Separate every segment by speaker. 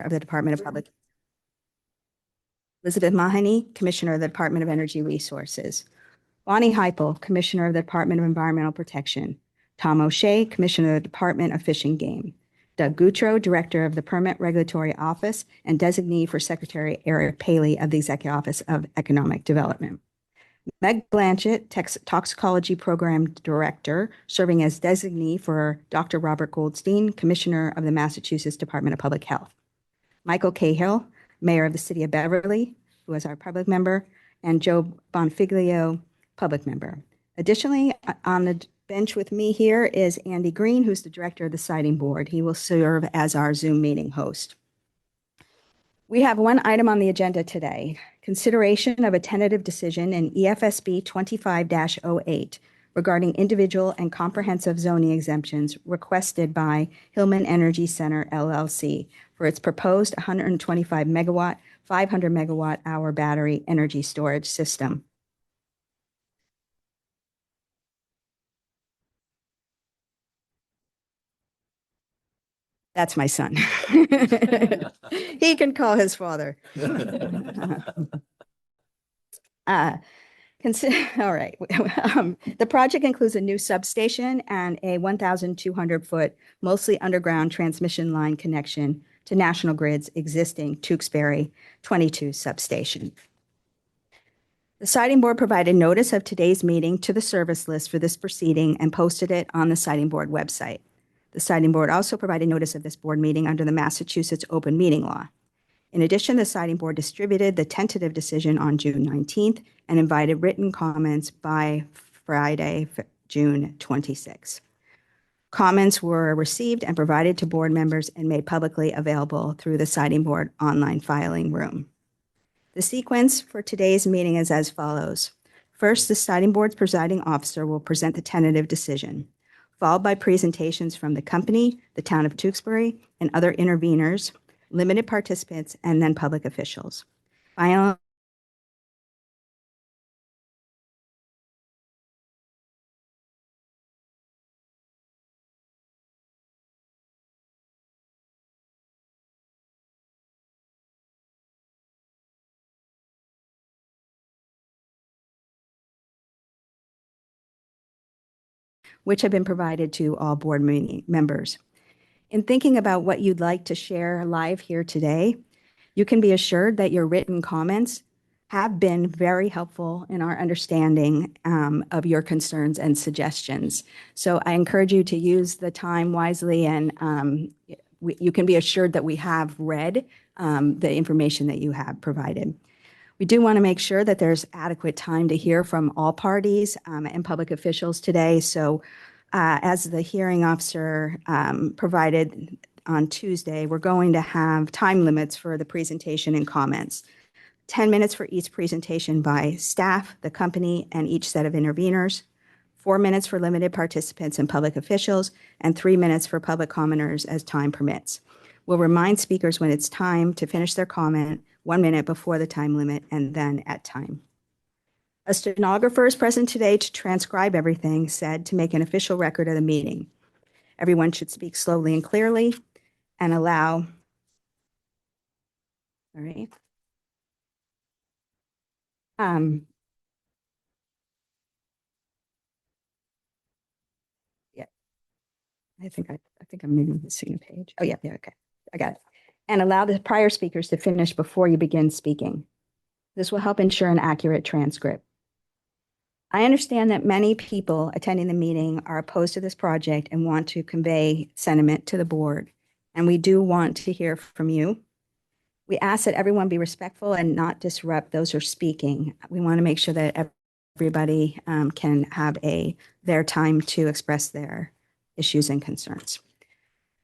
Speaker 1: of the Department of Public. Elizabeth Mahoney, Commissioner of the Department of Energy Resources. Bonnie Heupel, Commissioner of the Department of Environmental Protection. Tom O'Shea, Commissioner of the Department of Fish and Game. Doug Goutreau, Director of the Permit Regulatory Office and Designee for Secretary Eric Paley of the Executive Office of Economic Development. Meg Blanchett, Toxicology Program Director, serving as designee for Dr. Robert Goldstein, Commissioner of the Massachusetts Department of Public Health. Michael Cahill, Mayor of the City of Beverly, who is our public member, and Joe Bonfiglio, public member. Additionally, on the bench with me here is Andy Green, who's the Director of the Siting Board. He will serve as our Zoom meeting host. We have one item on the agenda today, consideration of a tentative decision in EFSB 25-08 regarding individual and comprehensive zoning exemptions requested by Hillman Energy Center, LLC, for its proposed 125 megawatt, 500 megawatt hour battery energy storage system. That's my son. He can call his father. All right. The project includes a new substation and a 1,200-foot, mostly underground transmission line connection to National Grid's existing Tewksbury 22 substation. The Siting Board provided notice of today's meeting to the service list for this proceeding and posted it on the Siting Board website. The Siting Board also provided notice of this board meeting under the Massachusetts Open Meeting Law. In addition, the Siting Board distributed the tentative decision on June 19th and invited written comments by Friday, June 26th. Comments were received and provided to board members and made publicly available through the Siting Board online filing room. The sequence for today's meeting is as follows. First, the Siting Board's presiding officer will present the tentative decision, followed by presentations from the company, the town of Tewksbury, and other interveners, limited participants, and then public officials. Finally, which have been provided to all board members. In thinking about what you'd like to share live here today, you can be assured that your written comments have been very helpful in our understanding of your concerns and suggestions. So I encourage you to use the time wisely, and you can be assured that we have read the information that you have provided. We do want to make sure that there's adequate time to hear from all parties and public officials today. So as the hearing officer provided on Tuesday, we're going to have time limits for the presentation and comments. 10 minutes for each presentation by staff, the company, and each set of interveners. 4 minutes for limited participants and public officials, and 3 minutes for public commenters as time permits. We'll remind speakers when it's time to finish their comment 1 minute before the time limit and then at time. A stenographer is present today to transcribe everything said to make an official record of the meeting. Everyone should speak slowly and clearly and allow, all right. Yeah, I think I'm maybe missing a page. Oh yeah, okay, I got it. And allow the prior speakers to finish before you begin speaking. This will help ensure an accurate transcript. I understand that many people attending the meeting are opposed to this project and want to convey sentiment to the board, and we do want to hear from you. We ask that everyone be respectful and not disrupt those who are speaking. We want to make sure that everybody can have their time to express their issues and concerns.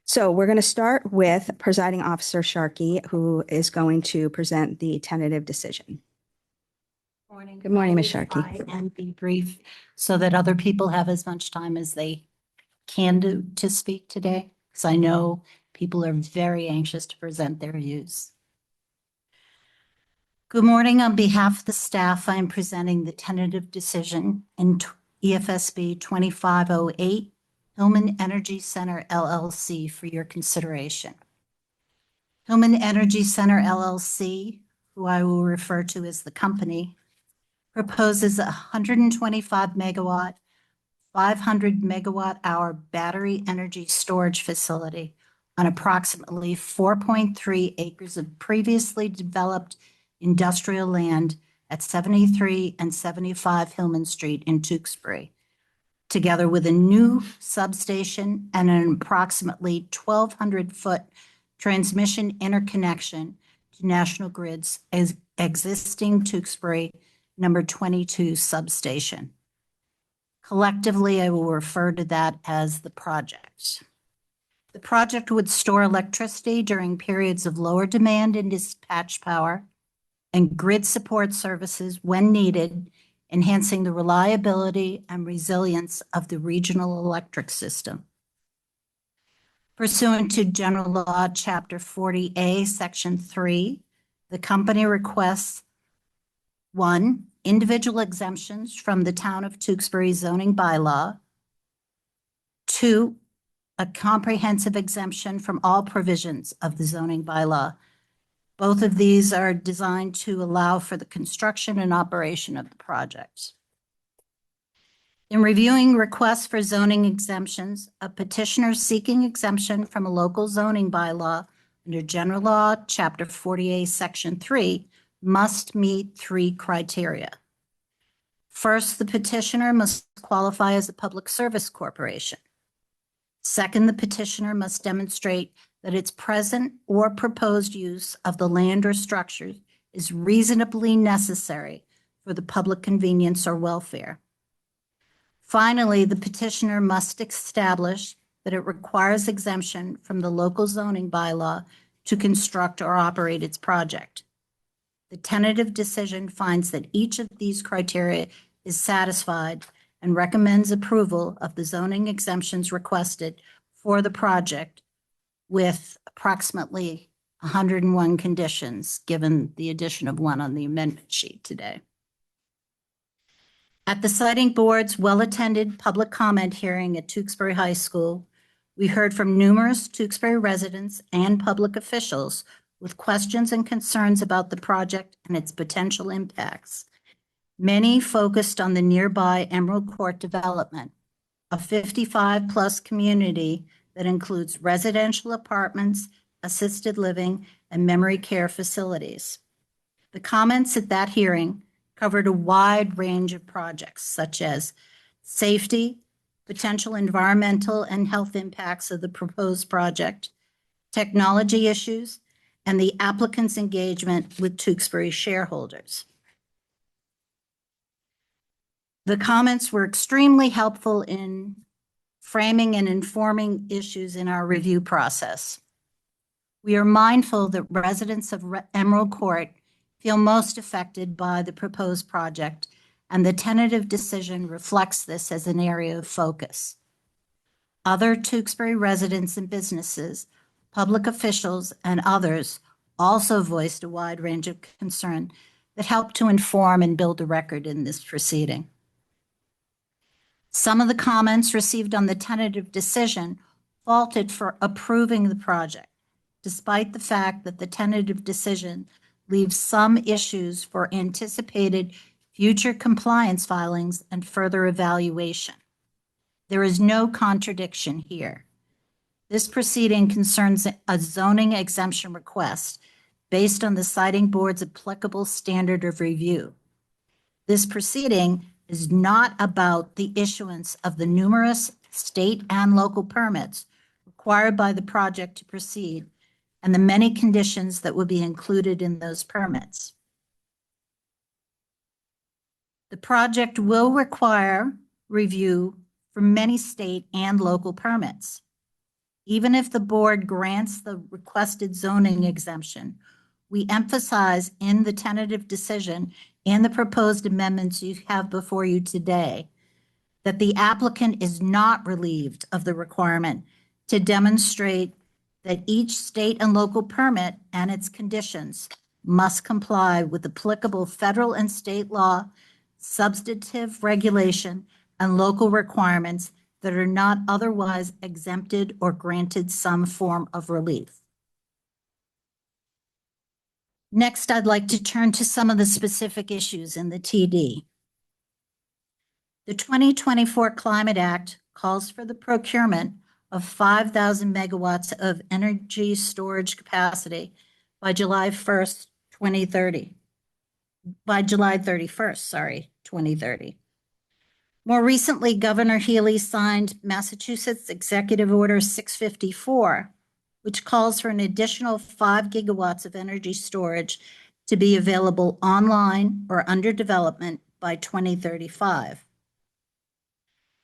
Speaker 1: So we're going to start with Presiding Officer Sharkey, who is going to present the tentative decision.
Speaker 2: Morning.
Speaker 1: Good morning, Ms. Sharkey.
Speaker 2: And be brief so that other people have as much time as they can do to speak today, because I know people are very anxious to present their views. Good morning. On behalf of the staff, I am presenting the tentative decision in EFSB 2508, Hillman Energy Center, LLC, for your consideration. Hillman Energy Center LLC, who I will refer to as the company, proposes a 125 megawatt, 500 megawatt hour battery energy storage facility on approximately 4.3 acres of previously developed industrial land at 73 and 75 Hillman Street in Tewksbury, together with a new substation and an approximately 1,200-foot transmission interconnection to National Grid's existing Tewksbury number 22 substation. Collectively, I will refer to that as the project. The project would store electricity during periods of lower demand and dispatch power and grid support services when needed, enhancing the reliability and resilience of the regional electric system. Pursuant to General Law, Chapter 40A, Section 3, the company requests 1, individual exemptions from the Town of Tewksbury zoning bylaw. 2, a comprehensive exemption from all provisions of the zoning bylaw. Both of these are designed to allow for the construction and operation of the project. In reviewing requests for zoning exemptions, a petitioner seeking exemption from a local zoning bylaw under General Law, Chapter 48, Section 3, must meet 3 criteria. First, the petitioner must qualify as a public service corporation. Second, the petitioner must demonstrate that its present or proposed use of the land or structures is reasonably necessary for the public convenience or welfare. Finally, the petitioner must establish that it requires exemption from the local zoning bylaw to construct or operate its project. The tentative decision finds that each of these criteria is satisfied and recommends approval of the zoning exemptions requested for the project with approximately 101 conditions, given the addition of one on the amendment sheet today. At the Siting Board's well-attended public comment hearing at Tewksbury High School, we heard from numerous Tewksbury residents and public officials with questions and concerns about the project and its potential impacts. Many focused on the nearby Emerald Court development, a 55-plus community that includes residential apartments, assisted living, and memory care facilities. The comments at that hearing covered a wide range of projects such as safety, potential environmental and health impacts of the proposed project, technology issues, and the applicant's engagement with Tewksbury shareholders. The comments were extremely helpful in framing and informing issues in our review process. We are mindful that residents of Emerald Court feel most affected by the proposed project, and the tentative decision reflects this as an area of focus. Other Tewksbury residents and businesses, public officials, and others also voiced a wide range of concern that helped to inform and build a record in this proceeding. Some of the comments received on the tentative decision faulted for approving the project, despite the fact that the tentative decision leaves some issues for anticipated future compliance filings and further evaluation. There is no contradiction here. This proceeding concerns a zoning exemption request based on the Siting Board's applicable standard of review. This proceeding is not about the issuance of the numerous state and local permits required by the project to proceed and the many conditions that will be included in those permits. The project will require review for many state and local permits. Even if the board grants the requested zoning exemption, we emphasize in the tentative decision and the proposed amendments you have before you today that the applicant is not relieved of the requirement to demonstrate that each state and local permit and its conditions must comply with applicable federal and state law, substantive regulation, and local requirements that are not otherwise exempted or granted some form of relief. Next, I'd like to turn to some of the specific issues in the TD. The 2024 Climate Act calls for the procurement of 5,000 megawatts of energy storage capacity by July 1st, 2030. By July 31st, 2030. More recently, Governor Healy signed Massachusetts Executive Order 654, which calls for an additional 5 gigawatts of energy storage to be available online or under development by 2035.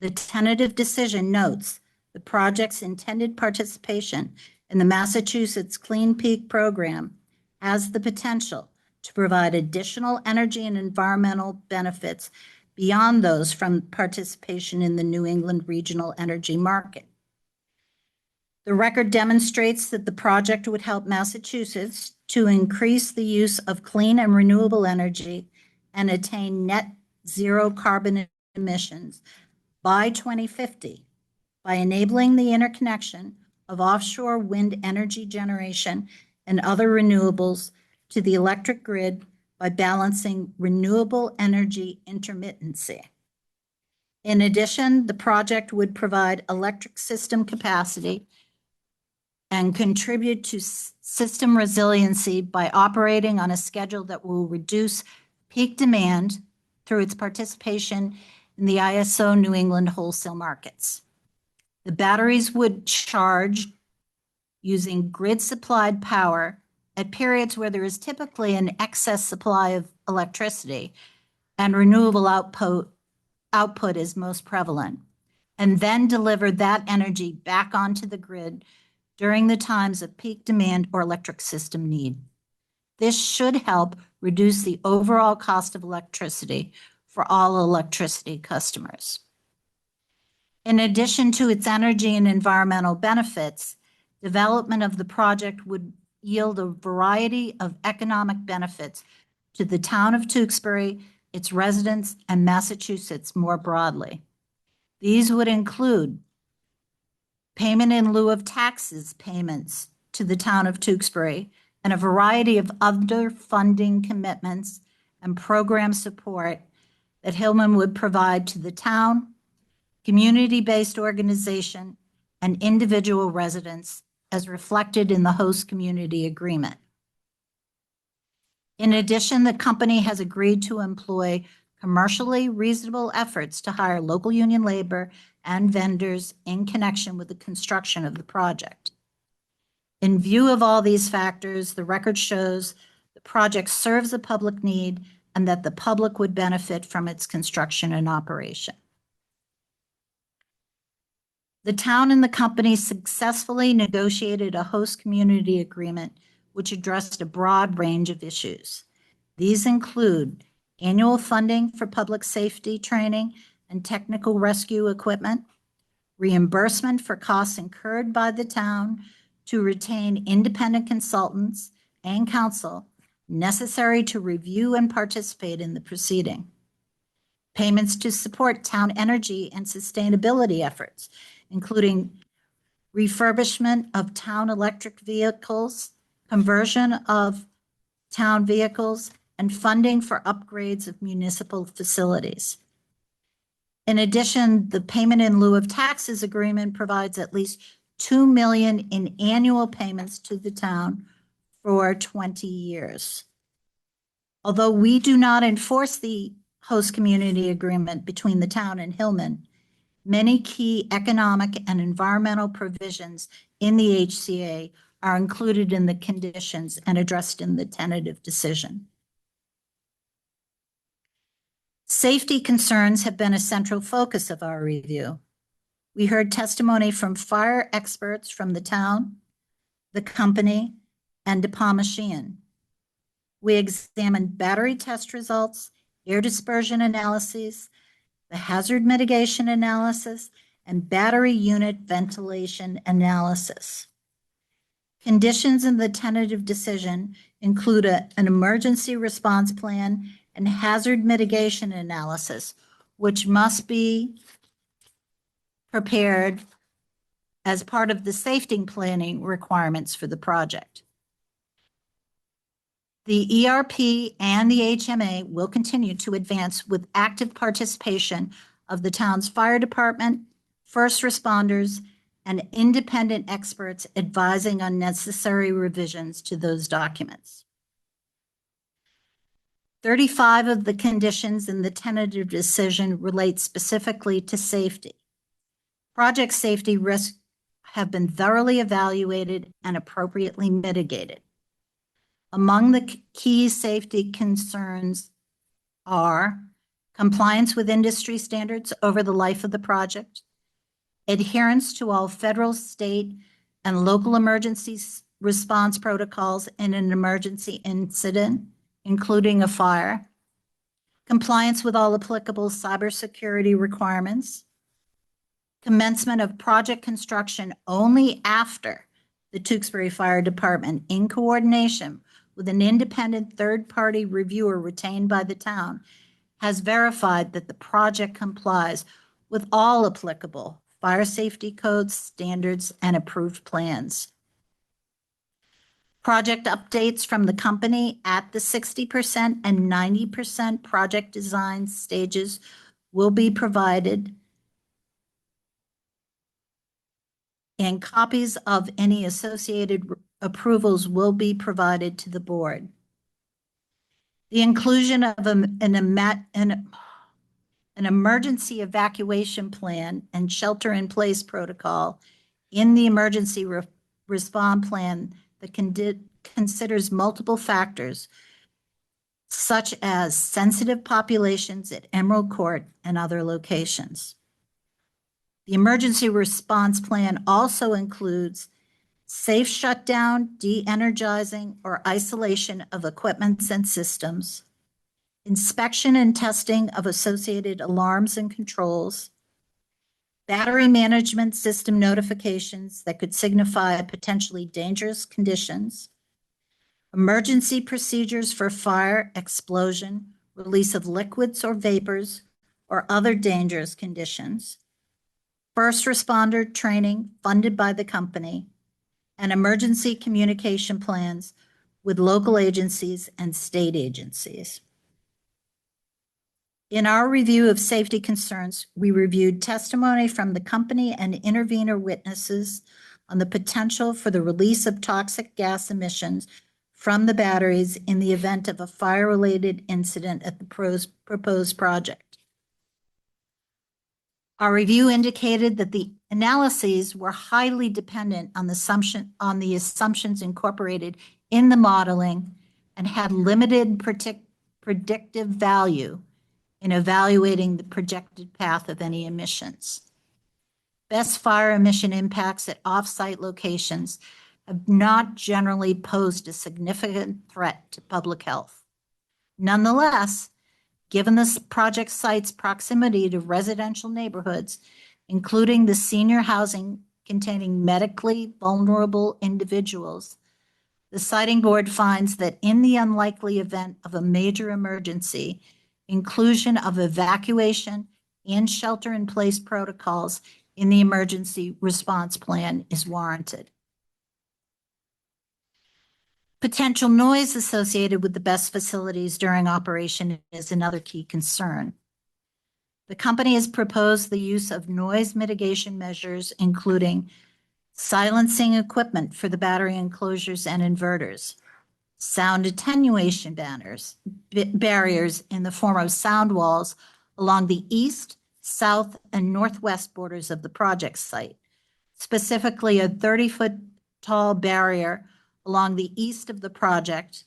Speaker 2: The tentative decision notes the project's intended participation in the Massachusetts Clean Peak Program has the potential to provide additional energy and environmental benefits beyond those from participation in the New England regional energy market. The record demonstrates that the project would help Massachusetts to increase the use of clean and renewable energy and attain net zero carbon emissions by 2050 by enabling the interconnection of offshore wind energy generation and other renewables to the electric grid by balancing renewable energy intermittency. In addition, the project would provide electric system capacity and contribute to system resiliency by operating on a schedule that will reduce peak demand through its participation in the ISO New England wholesale markets. The batteries would charge using grid-supplied power at periods where there is typically an excess supply of electricity and renewable output is most prevalent, and then deliver that energy back onto the grid during the times of peak demand or electric system need. This should help reduce the overall cost of electricity for all electricity customers. In addition to its energy and environmental benefits, development of the project would yield a variety of economic benefits to the town of Tewksbury, its residents, and Massachusetts more broadly. These would include payment in lieu of taxes payments to the town of Tewksbury and a variety of other funding commitments and program support that Hillman would provide to the town, community-based organization, and individual residents as reflected in the host community agreement. In addition, the company has agreed to employ commercially reasonable efforts to hire local union labor and vendors in connection with the construction of the project. In view of all these factors, the record shows the project serves a public need and that the public would benefit from its construction and operation. The town and the company successfully negotiated a host community agreement which addressed a broad range of issues. These include annual funding for public safety training and technical rescue equipment, reimbursement for costs incurred by the town to retain independent consultants and counsel necessary to review and participate in the proceeding, payments to support town energy and sustainability efforts, including refurbishment of town electric vehicles, conversion of town vehicles, and funding for upgrades of municipal facilities. In addition, the payment in lieu of taxes agreement provides at least $2 million in annual payments to the town for 20 years. Although we do not enforce the host community agreement between the town and Hillman, many key economic and environmental provisions in the HCA are included in the conditions and addressed in the tentative decision. Safety concerns have been a central focus of our review. We heard testimony from fire experts from the town, the company, and Depaumechian. We examined battery test results, air dispersion analyses, the hazard mitigation analysis, and battery unit ventilation analysis. Conditions in the tentative decision include an emergency response plan and hazard mitigation analysis, which must be prepared as part of the safety planning requirements for the project. The ERP and the HMA will continue to advance with active participation of the town's fire department, first responders, and independent experts advising on necessary revisions to those documents. 35 of the conditions in the tentative decision relate specifically to safety. Project safety risks have been thoroughly evaluated and appropriately mitigated. Among the key safety concerns are compliance with industry standards over the life of the project, adherence to all federal, state, and local emergency response protocols in an emergency incident, including a fire, compliance with all applicable cybersecurity requirements, commencement of project construction only after the Tewksbury Fire Department, in coordination with an independent third-party reviewer retained by the town, has verified that the project complies with all applicable fire safety codes, standards, and approved plans. Project updates from the company at the 60% and 90% project design stages will be provided, and copies of any associated approvals will be provided to the board. The inclusion of an emergency evacuation plan and shelter-in-place protocol in the emergency response plan that considers multiple factors, such as sensitive populations at Emerald Court and other locations. The emergency response plan also includes safe shutdown, de-energizing, or isolation of equipment and systems, inspection and testing of associated alarms and controls, battery management system notifications that could signify potentially dangerous conditions, emergency procedures for fire, explosion, release of liquids or vapors, or other dangerous conditions, first responder training funded by the company, and emergency communication plans with local agencies and state agencies. In our review of safety concerns, we reviewed testimony from the company and intervener witnesses on the potential for the release of toxic gas emissions from the batteries in the event of a fire-related incident at the proposed project. Our review indicated that the analyses were highly dependent on the assumptions incorporated in the modeling and had limited predictive value in evaluating the projected path of any emissions. Best fire emission impacts at off-site locations have not generally posed a significant threat to public health. Nonetheless, given this project site's proximity to residential neighborhoods, including the senior housing containing medically vulnerable individuals, the siting board finds that in the unlikely event of a major emergency, inclusion of evacuation and shelter-in-place protocols in the emergency response plan is warranted. Potential noise associated with the BESS facilities during operation is another key concern. The company has proposed the use of noise mitigation measures, including silencing equipment for the battery enclosures and inverters, sound attenuation barriers in the form of sound walls along the east, south, and northwest borders of the project site, specifically a 30-foot tall barrier along the east of the project,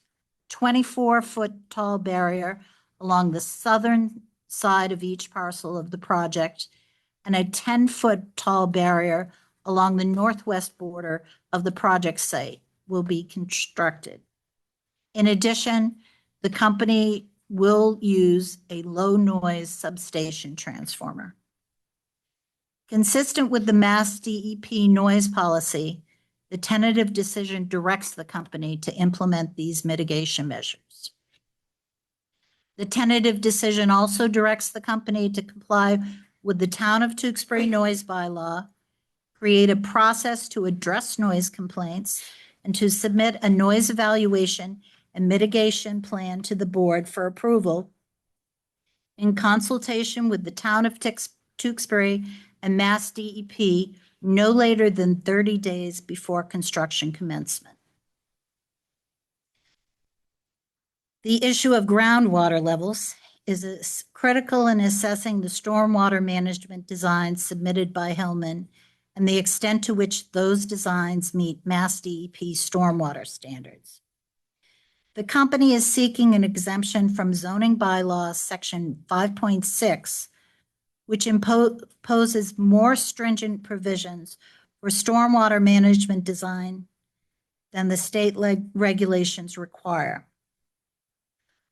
Speaker 2: 24-foot tall barrier along the southern side of each parcel of the project, and a 10-foot tall barrier along the northwest border of the project site will be constructed. In addition, the company will use a low noise substation transformer. Consistent with the Mass DEP noise policy, the tentative decision directs the company to implement these mitigation measures. The tentative decision also directs the company to comply with the Town of Tewksbury noise bylaw, create a process to address noise complaints, and to submit a noise evaluation and mitigation plan to the board for approval in consultation with the town of Tewksbury and Mass DEP no later than 30 days before construction commencement. The issue of groundwater levels is critical in assessing the stormwater management designs submitted by Hillman and the extent to which those designs meet Mass DEP stormwater standards. The company is seeking an exemption from zoning bylaws section 5.6, which imposes more stringent provisions for stormwater management design than the state regulations require.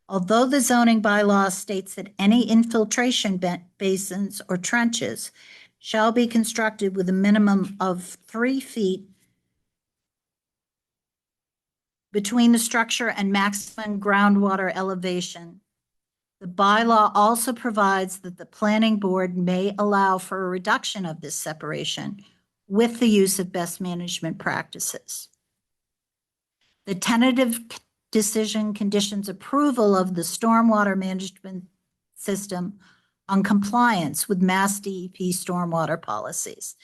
Speaker 2: Although the zoning bylaw states that any infiltration basins or trenches shall be constructed with a minimum of 3 feet between the structure and maximum groundwater elevation, the bylaw also provides that the planning board may allow for a reduction of this separation with the use of best management practices. The tentative decision conditions approval of the stormwater management system on compliance with Mass DEP stormwater policies.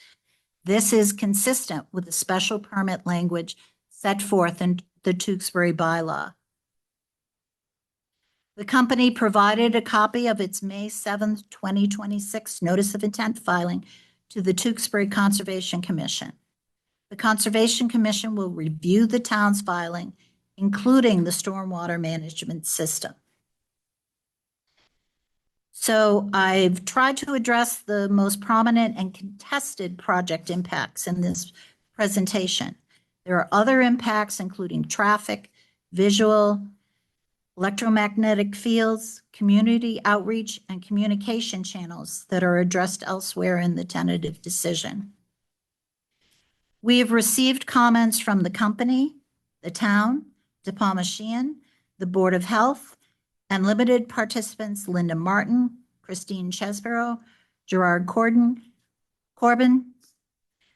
Speaker 2: This is consistent with the special permit language set forth in the Tewksbury bylaw. The company provided a copy of its May 7th, 2026 notice of intent filing to the Tewksbury Conservation Commission. The Conservation Commission will review the town's filing, including the stormwater management system. So I've tried to address the most prominent and contested project impacts in this presentation. There are other impacts, including traffic, visual, electromagnetic fields, community outreach, and communication channels that are addressed elsewhere in the tentative decision. We have received comments from the company, the town, Depamashian, the Board of Health, and limited participants Linda Martin, Christine Chesborough, Gerard Corbin,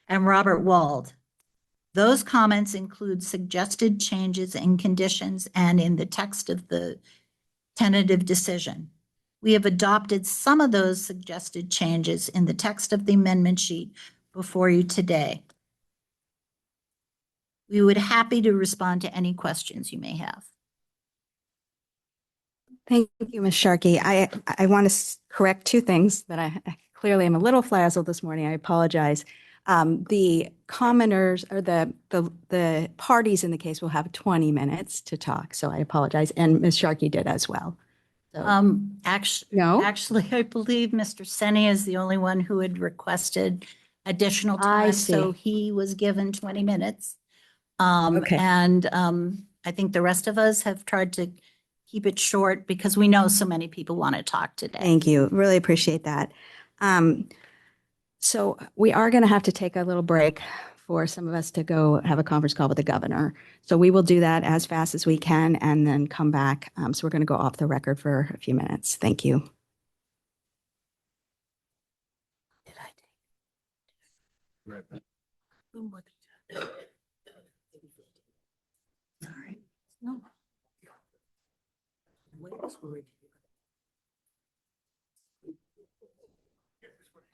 Speaker 2: and Robert Wald. Those comments include suggested changes in conditions and in the text of the tentative decision. We have adopted some of those suggested changes in the text of the amendment sheet before you today. We would be happy to respond to any questions you may have.
Speaker 1: Thank you, Ms. Sharkey. I want to correct two things that I clearly am a little frazzled this morning. I apologize. The commoners or the parties in the case will have 20 minutes to talk, so I apologize. And Ms. Sharkey did as well. So,
Speaker 2: Actually, I believe Mr. Senni is the only one who had requested additional time.
Speaker 1: I see.
Speaker 2: So he was given 20 minutes.
Speaker 1: Okay.
Speaker 2: And I think the rest of us have tried to keep it short because we know so many people want to talk today.
Speaker 1: Thank you. Really appreciate that. So we are going to have to take a little break for some of us to go have a conference call with the governor. So we will do that as fast as we can and then come back. So we're going to go off the record for a few minutes. Thank you.
Speaker 2: Did I take?
Speaker 3: Right back.
Speaker 2: Sorry. No.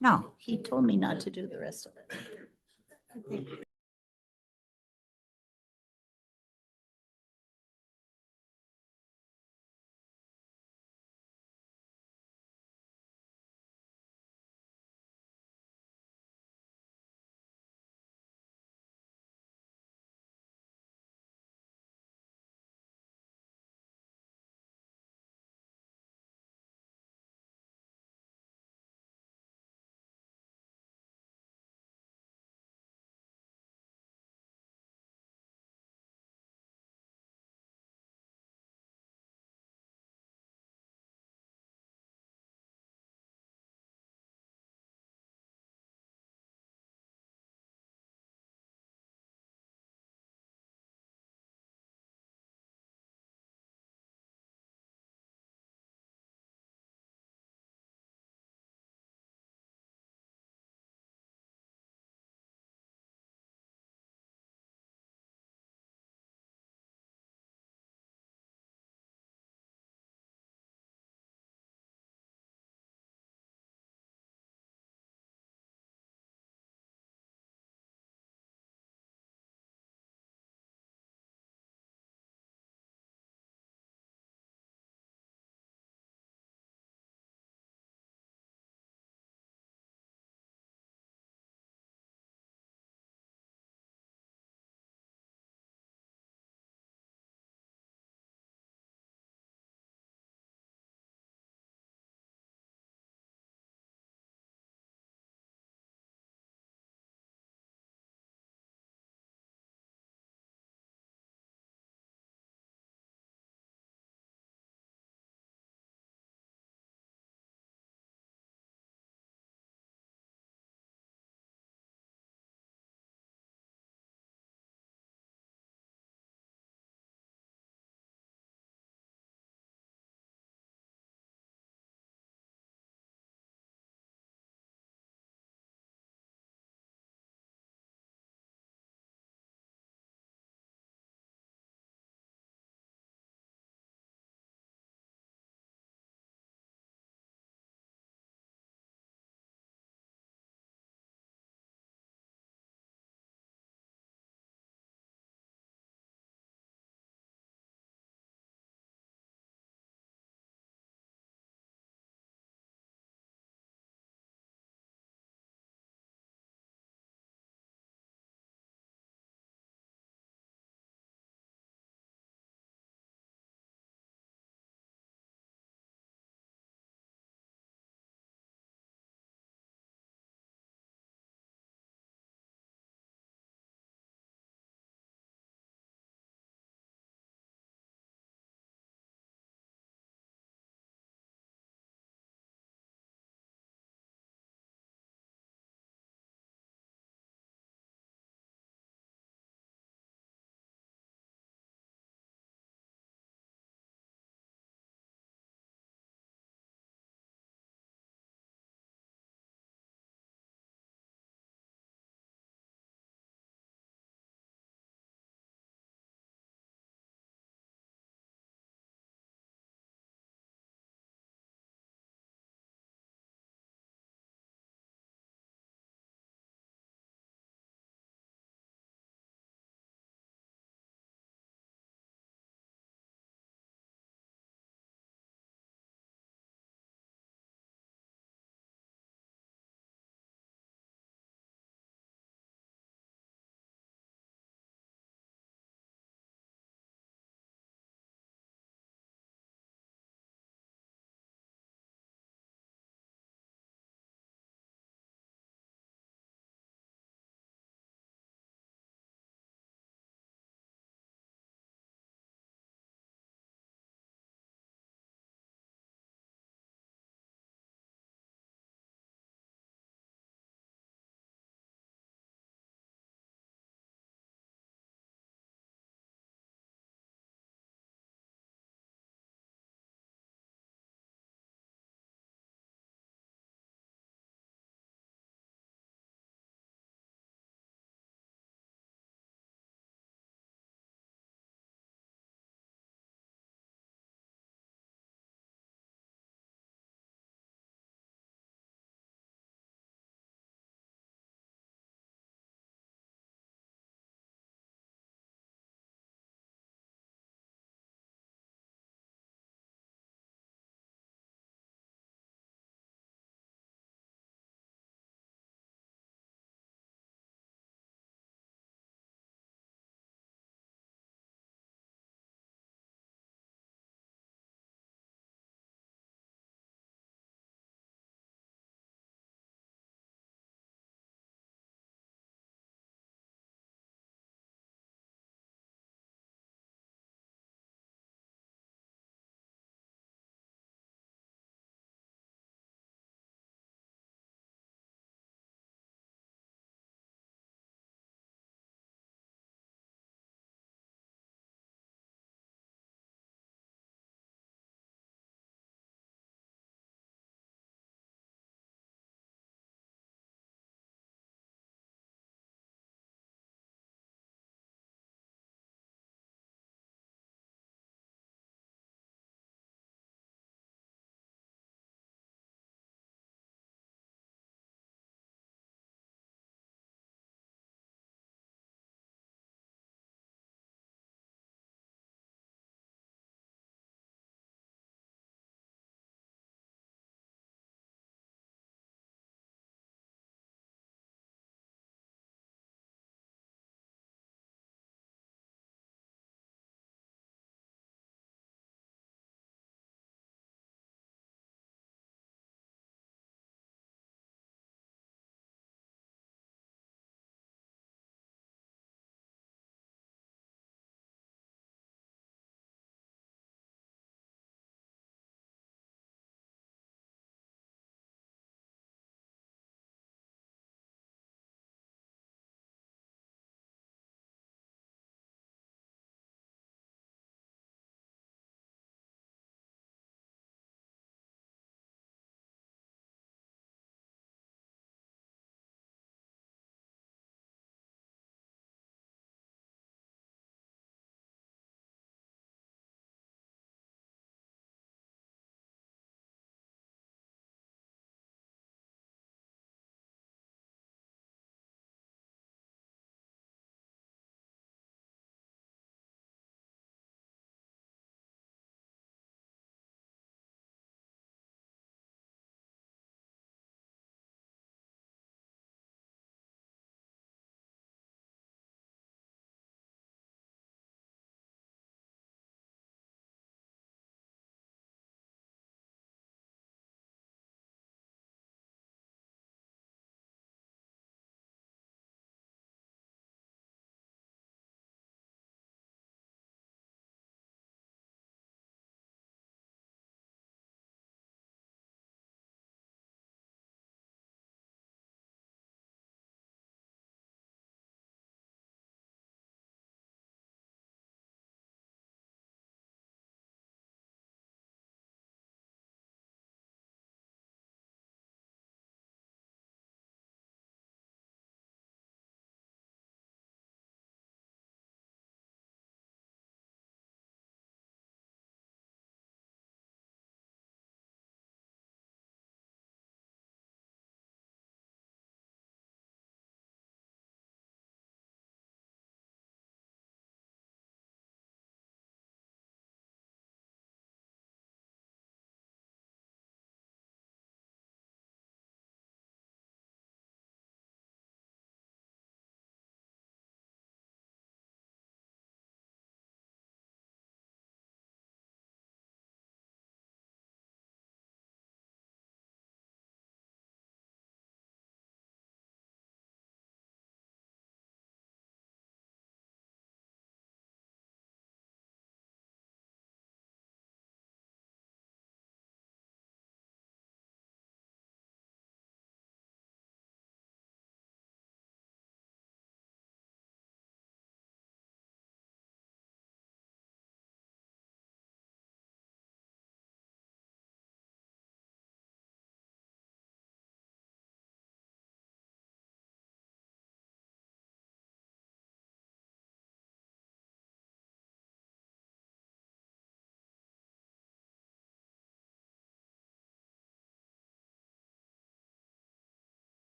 Speaker 2: No, he told me not to do the rest of it.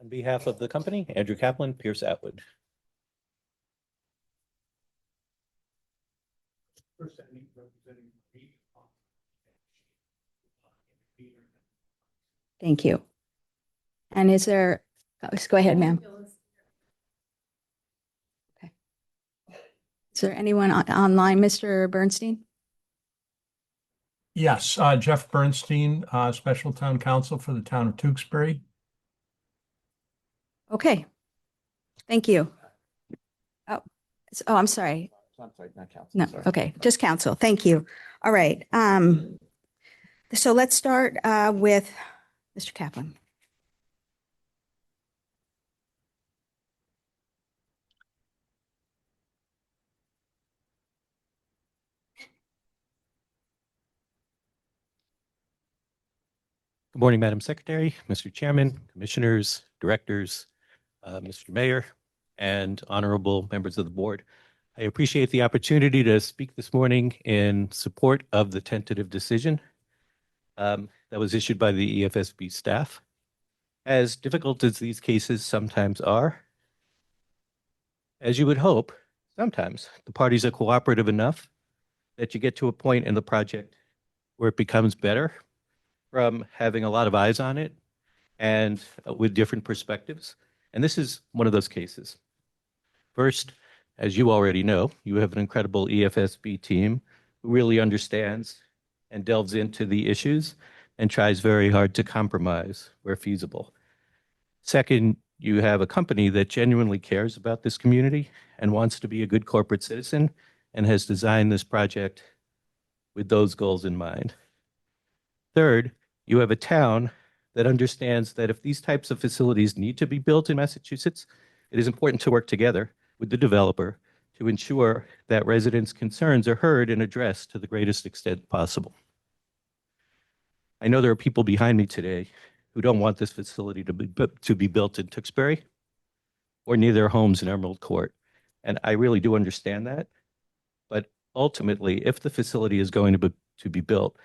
Speaker 4: On behalf of the company, Andrew Kaplan, Pierce Atwood.
Speaker 1: Thank you. And is there, go ahead, ma'am. Okay. Is there anyone online, Mr. Bernstein?
Speaker 3: Yes, Jeff Bernstein, Special Town Council for the town of Tewksbury.
Speaker 1: Okay. Thank you. Oh, I'm sorry.
Speaker 3: I'm sorry, not council.
Speaker 1: No,
Speaker 3: sorry.
Speaker 1: okay, just council. Thank you. All right. So let's start with Mr. Kaplan.
Speaker 4: Good morning, Madam Secretary, Mr. Chairman, Commissioners, Directors, Mr. Mayor, and honorable members of the board. I appreciate the opportunity to speak this morning in support of the tentative decision that was issued by the EFSB staff. As difficult as these cases sometimes are, as you would hope, sometimes the parties are cooperative enough that you get to a point in the project where it becomes better from having a lot of eyes on it and with different perspectives. And this is one of those cases. First, as you already know, you have an incredible EFSB team who really understands and delves into the issues and tries very hard to compromise where feasible. Second, you have a company that genuinely cares about this community and wants to be a good corporate citizen and has designed this project with those goals in mind. Third, you have a town that understands that if these types of facilities need to be built in Massachusetts, it is important to work together with the developer to ensure that residents' concerns are heard and addressed to the greatest extent possible. I know there are people behind me today who don't want this facility to be built in Tewksbury or near their homes in Emerald Court. And I really do understand that. But ultimately, if the facility is going to be built,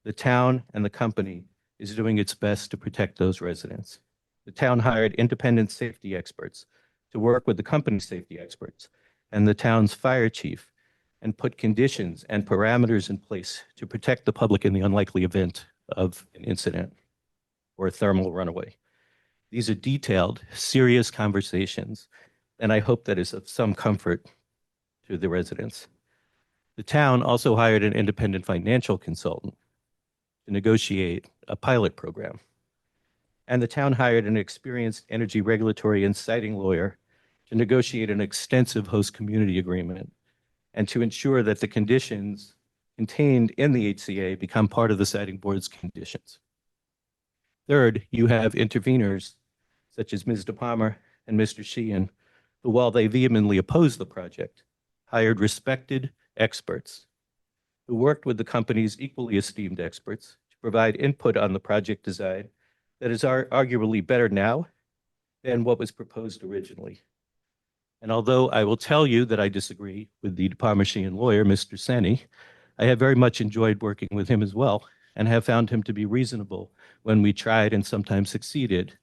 Speaker 4: the town and the company is doing its best to protect those residents. The town hired independent safety experts to work with the company's safety experts and the town's fire chief and put conditions and parameters in place to protect the public in the unlikely event of an incident or a thermal runaway. These are detailed, serious conversations, and I hope that is of some comfort to the residents. The town also hired an independent financial consultant to negotiate a pilot program. And the town hired an experienced energy regulatory and siting lawyer to negotiate an extensive host community agreement and to ensure that the conditions contained in the HCA become part of the siting board's conditions. Third, you have interveners such as Ms. DePalmer and Mr. Sheehan, who, while they vehemently opposed the project, hired respected experts who worked with the company's equally esteemed experts to provide input on the project design that is arguably better now than what was proposed originally. And although I will tell you that I disagree with the DePalmer Sheehan lawyer, Mr. Senni, I have very much enjoyed working with him as well and have found him to be reasonable when we tried and sometimes succeeded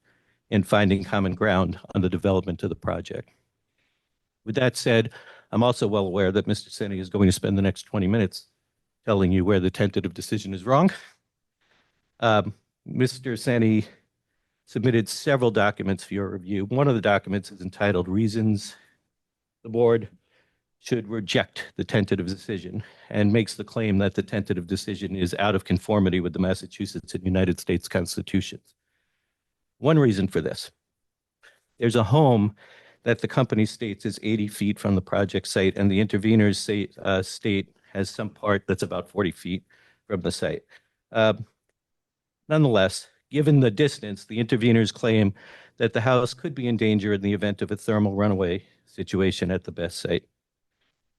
Speaker 4: in finding common ground on the development of the project. With that said, I'm also well aware that Mr. Senni is going to spend the next 20 minutes telling you where the tentative decision is wrong. Mr. Senni submitted several documents for your review. One of the documents is entitled Reasons the Board Should Reject the Tentative Decision and makes the claim that the tentative decision is out of conformity with the Massachusetts and United States Constitutions. One reason for this, there's a home that the company states is 80 feet from the project site, and the interveners state has some part that's about 40 feet from the site. Nonetheless, given the distance, the interveners claim that the house could be in danger in the event of a thermal runaway situation at the best site.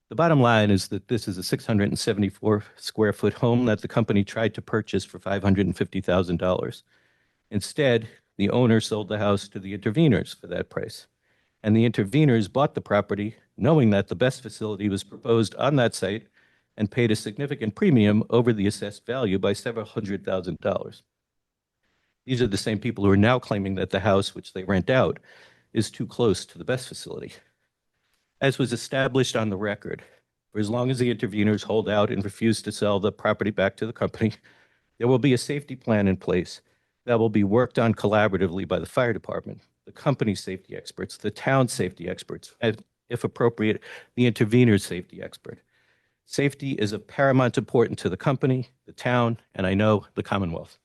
Speaker 4: The bottom line is that this is a 674 square foot home that the company tried to purchase for $550,000. Instead, the owner sold the house to the interveners for that price. And the interveners bought the property knowing that the best facility was proposed on that site and paid a significant premium over the assessed value by several $100,000. These are the same people who are now claiming that the house, which they rent out, is too close to the BESS facility. As was established on the record, for as long as the interveners hold out and refuse to sell the property back to the company, there will be a safety plan in place that will be worked on collaboratively by the fire department, the company's safety experts, the town's safety experts, and if appropriate, the intervener's safety expert. Safety is of paramount importance to the company, the town, and I know the Commonwealth.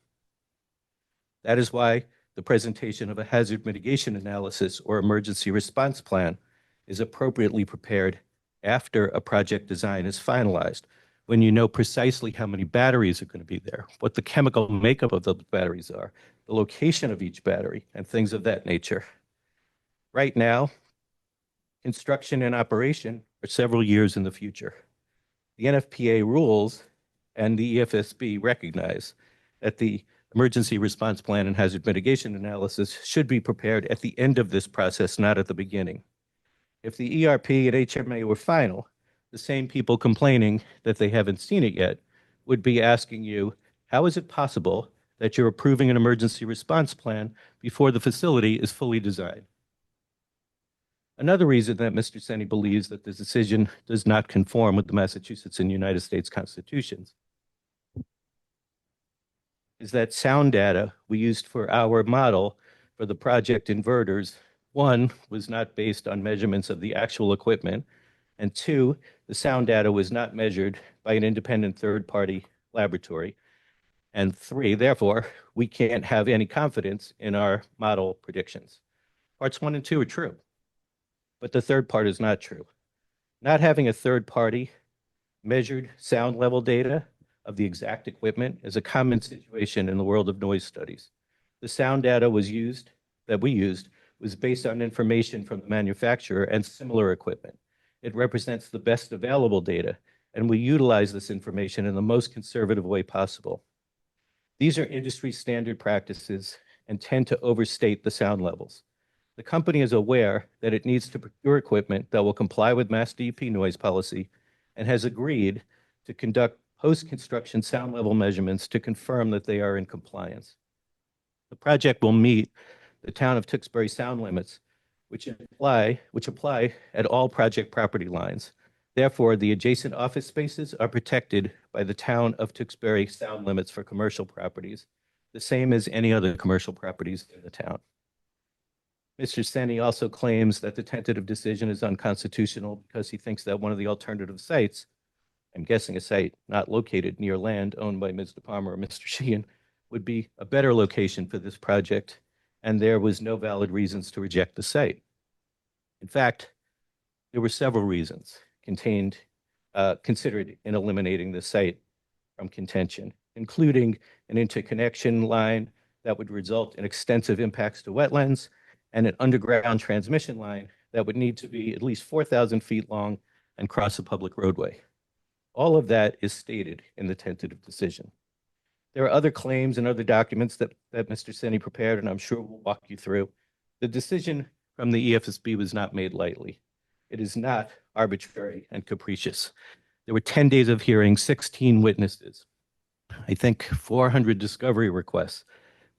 Speaker 4: That is why the presentation of a hazard mitigation analysis or emergency response plan is appropriately prepared after a project design is finalized, when you know precisely how many batteries are going to be there, what the chemical makeup of the batteries are, the location of each battery, and things of that nature. Right now, construction and operation are several years in the future. The NFPA rules and the EFSB recognize that the emergency response plan and hazard mitigation analysis should be prepared at the end of this process, not at the beginning. If the ERP and HMA were final, the same people complaining that they haven't seen it yet would be asking you, how is it possible that you're approving an emergency response plan before the facility is fully designed? Another reason that Mr. Senni believes that this decision does not conform with the Massachusetts and United States constitutions is that sound data we used for our model for the project inverters, one, was not based on measurements of the actual equipment, and two, the sound data was not measured by an independent third-party laboratory, and three, therefore, we can't have any confidence in our model predictions. Parts 1 and 2 are true, but the third part is not true. Not having a third party measured sound level data of the exact equipment is a common situation in the world of noise studies. The sound data that we used was based on information from the manufacturer and similar equipment. It represents the best available data, and we utilize this information in the most conservative way possible. These are industry standard practices and tend to overstate the sound levels. The company is aware that it needs to procure equipment that will comply with Mass DEP noise policy and has agreed to conduct post-construction sound level measurements to confirm that they are in compliance. The project will meet the town of Tewksbury sound limits, which apply at all project property lines. Therefore, the adjacent office spaces are protected by the town of Tewksbury sound limits for commercial properties, the same as any other commercial properties in the town. Mr. Senni also claims that the tentative decision is unconstitutional because he thinks that one of the alternative sites, I'm guessing a site not located near land owned by Ms. DePalma or Mr. Sheehan, would be a better location for this project, and there was no valid reasons to reject the site. In fact, there were several reasons considered in eliminating the site from contention, including an interconnection line that would result in extensive impacts to wetlands and an underground transmission line that would need to be at least 4,000 feet long and cross a public roadway. All of that is stated in the tentative decision. There are other claims and other documents that Mr. Senni prepared, and I'm sure we'll walk you through. The decision from the EFSB was not made lightly. It is not arbitrary and capricious. There were 10 days of hearings, 16 witnesses, I think 400 discovery requests,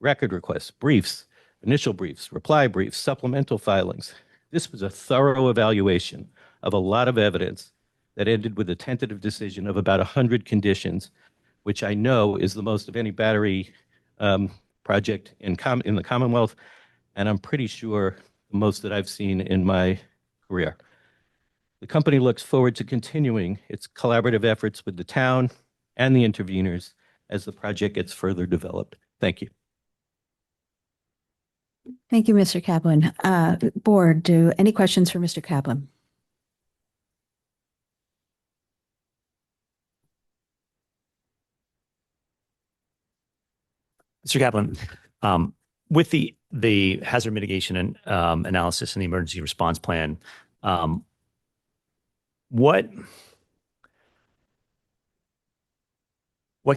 Speaker 4: record requests, briefs, initial briefs, reply briefs, supplemental filings. This was a thorough evaluation of a lot of evidence that ended with a tentative decision of about 100 conditions, which I know is the most of any battery project in the Commonwealth, and I'm pretty sure the most that I've seen in my career. The company looks forward to continuing its collaborative efforts with the town and the interveners as the project gets further developed. Thank you.
Speaker 1: Thank you, Mr. Kaplan. Board, any questions for Mr. Kaplan?
Speaker 5: Mr. Kaplan, with the hazard mitigation and analysis and the emergency response plan, what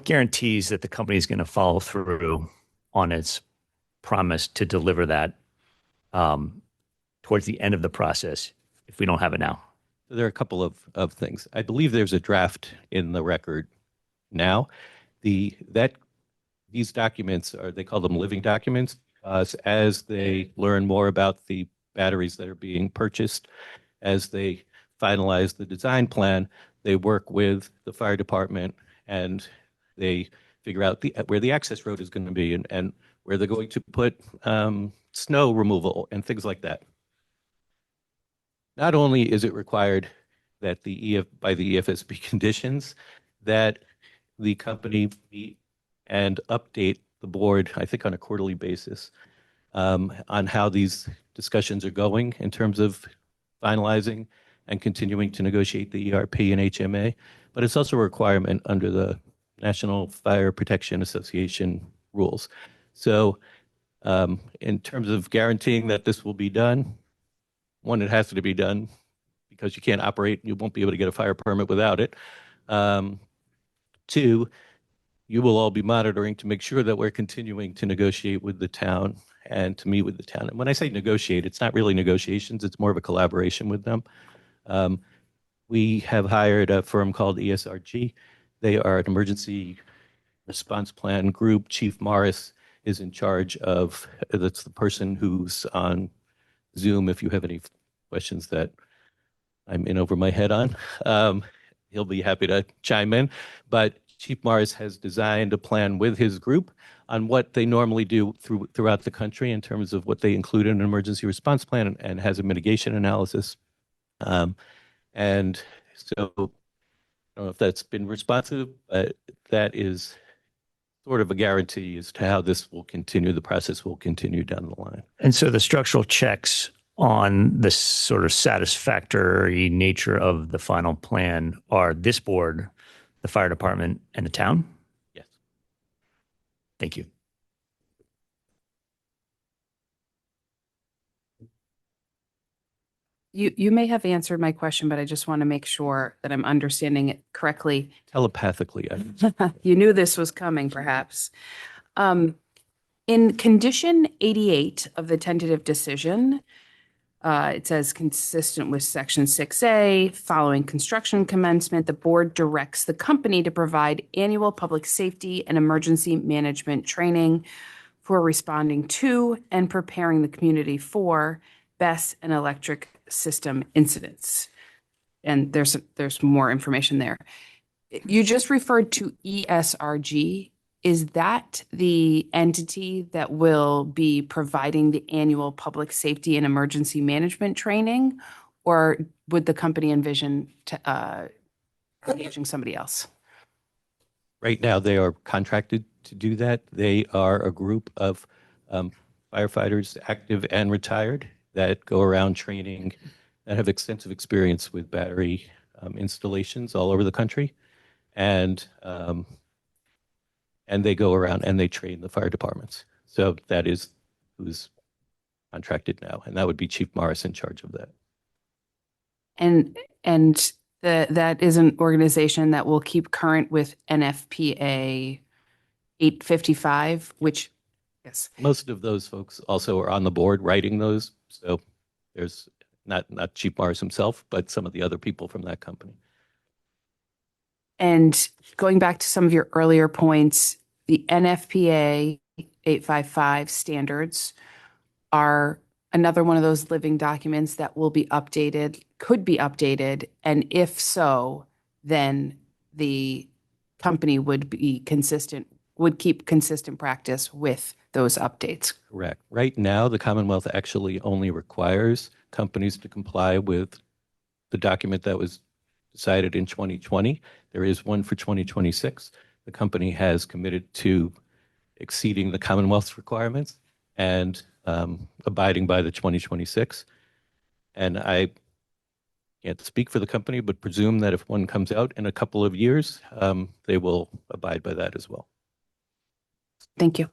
Speaker 5: guarantees that the company is going to follow through on its promise to deliver that towards the end of the process if we don't have it now?
Speaker 4: There are a couple of things. I believe there's a draft in the record now. That these documents they call them living documents. As they learn more about the batteries that are being purchased, as they finalize the design plan, they work with the fire department and they figure out where the access road is going to be and where they're going to put snow removal and things like that. Not only is it required that by the EFSB conditions that the company meet and update the board, I think on a quarterly basis, on how these discussions are going in terms of finalizing and continuing to negotiate the ERP and HMA, but it's also a requirement under the National Fire Protection Association rules. So in terms of guaranteeing that this will be done, one, it has to be done because you can't operate, you won't be able to get a fire permit without it. Two, you will all be monitoring to make sure that we're continuing to negotiate with the town and to meet with the town. And when I say negotiate, it's not really negotiations, it's more of a collaboration with them. We have hired a firm called ESRG. They are an emergency response plan group. Chief Morris is in charge of, that's the person who's on Zoom if you have any questions that I'm in over my head on. He'll be happy to chime in. But Chief Morris has designed a plan with his group on what they normally do throughout the country in terms of what they include in an emergency response plan and has a mitigation analysis. And so I don't know if that's been responsive, but that is sort of a guarantee as to how this will continue, the process will continue down the line.
Speaker 5: And so the structural checks on the sort of satisfactory nature of the final plan are this board, the fire department, and the town?
Speaker 4: Yes.
Speaker 5: Thank you.
Speaker 6: You may have answered my question, but I just want to make sure that I'm understanding it correctly.
Speaker 4: Telepathically,
Speaker 6: You knew this was coming, perhaps. In condition 88 of the tentative decision, it says consistent with section 6A, following construction commencement, the board directs the company to provide annual public safety and emergency management training for responding to and preparing the community for BESS and electric system incidents. And there's more information there. You just referred to ESRG. Is that the entity that will be providing the annual public safety and emergency management training? Or would the company envision engaging somebody else?
Speaker 4: right now they are contracted to do that. They are a group of firefighters, active and retired, that go around training, that have extensive experience with battery installations all over the country. And they go around and they train the fire departments. So that is who's contracted now. And that would be Chief Morris in charge of that.
Speaker 6: And that is an organization that will keep current with NFPA 855, which, yes.
Speaker 4: Most of those folks also are on the board writing those. So there's not Chief Morris himself, but some of the other people from that company.
Speaker 6: And going back to some of your earlier points, the NFPA 855 standards are another one of those living documents that will be updated, could be updated. And if so, then the company would be consistent, would keep consistent practice with those updates.
Speaker 4: Correct. Right now, the Commonwealth actually only requires companies to comply with the document that was decided in 2020. There is one for 2026. The company has committed to exceeding the Commonwealth's requirements and abiding by the 2026. And I can't speak for the company, but presume that if one comes out in a couple of years, they will abide by that as well.
Speaker 6: Thank you.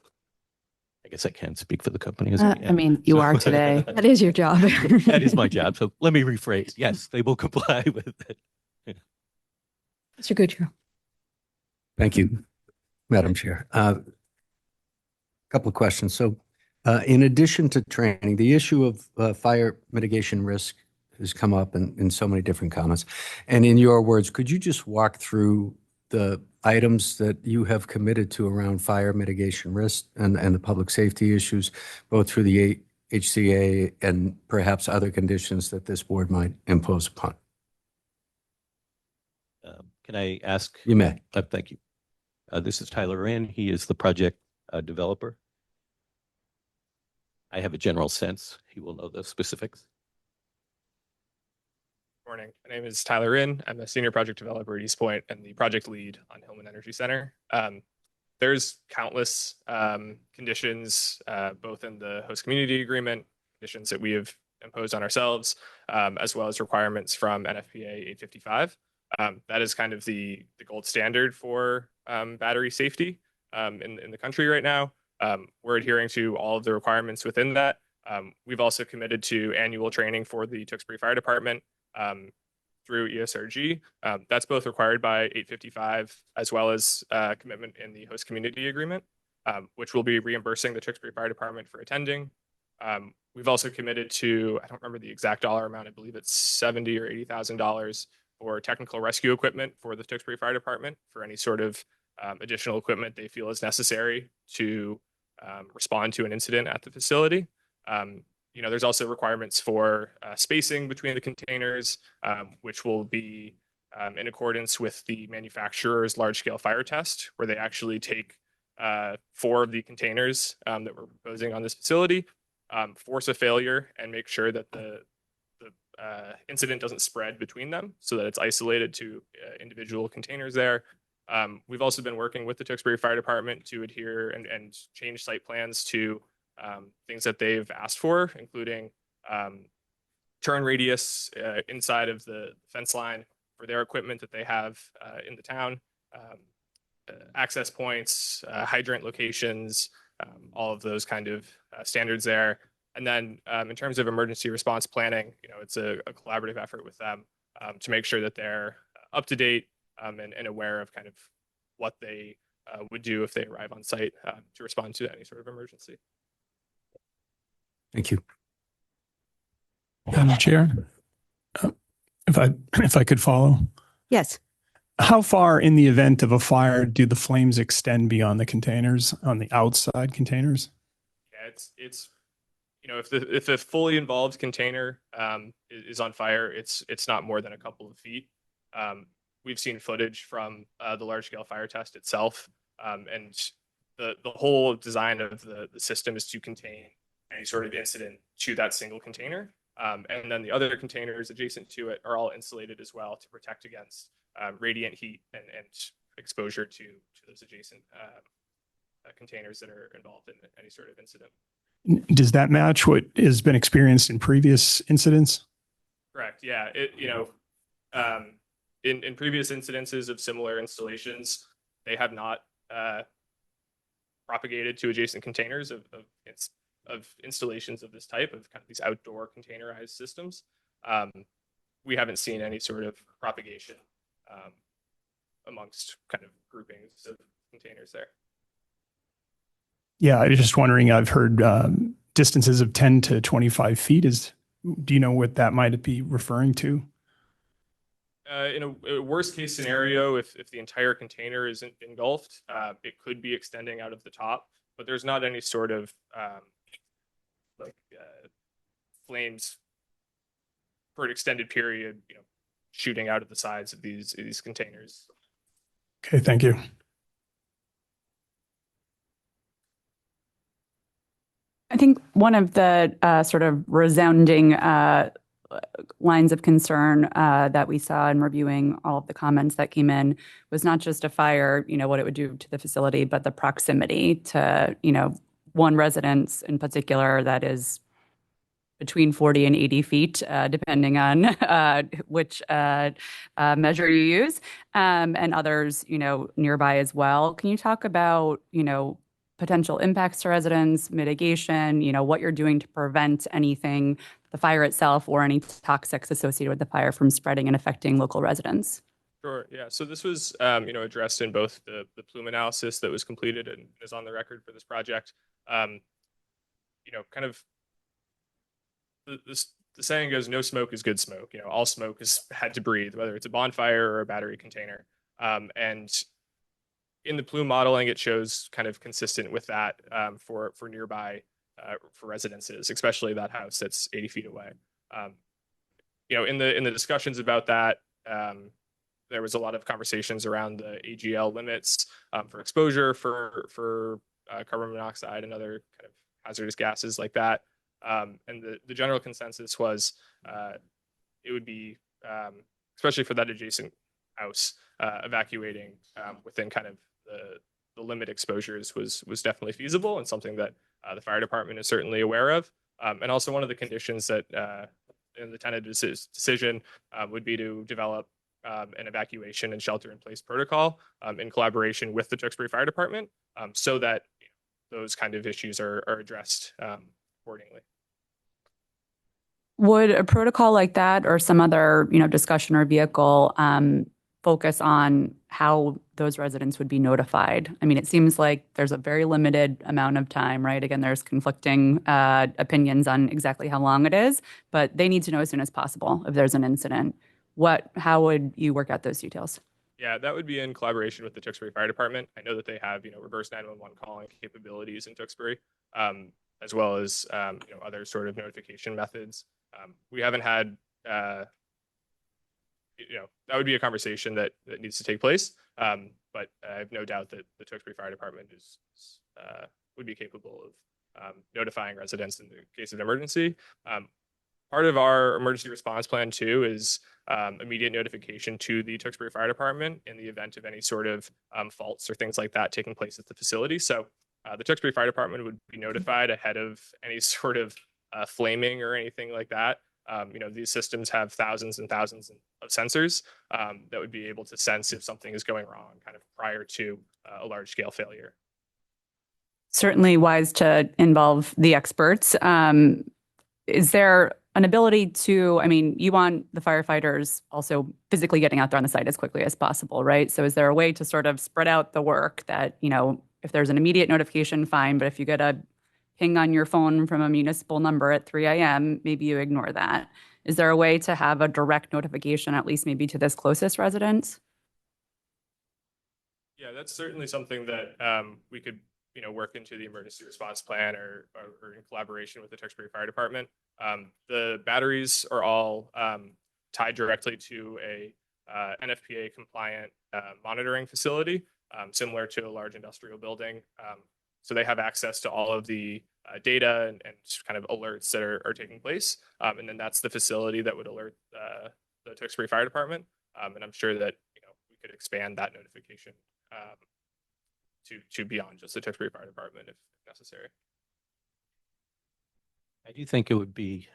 Speaker 4: I guess I can't speak for the company.
Speaker 6: I mean, you are today.
Speaker 1: That is your job.
Speaker 4: That is my job. So let me rephrase. Yes, they will comply with it.
Speaker 1: Mr. Goodrow.
Speaker 7: Thank you, Madam Chair. Couple of questions. So in addition to training, the issue of fire mitigation risk has come up in so many different comments. And in your words, could you just walk through the items that you have committed to around fire mitigation risk and the public safety issues, both through the HCA and perhaps other conditions that this board might impose upon?
Speaker 4: Can I ask?
Speaker 7: You may.
Speaker 4: Thank you. This is Tyler Wren. He is the project developer. I have a general sense. He will know the specifics.
Speaker 8: Morning. My name is Tyler Wren. I'm a senior project developer at East Point and the project lead on Hillman Energy Center. There's countless conditions, both in the host community agreement, conditions that we have imposed on ourselves, as well as requirements from NFPA 855. That is kind of the gold standard for battery safety in the country right now. We're adhering to all of the requirements within that. We've also committed to annual training for the Tewksbury Fire Department through ESRG. That's both required by 855 as well as commitment in the host community agreement, which will be reimbursing the Tewksbury Fire Department for attending. We've also committed to, I don't remember the exact dollar amount, I believe it's $70,000 or $80,000 for technical rescue equipment for the Tewksbury Fire Department for any sort of additional equipment they feel is necessary to respond to an incident at the facility. There's also requirements for spacing between the containers, which will be in accordance with the manufacturer's large-scale fire test, where they actually take 4 of the containers that we're proposing on this facility, force a failure, and make sure that the incident doesn't spread between them, so that it's isolated to individual containers there. We've also been working with the Tewksbury Fire Department to adhere and change site plans to things that they've asked for, including turn radius inside of the fence line for their equipment that they have in the town, access points, hydrant locations, all of those kind of standards there. And then in terms of emergency response planning, it's a collaborative effort with them to make sure that they're up to date and aware of kind of what they would do if they arrive on site to respond to any sort of emergency.
Speaker 7: Thank you.
Speaker 9: Madam Chair, if I could follow.
Speaker 1: Yes.
Speaker 9: How far in the event of a fire do the flames extend beyond the containers, on the outside containers?
Speaker 8: Yeah, it's if a fully involved container is on fire, it's not more than a couple of feet. We've seen footage from the large scale fire test itself, and the whole design of the system is to contain any sort of incident to that single container. And then the other containers adjacent to it are all insulated as well to protect against radiant heat and exposure to those adjacent containers that are involved in any sort of incident.
Speaker 9: Does that match what has been experienced in previous incidents?
Speaker 8: Correct. Yeah. In previous incidences of similar installations, they have not propagated to adjacent containers of installations of this type, of kind of these outdoor containerized systems. We haven't seen any sort of propagation amongst kind of groupings of containers there.
Speaker 9: Yeah, I was just wondering, I've heard distances of 10 to 25 feet. Do you know what that might be referring to?
Speaker 8: In a worst case scenario, if the entire container is engulfed, it could be extending out of the top, but there's not any sort of flames for an extended period, shooting out of the sides of these containers.
Speaker 9: Okay, thank you.
Speaker 10: I think one of the sort of resounding lines of concern that we saw in reviewing all of the comments that came in was not just a fire, what it would do to the facility, but the proximity to, one residence in particular that is between 40 and 80 feet, depending on which measure you use, and others, nearby as well. Can you talk about, potential impacts to residents, mitigation, what you're doing to prevent anything, the fire itself or any toxics associated with the fire from spreading and affecting local residents?
Speaker 8: Sure. Yeah. So this was, addressed in both the plume analysis that was completed and is on the record for this project. Kind of the saying goes, no smoke is good smoke. All smoke is bad to breathe, whether it's a bonfire or a battery container. And in the plume modeling, it shows kind of consistent with that for nearby for residences, especially that house that's 80 feet away. In the discussions about that, there was a lot of conversations around the AGL limits for exposure for carbon monoxide and other kind of hazardous gases like that. And the general consensus was it would be, especially for that adjacent house, evacuating within kind of the limit exposures was definitely feasible and something that the fire department is certainly aware of. And also one of the conditions that in the tentative decision would be to develop an evacuation and shelter in place protocol in collaboration with the Tewksbury Fire Department so that those kind of issues are addressed accordingly.
Speaker 10: Would a protocol like that or some other, discussion or vehicle focus on how those residents would be notified? I mean, it seems like there's a very limited amount of time, right? Again, there's conflicting opinions on exactly how long it is, but they need to know as soon as possible if there's an incident. How would you work out those details?
Speaker 8: Yeah, that would be in collaboration with the Tewksbury Fire Department. I know that they have, reverse 911 calling capabilities in Tewksbury, as well as, other sort of notification methods. We haven't had, that would be a conversation that needs to take place. But I have no doubt that the Tewksbury Fire Department would be capable of notifying residents in the case of an emergency. Part of our emergency response plan too is immediate notification to the Tewksbury Fire Department in the event of any sort of faults or things like that taking place at the facility. So the Tewksbury Fire Department would be notified ahead of any sort of flaming or anything like that. These systems have thousands and thousands of sensors that would be able to sense if something is going wrong kind of prior to a large scale failure.
Speaker 10: Certainly wise to involve the experts. Is there an ability to, you want the firefighters also physically getting out there on the site as quickly as possible, right? So is there a way to sort of spread out the work that, if there's an immediate notification, fine, but if you get a ping on your phone from a municipal number at 3 a.m., maybe you ignore that. Is there a way to have a direct notification, at least maybe to this closest residence?
Speaker 8: Yeah, that's certainly something that we could work into the emergency response plan or in collaboration with the Tewksbury Fire Department. The batteries are all tied directly to a NFPA compliant monitoring facility, similar to a large industrial building. So they have access to all of the data and kind of alerts that are taking place. And then that's the facility that would alert the Tewksbury Fire Department. And I'm sure that we could expand that notification to beyond just the Tewksbury Fire Department if necessary.
Speaker 4: I do think it would be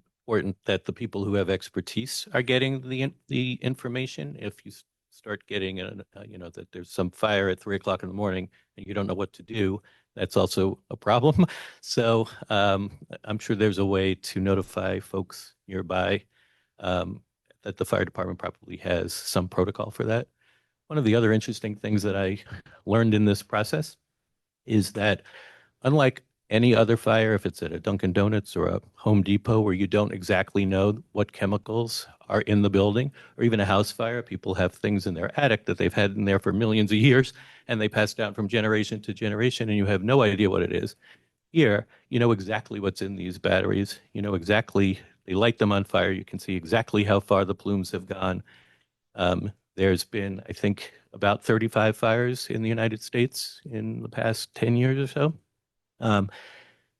Speaker 4: important that the people who have expertise are getting the information. If you start getting, that there's some fire at 3 o'clock in the morning and you don't know what to do, that's also a problem. So I'm sure there's a way to notify folks nearby that the fire department probably has some protocol for that. One of the other interesting things that I learned in this process is that unlike any other fire, if it's at a Dunkin' Donuts or a Home Depot where you don't exactly know what chemicals are in the building, or even a house fire, people have things in their attic that they've had in there for millions of years and they pass down from generation to generation and you have no idea what it is. Here, you know exactly what's in these batteries. You know exactly, they light them on fire. You can see exactly how far the plumes have gone. There's been, I think, about 35 fires in the United States in the past 10 years or so.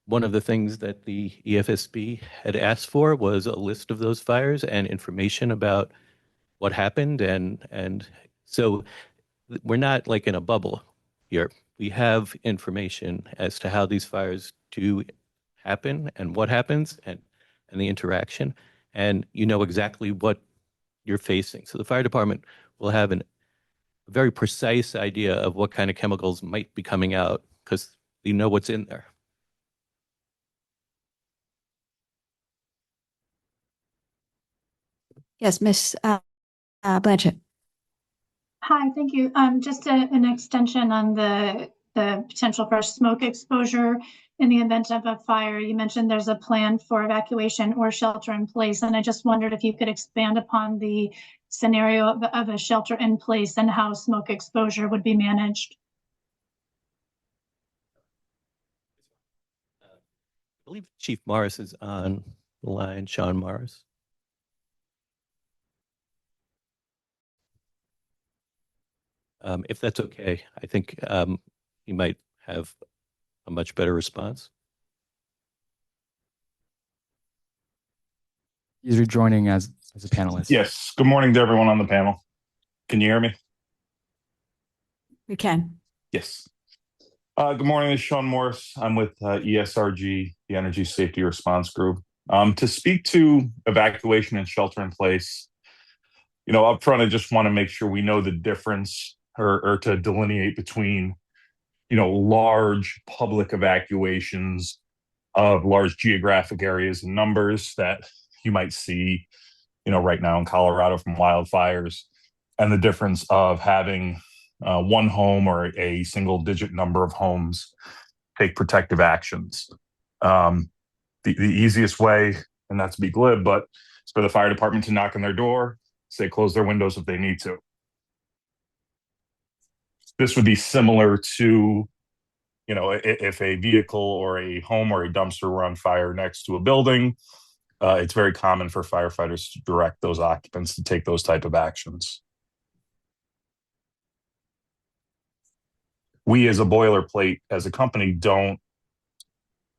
Speaker 4: One of the things that the EFSB had asked for was a list of those fires and information about what happened. And so we're not like in a bubble here. We have information as to how these fires do happen and what happens and the interaction. And you know exactly what you're facing. So the fire department will have a very precise idea of what kind of chemicals might be coming out because you know what's in there.
Speaker 1: Yes, Miss Blanchett.
Speaker 11: Hi, thank you. Just an extension on the potential for smoke exposure in the event of a fire, you mentioned there's a plan for evacuation or shelter in place. And I just wondered if you could expand upon the scenario of a shelter in place and how smoke exposure would be managed.
Speaker 4: I believe Chief Morris is on the line, Sean Morris. If that's okay, I think you might have a much better response.
Speaker 12: You're joining as a panelist.
Speaker 13: Yes. Good morning to everyone on the panel. Can you hear me?
Speaker 1: We can.
Speaker 13: Yes. Good morning. This is Sean Morris. I'm with ESRG, the Energy Safety Response Group. To speak to evacuation and shelter in place, up front, I just want to make sure we know the difference or to delineate between, large public evacuations of large geographic areas and numbers that you might see, right now in Colorado from wildfires, and the difference of having one home or a single digit number of homes take protective actions. The easiest way, and not to be glib, but it's for the fire department to knock on their door, say close their windows if they need to. This would be similar to, if a vehicle or a home or a dumpster were on fire next to a building. It's very common for firefighters to direct those occupants to take those type of actions. We as a boilerplate, as a company, don't,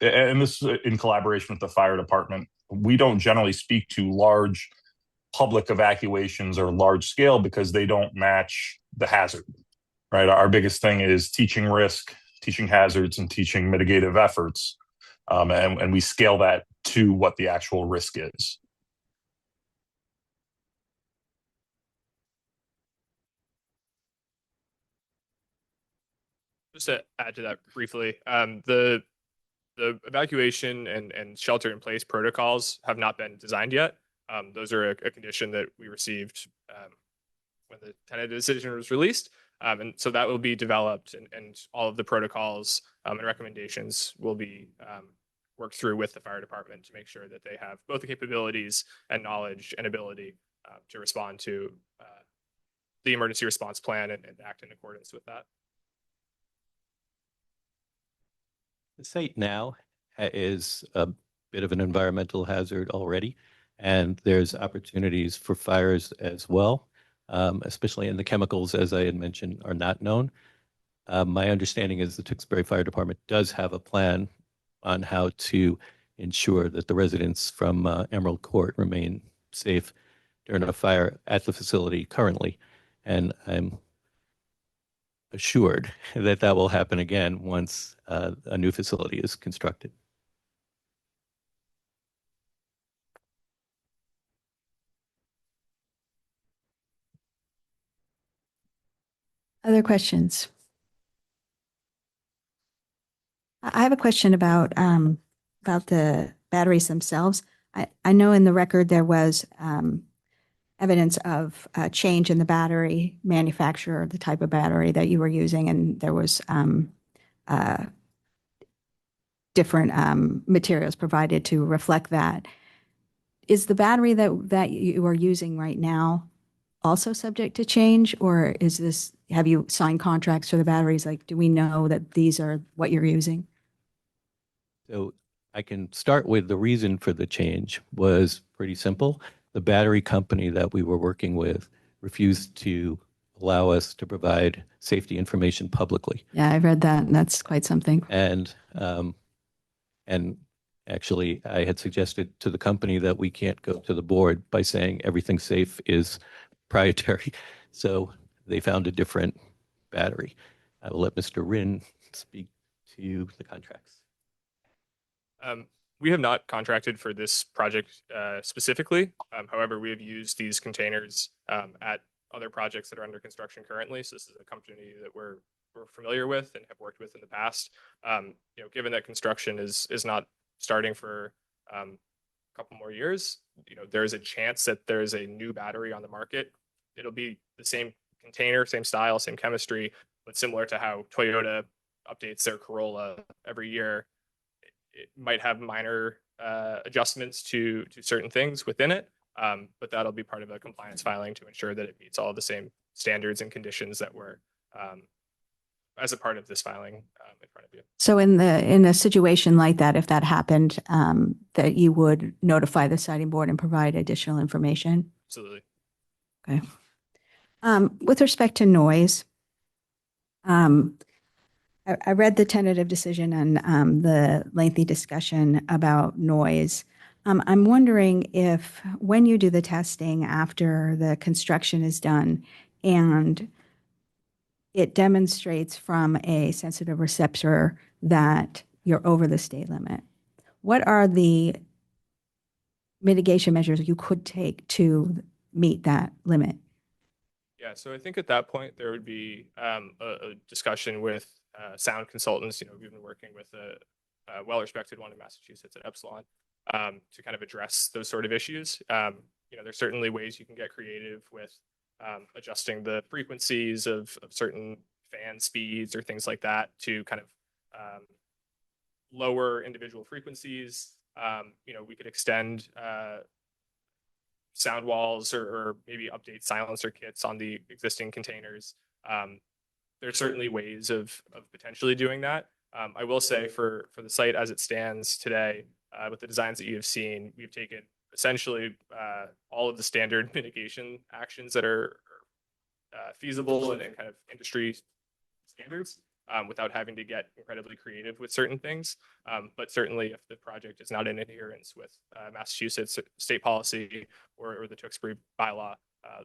Speaker 13: and this is in collaboration with the fire department, we don't generally speak to large public evacuations or large scale because they don't match the hazard, right? Our biggest thing is teaching risk, teaching hazards, and teaching mitigative efforts. And we scale that to what the actual risk is.
Speaker 8: Just to add to that briefly, the evacuation and shelter in place protocols have not been designed yet. Those are a condition that we received when the tentative decision was released. And so that will be developed, and all of the protocols and recommendations will be worked through with the fire department to make sure that they have both the capabilities and knowledge and ability to respond to the emergency response plan and act in accordance with that.
Speaker 4: The site now is a bit of an environmental hazard already, and there's opportunities for fires as well, especially in the chemicals, as I had mentioned, are not known. My understanding is the Tewksbury Fire Department does have a plan on how to ensure that the residents from Emerald Court remain safe during a fire at the facility currently, and I'm assured that that will happen again once a new facility is constructed.
Speaker 1: Other questions? I have a question about the batteries themselves. I know in the record there was evidence of a change in the battery manufacturer, the type of battery that you were using, and there was different materials provided to reflect that. Is the battery that you are using right now also subject to change, or have you signed contracts for the batteries? Like, do we know that these are what you're using?
Speaker 4: So I can start with the reason for the change was pretty simple. The battery company that we were working with refused to allow us to provide safety information publicly.
Speaker 1: Yeah, I read that, and that's quite something.
Speaker 4: And actually, I had suggested to the company that we can't go to the board by saying everything safe is proprietary. So they found a different battery. I will let Mr. Rinn speak to the contracts.
Speaker 8: We have not contracted for this project specifically. However, we have used these containers at other projects that are under construction currently. So this is a company that we're familiar with and have worked with in the past. Given that construction is not starting for a couple more years, there's a chance that there's a new battery on the market. It'll be the same container, same style, same chemistry, but similar to how Toyota updates their Corolla every year. it might have minor adjustments to certain things within it, but that'll be part of a compliance filing to ensure that it meets all the same standards and conditions that were as a part of this filing in front of you.
Speaker 1: So in a situation like that, if that happened, that you would notify the siting board and provide additional information?
Speaker 8: Absolutely.
Speaker 1: Okay. With respect to noise, I read the tentative decision and the lengthy discussion about noise. I'm wondering if when you do the testing after the construction is done and it demonstrates from a sensitive receptor that you're over the state limit, what are the mitigation measures you could take to meet that limit?
Speaker 8: Yeah, so I think at that point there would be a discussion with sound consultants. We've been working with a well-respected one in Massachusetts at Epsilon to kind of address those sort of issues. There's certainly ways you can get creative with adjusting the frequencies of certain fan speeds or things like that to kind of lower individual frequencies. We could extend sound walls or maybe update silencer kits on the existing containers. There's certainly ways of potentially doing that. I will say for the site as it stands today, with the designs that you have seen, we've taken essentially all of the standard mitigation actions that are feasible and kind of industry standards without having to get incredibly creative with certain things. But certainly if the project is not in adherence with Massachusetts state policy or the Tewksbury bylaw,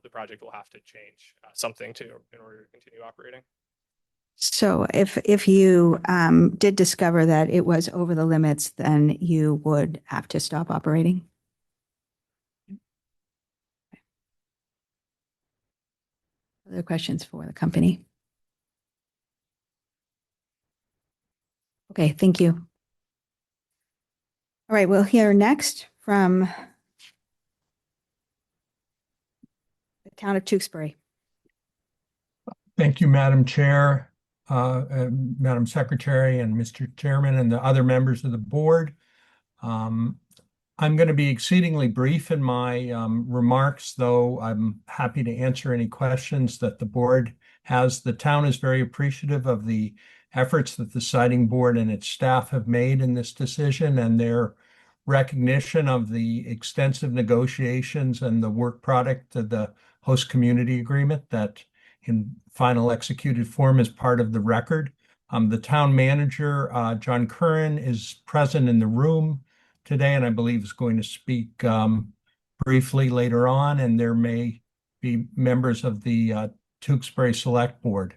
Speaker 8: the project will have to change something in order to continue operating.
Speaker 1: So if you did discover that it was over the limits, then you would have to stop operating? Other questions for the company? Okay, thank you. All right, we'll hear next from the town of Tewksbury.
Speaker 3: Thank you, Madam Chair, Madam Secretary, and Mr. Chairman, and the other members of the board. I'm going to be exceedingly brief in my remarks, though I'm happy to answer any questions that the board has. The town is very appreciative of the efforts that the siting board and its staff have made in this decision and their recognition of the extensive negotiations and the work product of the host community agreement that in final executed form is part of the record. The town manager, John Curran, is present in the room today, and I believe is going to speak briefly later on, and there may be members of the Tewksbury Select Board.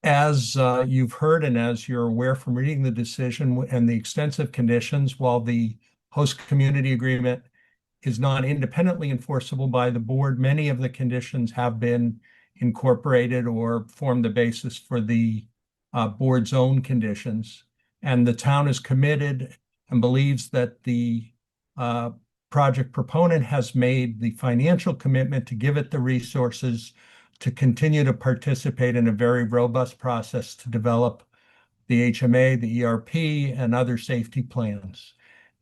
Speaker 3: As you've heard and as you're aware from reading the decision and the extensive conditions, while the host community agreement is not independently enforceable by the board, many of the conditions have been incorporated or form the basis for the board's own conditions. And the town is committed and believes that the project proponent has made the financial commitment to give it the resources to continue to participate in a very robust process to develop the HMA, the ERP, and other safety plans.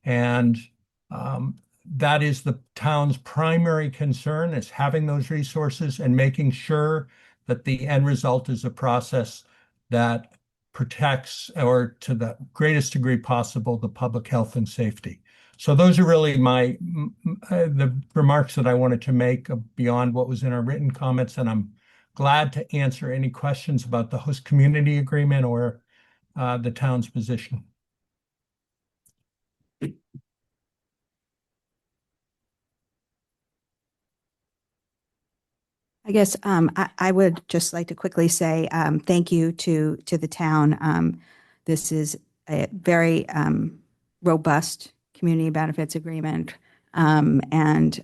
Speaker 3: And that is the town's primary concern, is having those resources and making sure that the end result is a process that protects, or to the greatest degree possible, the public health and safety. So those are really the remarks that I wanted to make beyond what was in our written comments, and I'm glad to answer any questions about the host community agreement or the town's position.
Speaker 1: I guess I would just like to quickly say thank you to the town. This is a very robust community benefits agreement and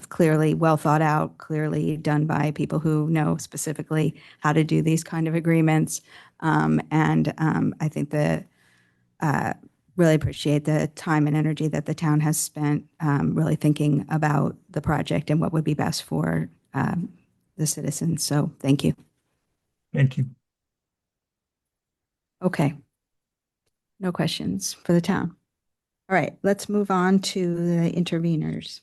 Speaker 1: clearly well thought out, clearly done by people who know specifically how to do these kind of agreements. And I think really appreciate the time and energy that the town has spent really thinking about the project and what would be best for the citizens. So thank you.
Speaker 3: Thank you.
Speaker 1: Okay. No questions for the town. All right, let's move on to the interveners.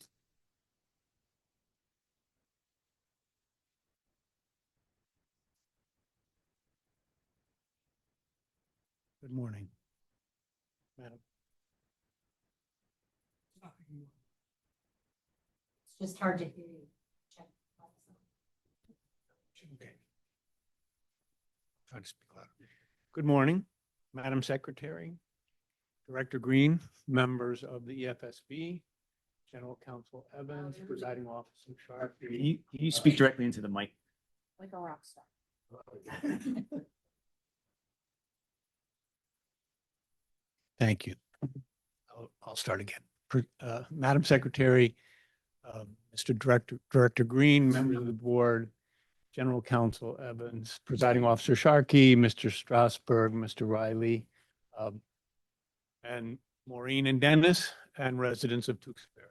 Speaker 14: Good morning, Madam.
Speaker 2: It's just hard to hear you.
Speaker 14: Okay. Try to speak louder. Good morning, Madam Secretary, Director Green, members of the EFSB, General Counsel Evans, Presiding Officer Sharp.
Speaker 5: You speak directly into the mic.
Speaker 2: Like a rock star.
Speaker 14: Thank you. I'll start again. Madam Secretary, Mr. Director Green, members of the board, General Counsel Evans, Presiding Officer Sharkey, Mr. Strasberg, Mr. Riley, and Maureen and Dennis, and residents of Tewksbury.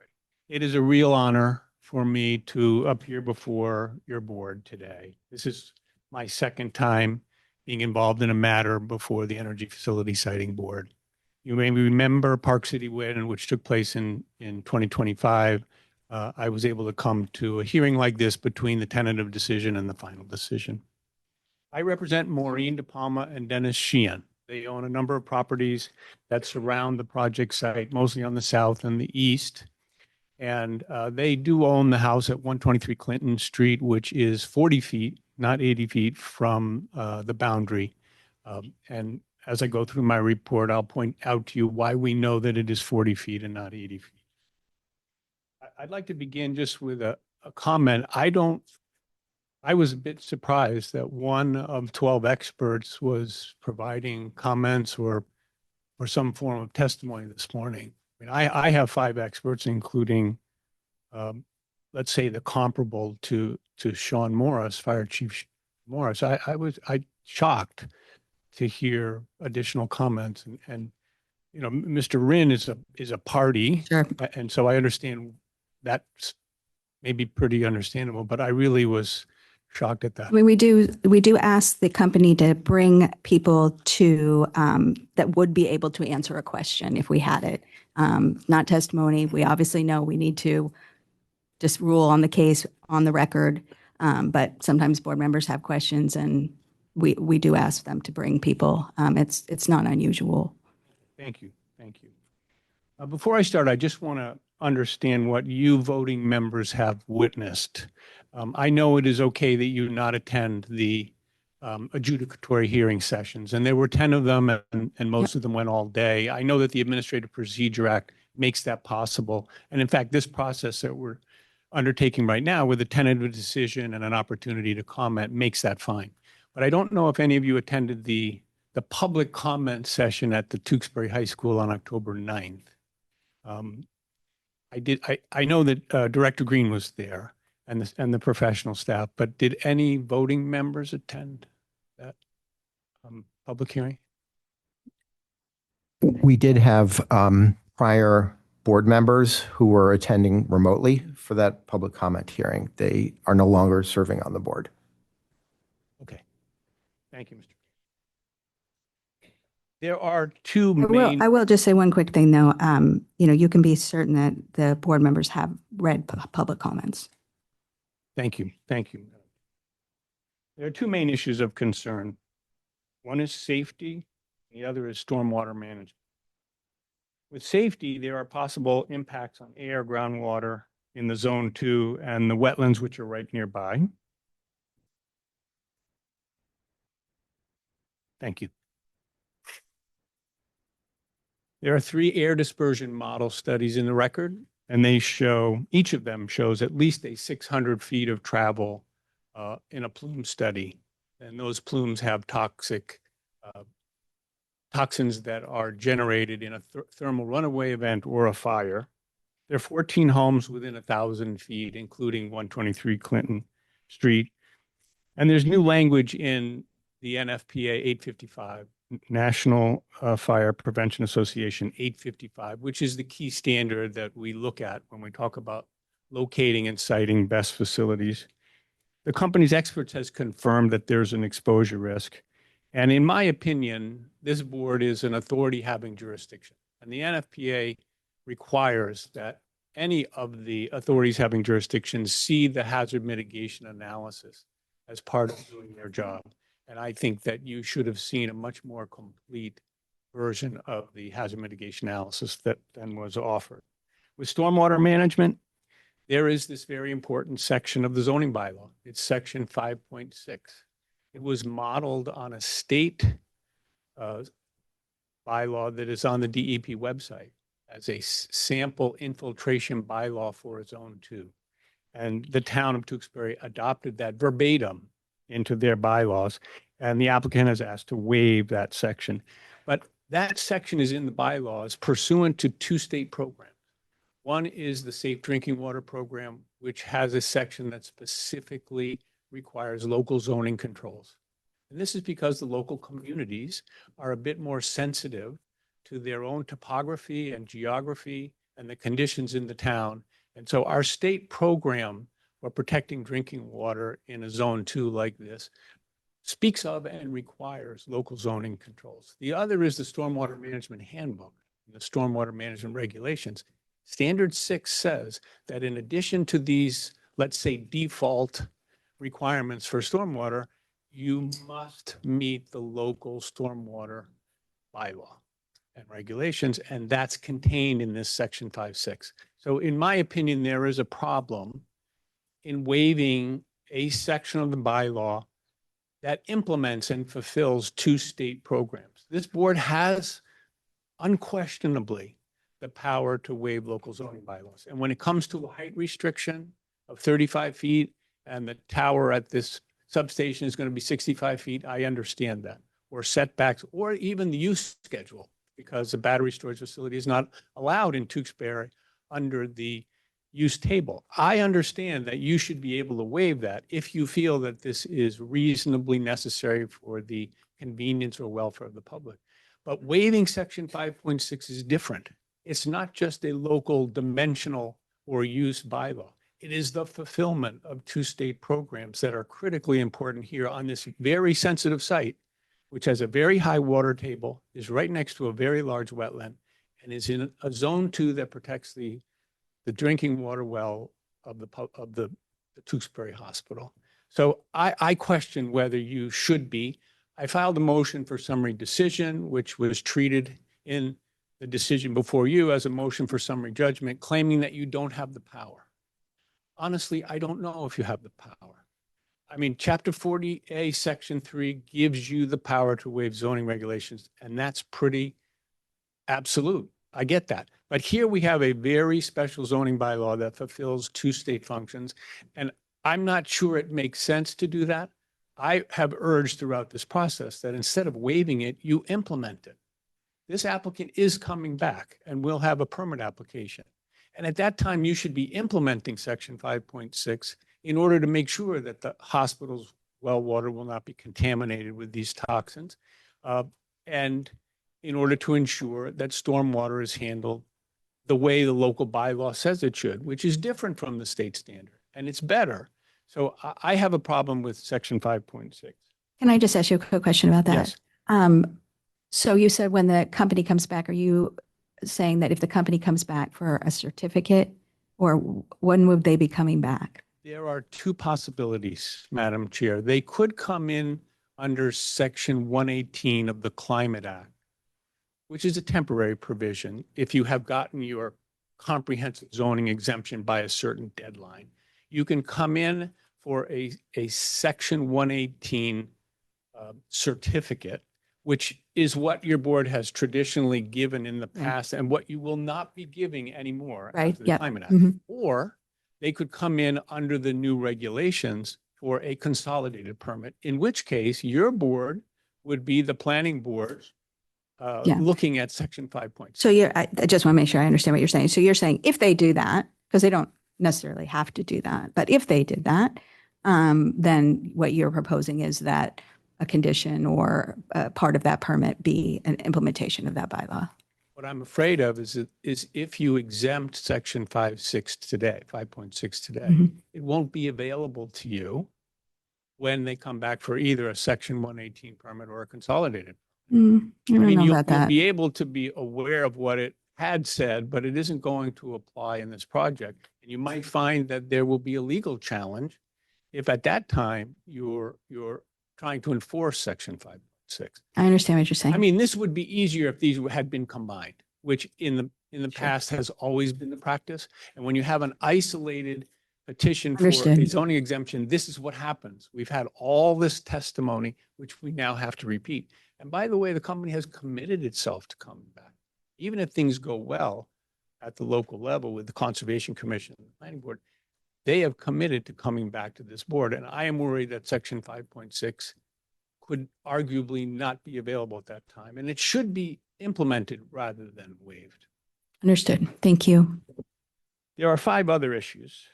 Speaker 14: It is a real honor for me to appear before your board today. This is my second time being involved in a matter before the Energy Facility Siting Board. You may remember Park City Wind, which took place in 2025. I was able to come to a hearing like this between the tentative decision and the final decision. I represent Maureen De Palma and Dennis Sheehan. They own a number of properties that surround the project site, mostly on the south and the east. And they do own the house at 123 Clinton Street, which is 40 feet, not 80 feet from the boundary. And as I go through my report, I'll point out to you why we know that it is 40 feet and not 80 feet. I'd like to begin just with a comment. I was a bit surprised that one of 12 experts was providing comments or some form of testimony this morning. I mean, I have 5 experts, including, let's say, the comparable to Sean Morris, Fire Chief Morris. I was shocked to hear additional comments, and you know, Mr. Rinn is a party,
Speaker 1: Sure.
Speaker 14: and so I understand that's maybe pretty understandable, but I really was shocked at that.
Speaker 1: I mean, we do ask the company to bring people to that would be able to answer a question if we had it. Not testimony. We obviously know we need to just rule on the case on the record, but sometimes board members have questions, and we do ask them to bring people. It's not unusual.
Speaker 14: Thank you. Thank you. Before I start, I just want to understand what you voting members have witnessed. I know it is okay that you not attend the adjudicatory hearing sessions, and there were 10 of them, and most of them went all day. I know that the Administrative Procedure Act makes that possible. And in fact, this process that we're undertaking right now with a tentative decision and an opportunity to comment makes that fine. But I don't know if any of you attended the public comment session at the Tewksbury High School on October 9th. I know that Director Green was there and the professional staff, but did any voting members attend that public hearing?
Speaker 15: We did have prior board members who were attending remotely for that public comment hearing. They are no longer serving on the board.
Speaker 14: Okay. Thank you, Mr. There are two main.
Speaker 1: I will just say one quick thing, though. You can be certain that the board members have read public comments.
Speaker 14: Thank you. Thank you. There are two main issues of concern. One is safety, the other is stormwater management. With safety, there are possible impacts on air, groundwater in the zone 2 and the wetlands, which are right nearby. Thank you. There are 3 air dispersion model studies in the record, and they show, each of them shows at least a 600 feet of travel in a plume study. And those plumes have toxins that are generated in a thermal runaway event or a fire. There are 14 homes within 1,000 feet, including 123 Clinton Street. And there's new language in the NFPA 855, National Fire Prevention Association 855, which is the key standard that we look at when we talk about locating and siting best facilities. The company's experts has confirmed that there's an exposure risk, And in my opinion, this board is an authority having jurisdiction. And the NFPA requires that any of the authorities having jurisdiction see the hazard mitigation analysis as part of doing their job. And I think that you should have seen a much more complete version of the hazard mitigation analysis than was offered. With stormwater management, there is this very important section of the zoning bylaw. It's section 5.6. It was modeled on a state bylaw that is on the DEP website as a sample infiltration bylaw for Zone 2. And the town of Tewksbury adopted that verbatim into their bylaws, and the applicant has asked to waive that section. But that section is in the bylaws pursuant to two state programs. One is the Safe Drinking Water Program, which has a section that specifically requires local zoning controls. And this is because the local communities are a bit more sensitive to their own topography and geography and the conditions in the town. And so our state program for protecting drinking water in a Zone 2 like this speaks of and requires local zoning controls. The other is the Stormwater Management Handbook, the Stormwater Management Regulations. Standard 6 says that in addition to these, let's say, default requirements for stormwater, you must meet the local stormwater bylaw and regulations, and that's contained in this section 5.6. So in my opinion, there is a problem in waiving a section of the bylaw that implements and fulfills two state programs. This board has unquestionably the power to waive local zoning bylaws. And when it comes to a height restriction of 35 feet and the tower at this substation is going to be 65 feet, I understand that. Or setbacks, or even the use schedule, because the battery storage facility is not allowed in Tewksbury under the use table. I understand that you should be able to waive that if you feel that this is reasonably necessary for the convenience or welfare of the public. But waiving section 5.6 is different. It's not just a local dimensional or use bylaw. It is the fulfillment of two state programs that are critically important here on this very sensitive site, which has a very high water table, is right next to a very large wetland, and is in a Zone 2 that protects the drinking water well of the Tewksbury Hospital. So I question whether you should be. I filed a motion for summary decision, which was treated in the decision before you as a motion for summary judgment, claiming that you don't have the power. Honestly, I don't know if you have the power. I mean, Chapter 40A, Section 3 gives you the power to waive zoning regulations, and that's pretty absolute. I get that. But here we have a very special zoning bylaw that fulfills two state functions, and I'm not sure it makes sense to do that. I have urged throughout this process that instead of waiving it, you implement it. This applicant is coming back and will have a permit application. And at that time, you should be implementing Section 5.6 in order to make sure that the hospital's well water will not be contaminated with these toxins, and in order to ensure that stormwater is handled the way the local bylaw says it should, which is different from the state standard, and it's better. So I have a problem with Section 5.6.
Speaker 1: Can I just ask you a quick question about that?
Speaker 14: Yes.
Speaker 1: So you said when the company comes back, are you saying that if the company comes back for a certificate, or when would they be coming back?
Speaker 14: There are two possibilities, Madam Chair. They could come in under Section 118 of the Climate Act, which is a temporary provision if you have gotten your comprehensive zoning exemption by a certain deadline. You can come in for a Section 118 certificate, which is what your board has traditionally given in the past and what you will not be giving anymore after the Climate Act. Or they could come in under the new regulations for a consolidated permit, in which case your board would be the planning board looking at Section 5.6.
Speaker 1: So I just want to make sure I understand what you're saying. So you're saying if they do that, because they don't necessarily have to do that, but if they did that, then what you're proposing is that a condition or a part of that permit be an implementation of that bylaw.
Speaker 14: What I'm afraid of is if you exempt Section 5.6 today, it won't be available to you when they come back for either a Section 118 permit or a consolidated.
Speaker 1: I don't know
Speaker 14: you'll,
Speaker 1: about that.
Speaker 14: you'll be able to be aware of what it had said, but it isn't going to apply in this project. And you might find that there will be a legal challenge if at that time you're trying to enforce Section 5.6.
Speaker 1: I understand what you're saying.
Speaker 14: I mean, this would be easier if these had been combined, which in the past has always been the practice. And when you have an isolated petition for
Speaker 1: Understood.
Speaker 14: a zoning exemption, this is what happens. We've had all this testimony, which we now have to repeat. And by the way, the company has committed itself to coming back. Even if things go well at the local level with the Conservation Commission and the Planning Board, they have committed to coming back to this board. And I am worried that Section 5.6 could arguably not be available at that time. And it should be implemented rather than waived.
Speaker 1: Understood. Thank you.
Speaker 14: There are 5 other issues.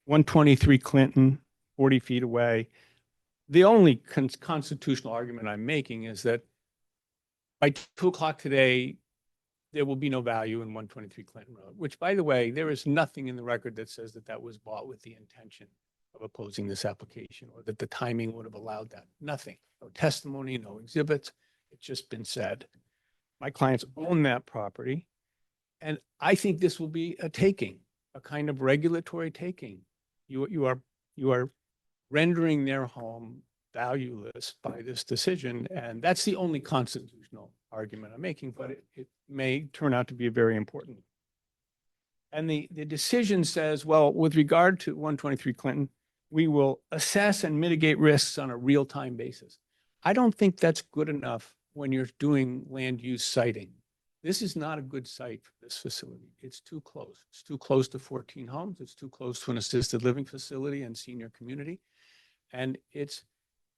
Speaker 14: 123 Clinton, 40 feet away. The only constitutional argument I'm making is that by 2 o'clock today, there will be no value in 123 Clinton Road, which, by the way, there is nothing in the record that says that that was bought with the intention of opposing this application or that the timing would have allowed that. Nothing. No testimony, no exhibits. It's just been said. My clients own that property, and I think this will be a taking, a kind of regulatory taking. You are rendering their home valueless by this decision, and that's the only constitutional argument I'm making, but it may turn out to be very important. And the decision says, well, with regard to 123 Clinton, we will assess and mitigate risks on a real-time basis. I don't think that's good enough when you're doing land use siting. This is not a good site for this facility. It's too close. It's too close to 14 homes. It's too close to an assisted living facility and senior community. And it's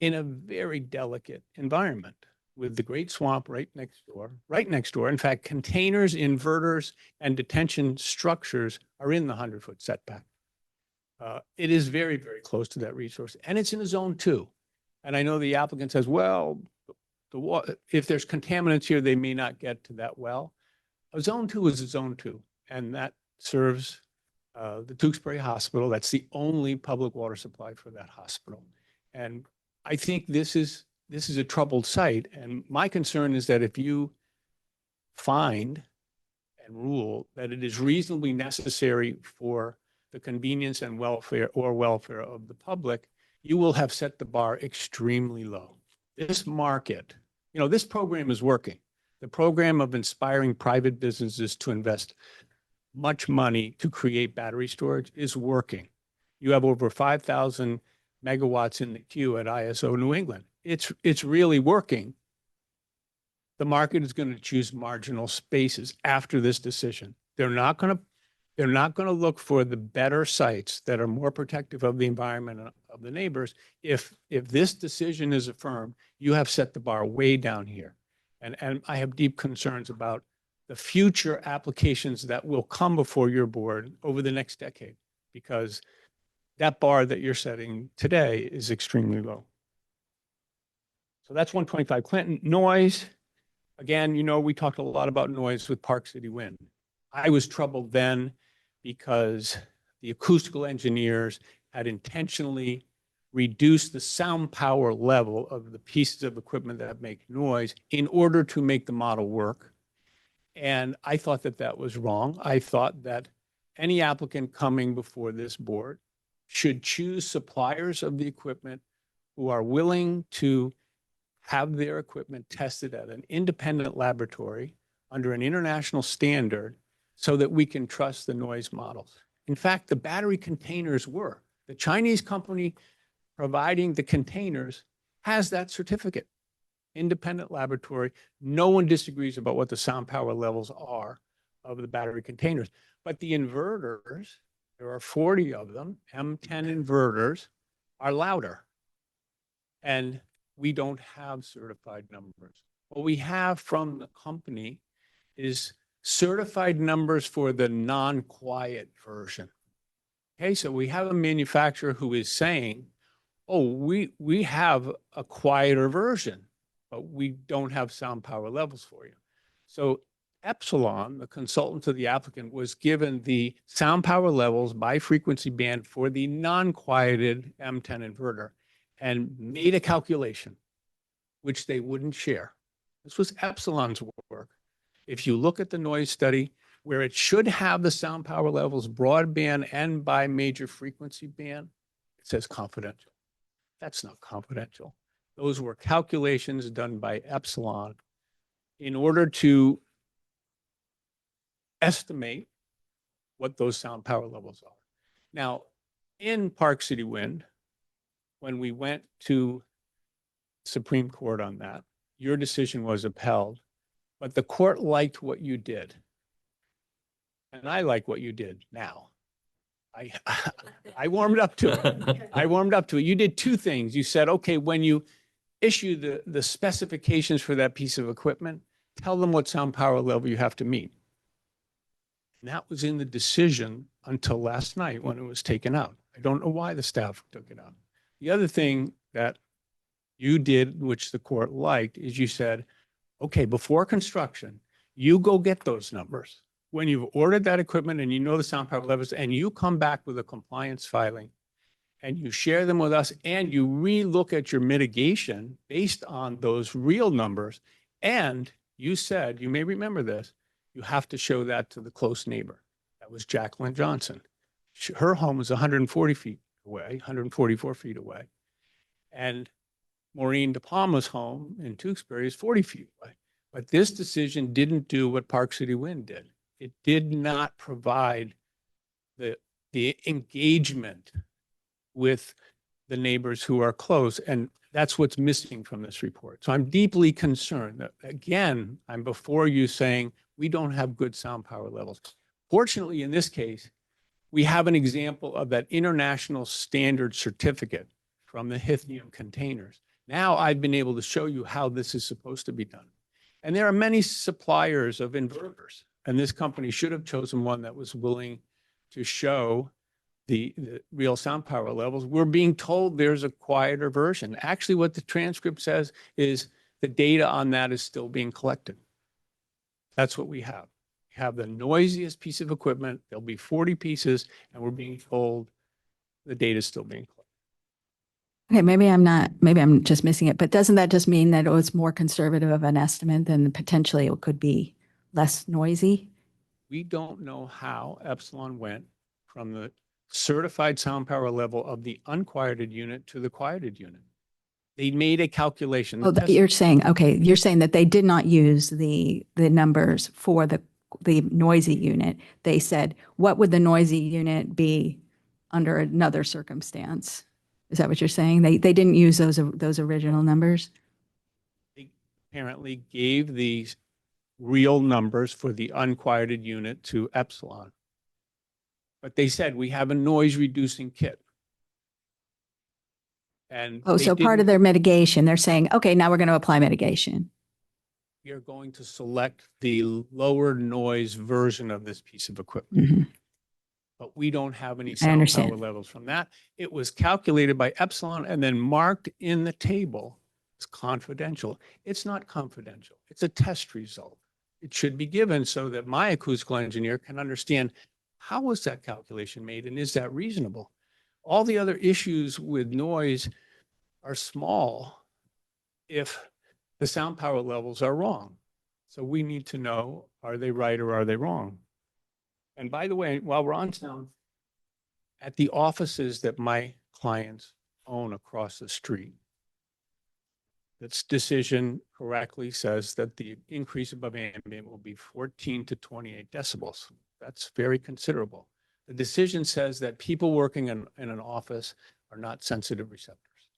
Speaker 14: in a very delicate environment with the Great Swamp right next door. In fact, containers, inverters, and detention structures are in the 100-foot setback. It is very, very close to that resource, and it's in a zone 2. And I know the applicant says, well, if there's contaminants here, they may not get to that well. A zone 2 is a zone 2, and that serves the Tewksbury Hospital. That's the only public water supply for that hospital. And I think this is a troubled site. And my concern is that if you find and rule that it is reasonably necessary for the convenience and welfare of the public, you will have set the bar extremely low. This market, this program is working. The program of inspiring private businesses to invest much money to create battery storage is working. You have over 5,000 megawatts in the queue at ISO New England. It's really working. The market is going to choose marginal spaces after this decision. They're not going to look for the better sites that are more protective of the environment and of the neighbors. If this decision is affirmed, you have set the bar way down here. And I have deep concerns about the future applications that will come before your board over the next decade, because that bar that you're setting today is extremely low. So that's 125 Clinton. Noise, again, we talked a lot about noise with Park City Wind. I was troubled then because the acoustical engineers had intentionally reduced the sound power level of the pieces of equipment that make noise in order to make the model work. And I thought that was wrong. I thought that any applicant coming before this board should choose suppliers of the equipment who are willing to have their equipment tested at an independent laboratory under an international standard so that we can trust the noise models. In fact, the battery containers were. The Chinese company providing the containers has that certificate. Independent laboratory. No one disagrees about what the sound power levels are of the battery containers. But the inverters, there are 40 of them, M10 inverters, are louder. And we don't have certified numbers. What we have from the company is certified numbers for the non-quiet version. Okay, so we have a manufacturer who is saying, oh, we have a quieter version, but we don't have sound power levels for you. So Epsilon, the consultant to the applicant, was given the sound power levels by frequency band for the non-quieted M10 inverter. and made a calculation, which they wouldn't share. This was Epsilon's work. If you look at the noise study, where it should have the sound power levels broadband and by major frequency band, it says confidential. That's not confidential. Those were calculations done by Epsilon in order to estimate what those sound power levels are. Now, in Park City Wind, when we went to Supreme Court on that, your decision was upheld, but the court liked what you did. And I like what you did now. I warmed up to it. I warmed up to it. You did two things. You said, okay, when you issue the specifications for that piece of equipment, tell them what sound power level you have to meet. And that was in the decision until last night when it was taken out. I don't know why the staff took it out. The other thing that you did, which the court liked, is you said, okay, before construction, you go get those numbers. When you've ordered that equipment and you know the sound power levels, and you come back with a compliance filing and you share them with us, and you re-look at your mitigation based on those real numbers. And you said, you may remember this, you have to show that to the close neighbor. That was Jacqueline Johnson. Her home was 140 feet away, 144 feet away. And Maureen De Palma's home in Tewksbury is 40 feet away. But this decision didn't do what Park City Wind did. It did not provide the engagement with the neighbors who are close. And that's what's missing from this report. So I'm deeply concerned that, again, I'm before you saying we don't have good sound power levels. Fortunately, in this case, we have an example of that international standard certificate from the lithium containers. Now I've been able to show you how this is supposed to be done. And there are many suppliers of inverters, and this company should have chosen one that was willing to show the real sound power levels. We're being told there's a quieter version. Actually, what the transcript says is the data on that is still being collected. That's what we have. We have the noisiest piece of equipment. There'll be 40 pieces, and we're being told the data is still being collected.
Speaker 1: Okay, maybe I'm just missing it, but doesn't that just mean that it was more conservative of an estimate than potentially it could be less noisy?
Speaker 14: We don't know how Epsilon went from the certified sound power level of the unquieted unit to the quieted unit. They made a calculation.
Speaker 1: Oh, you're saying that they did not use the numbers for the noisy unit. They said, what would the noisy unit be under another circumstance? Is that what you're saying? They didn't use those original numbers?
Speaker 14: They apparently gave these real numbers for the unquieted unit to Epsilon. But they said, we have a noise reducing kit. And
Speaker 1: so part of their mitigation, they're saying, okay, now we're going to apply mitigation.
Speaker 14: We are going to select the lower noise version of this piece of equipment.
Speaker 1: Mm-hmm.
Speaker 14: But we don't have any sound power levels from that. It was calculated by Epsilon and then marked in the table as confidential. It's not confidential. It's a test result. It should be given so that my acoustical engineer can understand how was that calculation made and is that reasonable? All the other issues with noise are small if the sound power levels are wrong. So we need to know, are they right or are they wrong? And by the way, while we're on sound, at the offices that my clients own across the street, this decision correctly says that the increase above ambient will be 14 to 28 decibels. That's very considerable. The decision says that people working in an office are not sensitive receptors.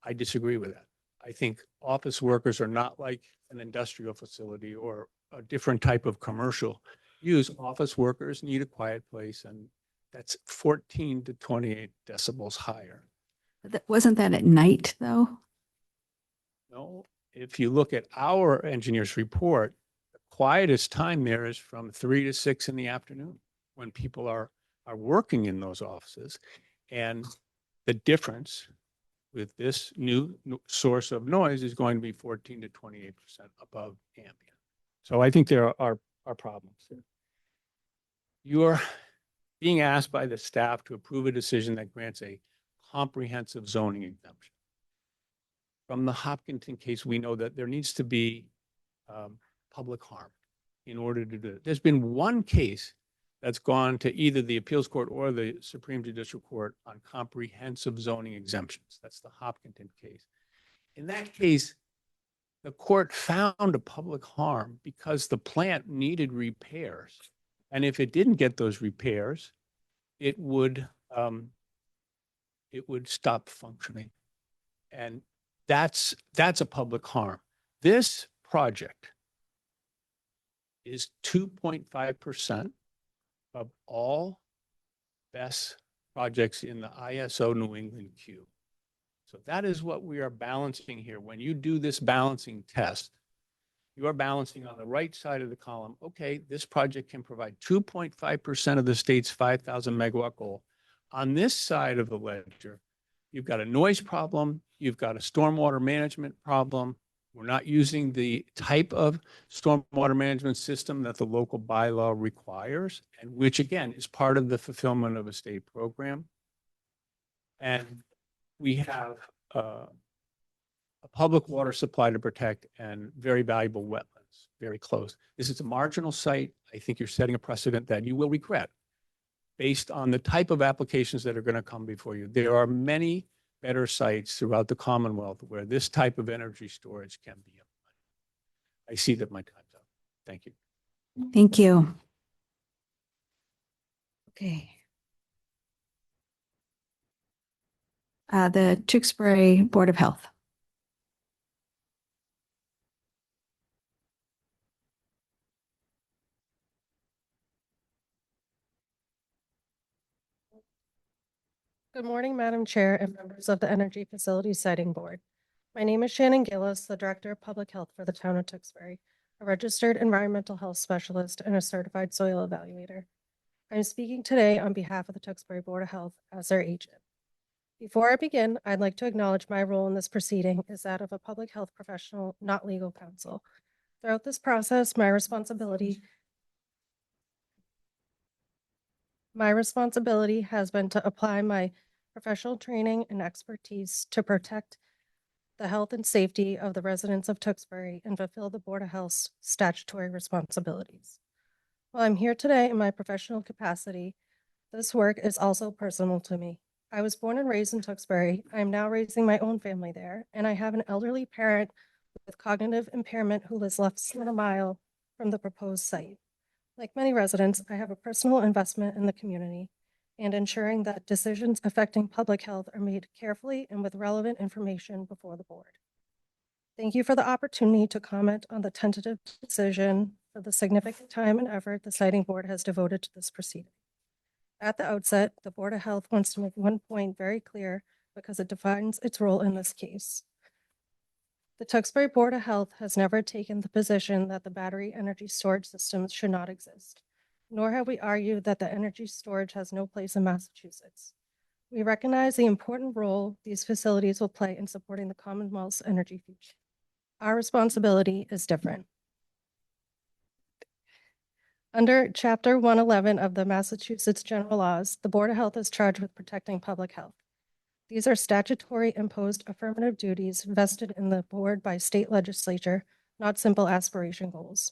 Speaker 14: I disagree with that. I think office workers are not like an industrial facility or a different type of commercial use. Office workers need a quiet place, and that's 14 to 28 decibels higher.
Speaker 1: Wasn't that at night, though?
Speaker 14: No, if you look at our engineer's report, the quietest time there is from 3 to 6 in the afternoon when people are working in those offices. And the difference with this new source of noise is going to be 14 to 28% above ambient. So I think there are problems there. You're being asked by the staff to approve a decision that grants a comprehensive zoning exemption. From the Hopkinton case, we know that there needs to be public harm in order to do it. There's been one case that's gone to either the appeals court or the Supreme Judicial Court on comprehensive zoning exemptions. That's the Hopkinton case. In that case, the court found a public harm because the plant needed repairs. And if it didn't get those repairs, it would stop functioning. And that's a public harm. This project is 2.5% of all BESS projects in the ISO New England queue. So that is what we are balancing here. When you do this balancing test, you are balancing on the right side of the column. Okay, this project can provide 2.5% of the state's 5,000 megawatt goal. On this side of the ledger, you've got a noise problem, you've got a stormwater management problem. We're not using the type of stormwater management system that the local bylaw requires, and which again is part of the fulfillment of a state program. And we have a public water supply to protect and very valuable wetlands, very close. This is a marginal site. I think you're setting a precedent that you will regret based on the type of applications that are going to come before you. There are many better sites throughout the Commonwealth where this type of energy storage can be implemented. I see that my time's up. Thank you.
Speaker 1: Thank you. Okay. The Tewksbury Board of Health.
Speaker 16: Good morning, Madam Chair and members of the Energy Facilities Siting Board. My name is Shannon Gillis, the Director of Public Health for the town of Tewksbury, a registered environmental health specialist and a certified soil evaluator. I'm speaking today on behalf of the Tewksbury Board of Health as their agent. Before I begin, I'd like to acknowledge my role in this proceeding is that of a public health professional, not legal counsel. Throughout this process, my responsibility has been to apply my professional training and expertise to protect the health and safety of the residents of Tewksbury and fulfill the Board of Health's statutory responsibilities. While I'm here today in my professional capacity, this work is also personal to me. I was born and raised in Tewksbury. I am now raising my own family there, and I have an elderly parent with cognitive impairment who lives less than a mile from the proposed site. Like many residents, I have a personal investment in the community and ensuring that decisions affecting public health are made carefully and with relevant information before the board. Thank you for the opportunity to comment on the tentative decision for the significant time and effort the Siting Board has devoted to this proceeding. At the outset, the Board of Health wants to make one point very clear because it defines its role in this case. The Tewksbury Board of Health has never taken the position that the battery energy storage systems should not exist, nor have we argued that the energy storage has no place in Massachusetts. We recognize the important role these facilities will play in supporting the Commonwealth's energy future. Our responsibility is different. Under Chapter 111 of the Massachusetts General Laws, the Board of Health is charged with protecting public health. These are statutory imposed affirmative duties vested in the board by state legislature, not simple aspiration goals.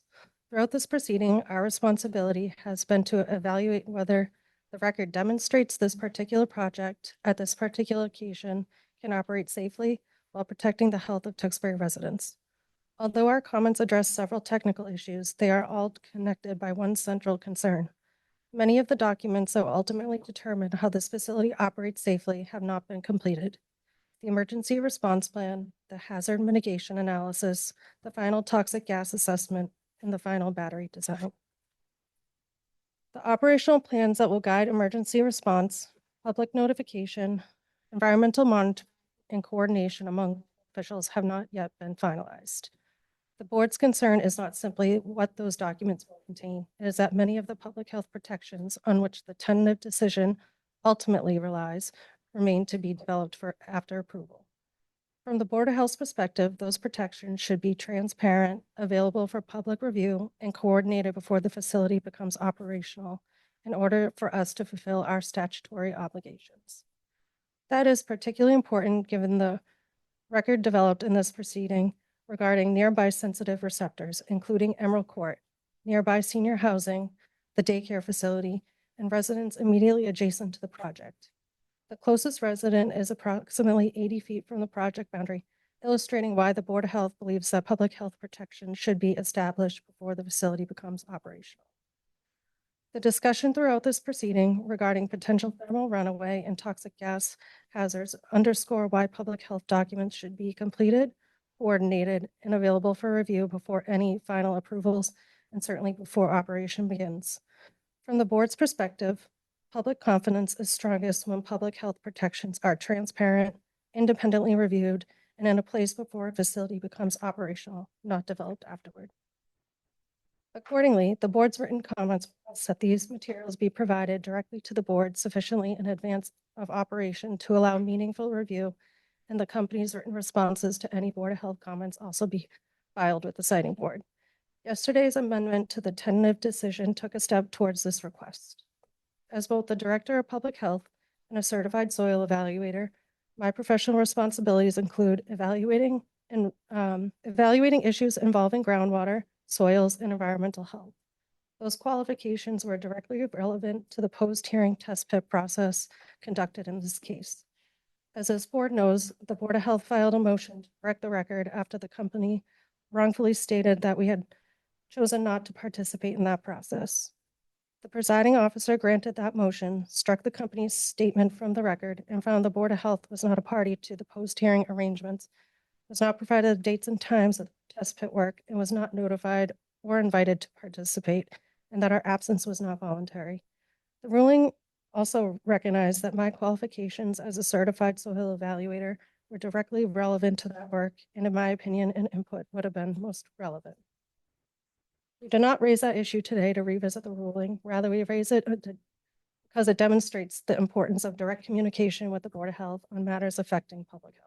Speaker 16: Throughout this proceeding, our responsibility has been to evaluate whether the record demonstrates this particular project at this particular location can operate safely while protecting the health of Tewksbury residents. Although our comments address several technical issues, they are all connected by one central concern. Many of the documents that will ultimately determine how this facility operates safely have not been completed. The emergency response plan, the hazard mitigation analysis, the final toxic gas assessment, and the final battery design. The operational plans that will guide emergency response, public notification, environmental monitoring, and coordination among officials have not yet been finalized. The board's concern is not simply what those documents will contain. It is that many of the public health protections on which the tentative decision ultimately relies remain to be developed for after approval. From the Board of Health's perspective, those protections should be transparent, available for public review, and coordinated before the facility becomes operational in order for us to fulfill our statutory obligations. That is particularly important given the record developed in this proceeding regarding nearby sensitive receptors, including Emerald Court, nearby senior housing, the daycare facility, and residents immediately adjacent to the project. The closest resident is approximately 80 feet from the project boundary, illustrating why the Board of Health believes that public health protection should be established before the facility becomes operational. The discussion throughout this proceeding regarding potential thermal runaway and toxic gas hazards underscore why public health documents should be completed, coordinated, and available for review before any final approvals, and certainly before operation begins. From the board's perspective, public confidence is strongest when public health protections are transparent, independently reviewed, and in a place before a facility becomes operational, not developed afterward. Accordingly, the board's written comments request that these materials be provided directly to the board sufficiently in advance of operation to allow meaningful review, and the company's written responses to any Board of Health comments also be filed with the citing board. Yesterday's amendment to the tentative decision took a step towards this request. As both the Director of Public Health and a certified soil evaluator, my professional responsibilities include evaluating issues involving groundwater, soils, and environmental health. Those qualifications were directly relevant to the post-hearing test pit process conducted in this case. As this board knows, the Board of Health filed a motion to correct the record after the company wrongfully stated that we had chosen not to participate in that process. The presiding officer granted that motion, struck the company's statement from the record, and found the Board of Health was not a party to the post-hearing arrangements, was not provided the dates and times of the test pit work, and was not notified or invited to participate, and that our absence was not voluntary. The ruling also recognized that my qualifications as a certified soil evaluator were directly relevant to that work, and in my opinion, an input would have been most relevant. We did not raise that issue today to revisit the ruling. Rather, we raise it because it demonstrates the importance of direct communication with the Board of Health on matters affecting public health.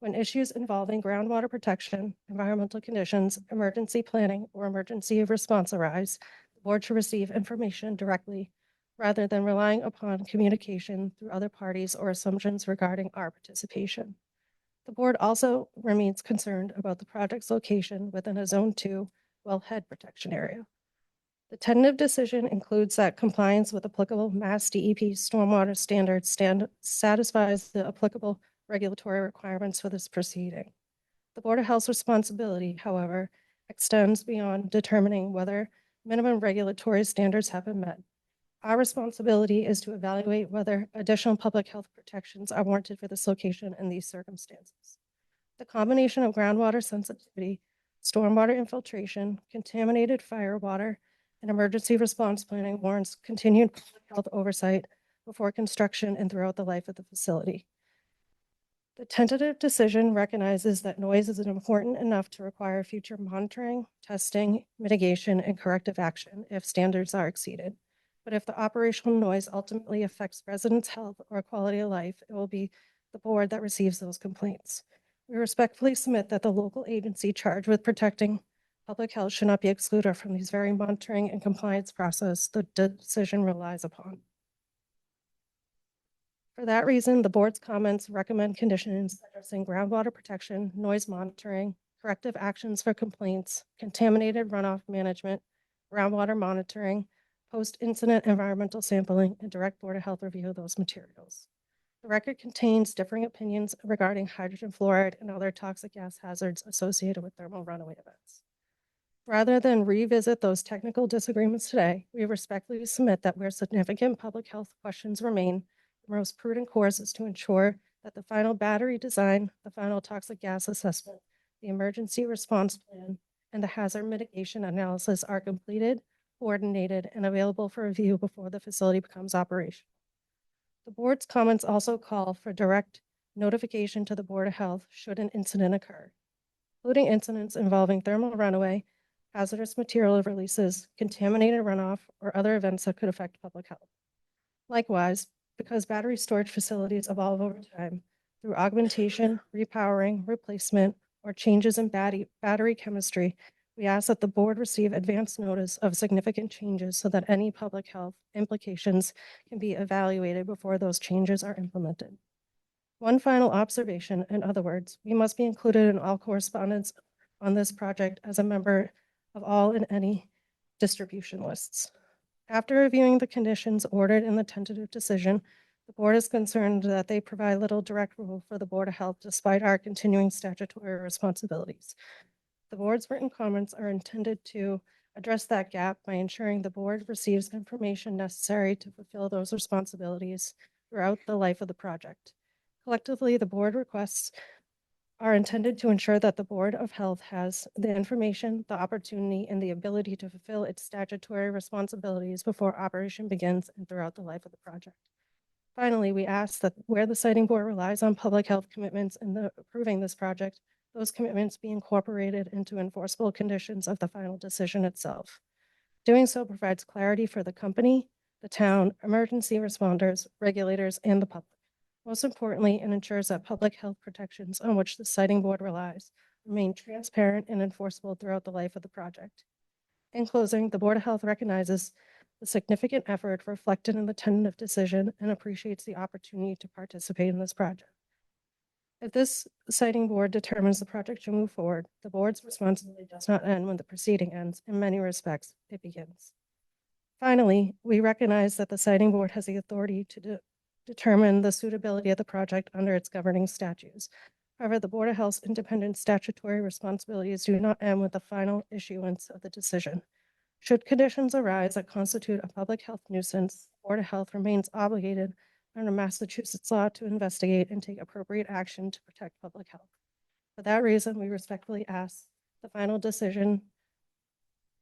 Speaker 16: When issues involving groundwater protection, environmental conditions, emergency planning, or emergency response arise, the board should receive information directly rather than relying upon communication through other parties or assumptions regarding our participation. The board also remains concerned about the project's location within a Zone 2 wellhead protection area. The tentative decision includes that compliance with applicable Mass DEP stormwater standards satisfies the applicable regulatory requirements for this proceeding. The Board of Health's responsibility, however, extends beyond determining whether minimum regulatory standards have been met. Our responsibility is to evaluate whether additional public health protections are warranted for this location in these circumstances. The combination of groundwater sensitivity, stormwater infiltration, contaminated fire water, and emergency response planning warrants continued public health oversight before construction and throughout the life of the facility. The tentative decision recognizes that noise is important enough to require future monitoring, testing, mitigation, and corrective action if standards are exceeded. But if the operational noise ultimately affects residents' health or quality of life, it will be the board that receives those complaints. We respectfully submit that the local agency charged with protecting public health should not be excluded from these very monitoring and compliance process the decision relies upon. For that reason, the board's comments recommend conditions addressing groundwater protection, noise monitoring, corrective actions for complaints, contaminated runoff management, groundwater monitoring, post-incident environmental sampling, and direct Board of Health review of those materials. The record contains differing opinions regarding hydrogen fluoride and other toxic gas hazards associated with thermal runaway events. Rather than revisit those technical disagreements today, we respectfully submit that where significant public health questions remain, the most prudent course is to ensure that the final battery design, the final toxic gas assessment, the emergency response plan, and the hazard mitigation analysis are completed, coordinated, and available for review before the facility becomes operational. The board's comments also call for direct notification to the Board of Health should an incident occur, including incidents involving thermal runaway, hazardous material releases, contaminated runoff, or other events that could affect public health. Likewise, because battery storage facilities evolve over time through augmentation, repowering, replacement, or changes in battery chemistry, we ask that the board receive advance notice of significant changes so that any public health implications can be evaluated before those changes are implemented. One final observation, in other words, we must be included in all correspondence on this project as a member of all and any distribution lists. After reviewing the conditions ordered in the tentative decision, the board is concerned that they provide little direct rule for the Board of Health despite our continuing statutory responsibilities. The board's written comments are intended to address that gap by ensuring the board receives information necessary to fulfill those responsibilities throughout the life of the project. Collectively, the board requests are intended to ensure that the Board of Health has the information, the opportunity, and the ability to fulfill its statutory responsibilities before operation begins and throughout the life of the project. Finally, we ask that where the siting board relies on public health commitments in approving this project, those commitments be incorporated into enforceable conditions of the final decision itself. Doing so provides clarity for the company, the town, emergency responders, regulators, and the public. Most importantly, it ensures that public health protections on which the siting board relies remain transparent and enforceable throughout the life of the project. In closing, the Board of Health recognizes the significant effort reflected in the tentative decision and appreciates the opportunity to participate in this project. If this siting board determines the project should move forward, the board's responsibility does not end when the proceeding ends. In many respects, it begins. Finally, we recognize that the siting board has the authority to determine the suitability of the project under its governing statutes. However, the Board of Health's independent statutory responsibilities do not end with the final issuance of the decision. Should conditions arise that constitute a public health nuisance, the Board of Health remains obligated under Massachusetts law to investigate and take appropriate action to protect public health. For that reason, we respectfully ask the final decision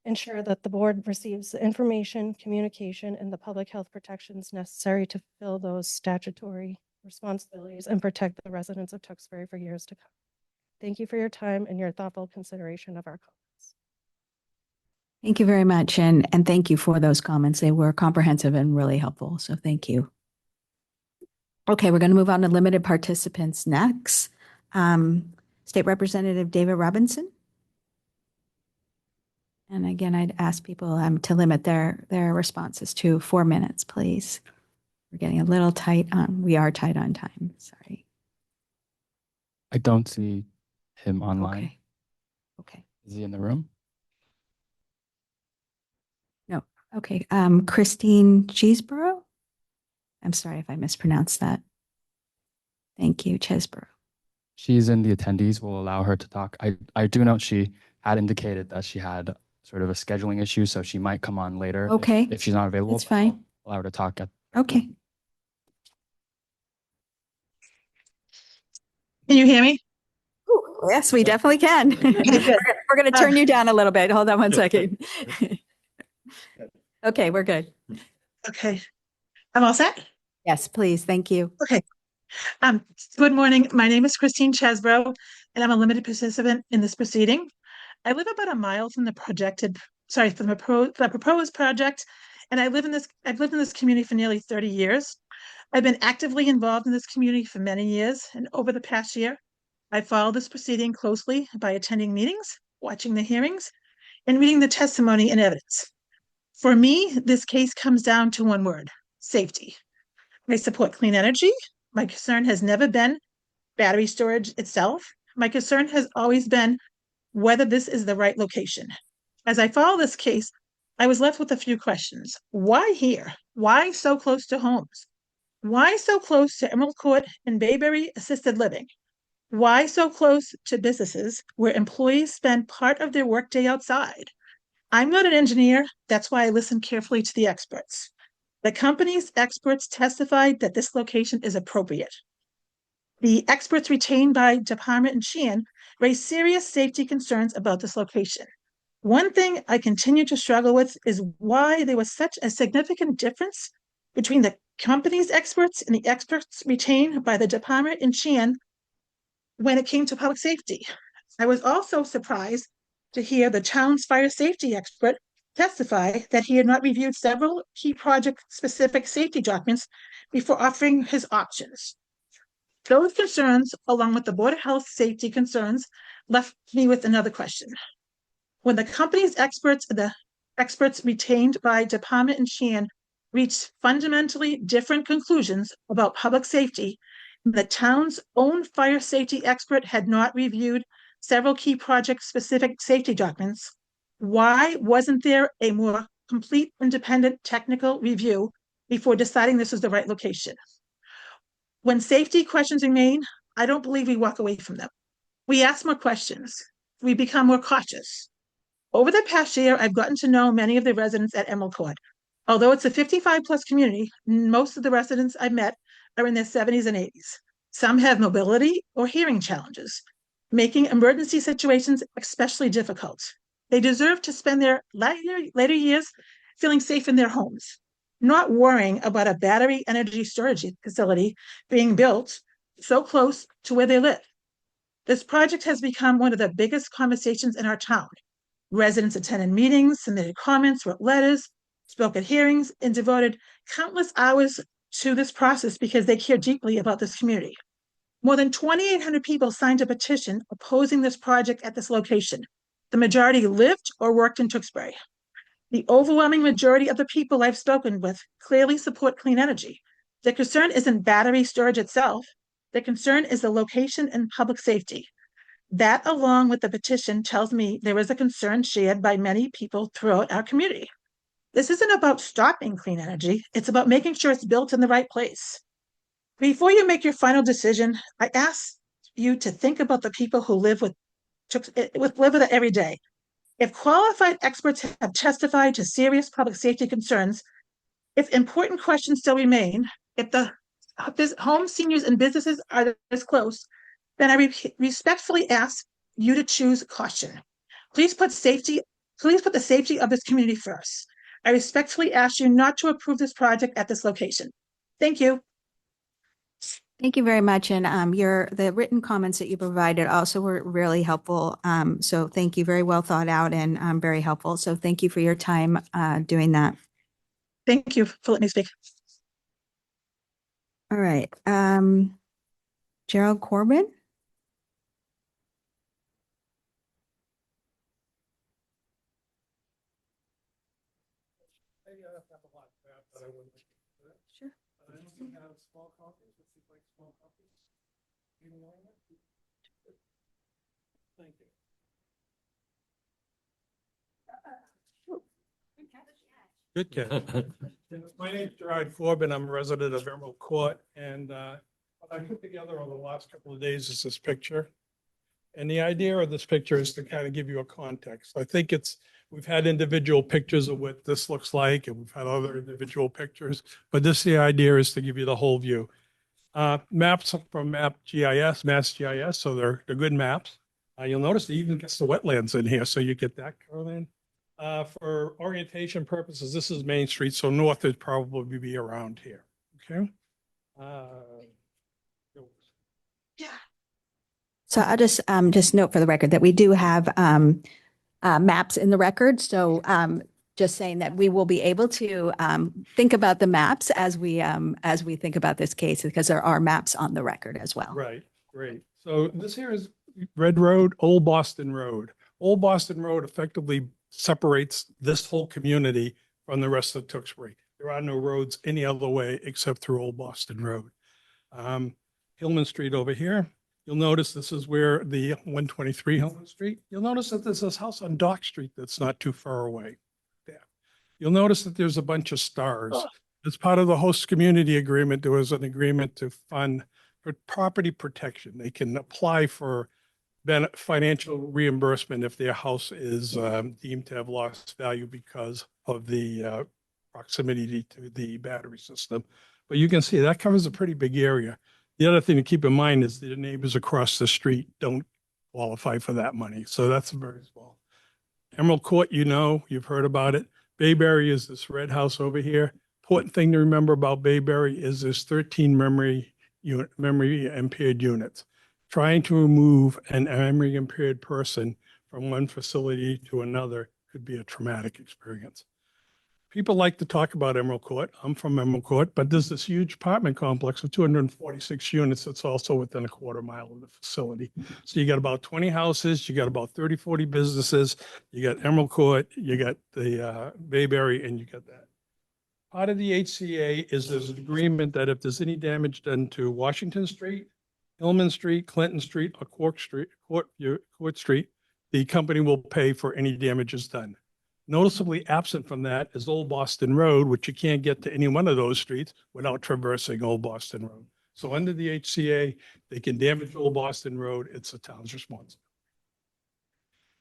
Speaker 16: ensure that the board receives the information, communication, and the public health protections necessary to fulfill those statutory responsibilities and protect the residents of Tewksbury for years to come. Thank you for your time and your thoughtful consideration of our comments.
Speaker 1: Thank you very much. And thank you for those comments. They were comprehensive and really helpful. So thank you. Okay, we're going to move on to limited participants next. State Representative David Robinson. And again, I'd ask people to limit their responses to 4 minutes, please. We're getting a little tight on, we are tight on time, sorry.
Speaker 12: I don't see him online.
Speaker 1: Okay. Okay.
Speaker 12: Is he in the room?
Speaker 1: No. Okay. Christine Cheeseborough. I'm sorry if I mispronounced that. Thank you, Chesborough.
Speaker 12: She's in the attendees. We'll allow her to talk. I do know she had indicated that she had sort of a scheduling issue, so she might come on later.
Speaker 1: Okay.
Speaker 12: If she's not available,
Speaker 1: that's fine.
Speaker 12: I'll allow her to talk.
Speaker 1: Okay.
Speaker 17: Can you hear me?
Speaker 1: Ooh, yes, we definitely can. We're going to turn you down a little bit. Hold on one second. Okay, we're good.
Speaker 17: Okay. I'm all set?
Speaker 1: Yes, please. Thank you.
Speaker 17: Okay. Good morning. My name is Christine Chesborough, and I'm a limited participant in this proceeding. I live about a mile from the proposed project, and I've lived in this community for nearly 30 years. I've been actively involved in this community for many years, and over the past year, I followed this proceeding closely by attending meetings, watching the hearings, and reading the testimony and evidence. For me, this case comes down to one word: safety. I support clean energy. My concern has never been battery storage itself. My concern has always been whether this is the right location. As I follow this case, I was left with a few questions. Why here? Why so close to homes? Why so close to Emerald Court and Bayberry Assisted Living? Why so close to businesses where employees spend part of their workday outside? I'm not an engineer. That's why I listened carefully to the experts. The company's experts testified that this location is appropriate. The experts retained by Department and Sheehan raised serious safety concerns about this location. One thing I continue to struggle with is why there was such a significant difference between the company's experts and the experts retained by the Department and Sheehan when it came to public safety. I was also surprised to hear the town's fire safety expert testify that he had not reviewed several key project-specific safety documents before offering his options. Those concerns, along with the Board of Health safety concerns, left me with another question. When the company's experts, the experts retained by Department and Sheehan, reached fundamentally different conclusions about public safety The town's own fire safety expert had not reviewed several key project-specific safety documents. Why wasn't there a more complete independent technical review before deciding this was the right location? When safety questions remain, I don't believe we walk away from them. We ask more questions. We become more cautious. Over the past year, I've gotten to know many of the residents at Emerald Court. Although it's a 55-plus community, most of the residents I've met are in their 70s and 80s. Some have mobility or hearing challenges, making emergency situations especially difficult. They deserve to spend their later years feeling safe in their homes, not worrying about a battery energy storage facility being built so close to where they live. This project has become one of the biggest conversations in our town. Residents attended meetings, submitted comments, wrote letters, spoke at hearings, and devoted countless hours to this process because they care deeply about this community. More than 2,800 people signed a petition opposing this project at this location. The majority lived or worked in Tewksbury. The overwhelming majority of the people I've spoken with clearly support clean energy. The concern isn't battery storage itself. The concern is the location and public safety. That, along with the petition, tells me there is a concern shared by many people throughout our community. This isn't about stopping clean energy. It's about making sure it's built in the right place. Before you make your final decision, I ask you to think about the people who live with it every day. If qualified experts have testified to serious public safety concerns, if important questions still remain, if the homes, seniors, and businesses are this close, then I respectfully ask you to choose caution. Please put the safety of this community first. I respectfully ask you not to approve this project at this location. Thank you.
Speaker 1: Thank you very much. And the written comments that you provided also were really helpful. So thank you. Very well thought out and very helpful. So thank you for your time doing that.
Speaker 17: Thank you for letting me speak.
Speaker 1: All right. Gerald Corbin. Sure.
Speaker 14: Thank you. Good catch. My name is Gerard Corbin. I'm a resident of Emerald Court, and what I put together over the last couple of days is this picture. And the idea of this picture is to kind of give you a context. I think we've had individual pictures of what this looks like, and we've had other individual pictures, but the idea is to give you the whole view. Maps from Mass GIS, so they're good maps. You'll notice it even gets the wetlands in here, so you get that covered in. For orientation purposes, this is Main Street, so north would probably be around here, okay?
Speaker 17: Yeah.
Speaker 1: So I'll just note for the record that we do have maps in the record. So just saying that we will be able to think about the maps as we think about this case, because there are maps on the record as well.
Speaker 14: Right, great. So this here is Red Road, Old Boston Road. Old Boston Road effectively separates this whole community from the rest of Tewksbury. There are no roads any other way except through Old Boston Road. Hillman Street over here. You'll notice this is where the 123 Hillman Street. You'll notice that there's this house on Dock Street that's not too far away. There. You'll notice that there's a bunch of stars. As part of the host community agreement, there was an agreement to fund for property protection. They can apply for financial reimbursement if their house is deemed to have lost value because of the proximity to the battery system. But you can see that covers a pretty big area. The other thing to keep in mind is the neighbors across the street don't qualify for that money. So that's very small. Emerald Court, you've heard about it. Bayberry is this red house over here. Important thing to remember about Bayberry is there's 13 memory impaired units. Trying to remove an memory impaired person from one facility to another could be a traumatic experience. People like to talk about Emerald Court. I'm from Emerald Court, but there's this huge apartment complex of 246 units that's also within a quarter mile of the facility. So you got about 20 houses, you got about 30, 40 businesses, you got Emerald Court, you got the Bayberry, and you got that. part of the HCA is there's an agreement that if there's any damage done to Washington Street, Hillman Street, Clinton Street, or Court Street, the company will pay for any damages done. Noticeably absent from that is Old Boston Road, which you can't get to any one of those streets without traversing Old Boston Road. So under the HCA, they can damage Old Boston Road. It's the town's responsibility.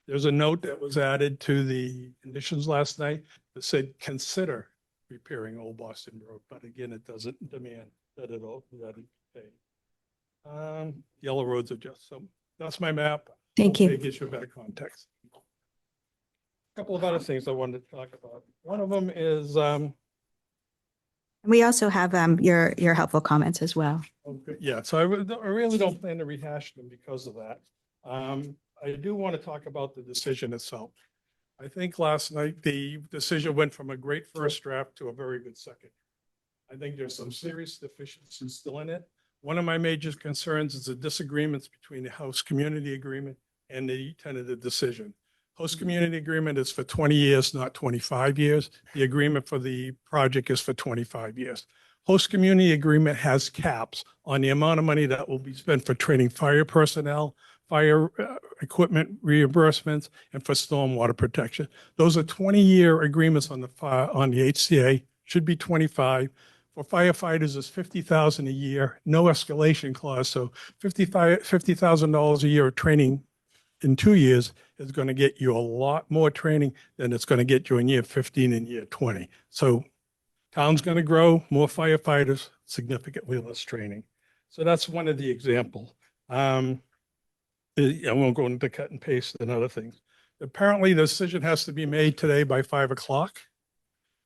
Speaker 14: There's a note that was added to the conditions last night that said, consider repairing Old Boston Road. But again, it doesn't demand that it pay. Yellow roads are just, so that's my map.
Speaker 1: Thank you.
Speaker 14: It gives you a better context. A couple of other things I wanted to talk about. One of them is,
Speaker 1: We also have your helpful comments as well.
Speaker 14: okay, yeah, so I really don't plan to rehash them because of that. I do want to talk about the decision itself. I think last night, the decision went from a great first draft to a very good second. I think there's some serious deficiencies still in it. One of my major concerns is the disagreements between the host community agreement and the tentative decision. Host community agreement is for 20 years, not 25 years. The agreement for the project is for 25 years. Host community agreement has caps on the amount of money that will be spent for training fire personnel, fire equipment reimbursements, and for stormwater protection. Those are 20-year agreements on the HCA, should be 25. For firefighters, it's $50,000 a year, no escalation clause. So $50,000 a year of training in 2 years is going to get you a lot more training than it's going to get you in year 15 and year 20. So town's going to grow, more firefighters, significantly less training. So that's one of the examples. I won't go into cut and paste and other things. Apparently the decision has to be made today by 5 o'clock.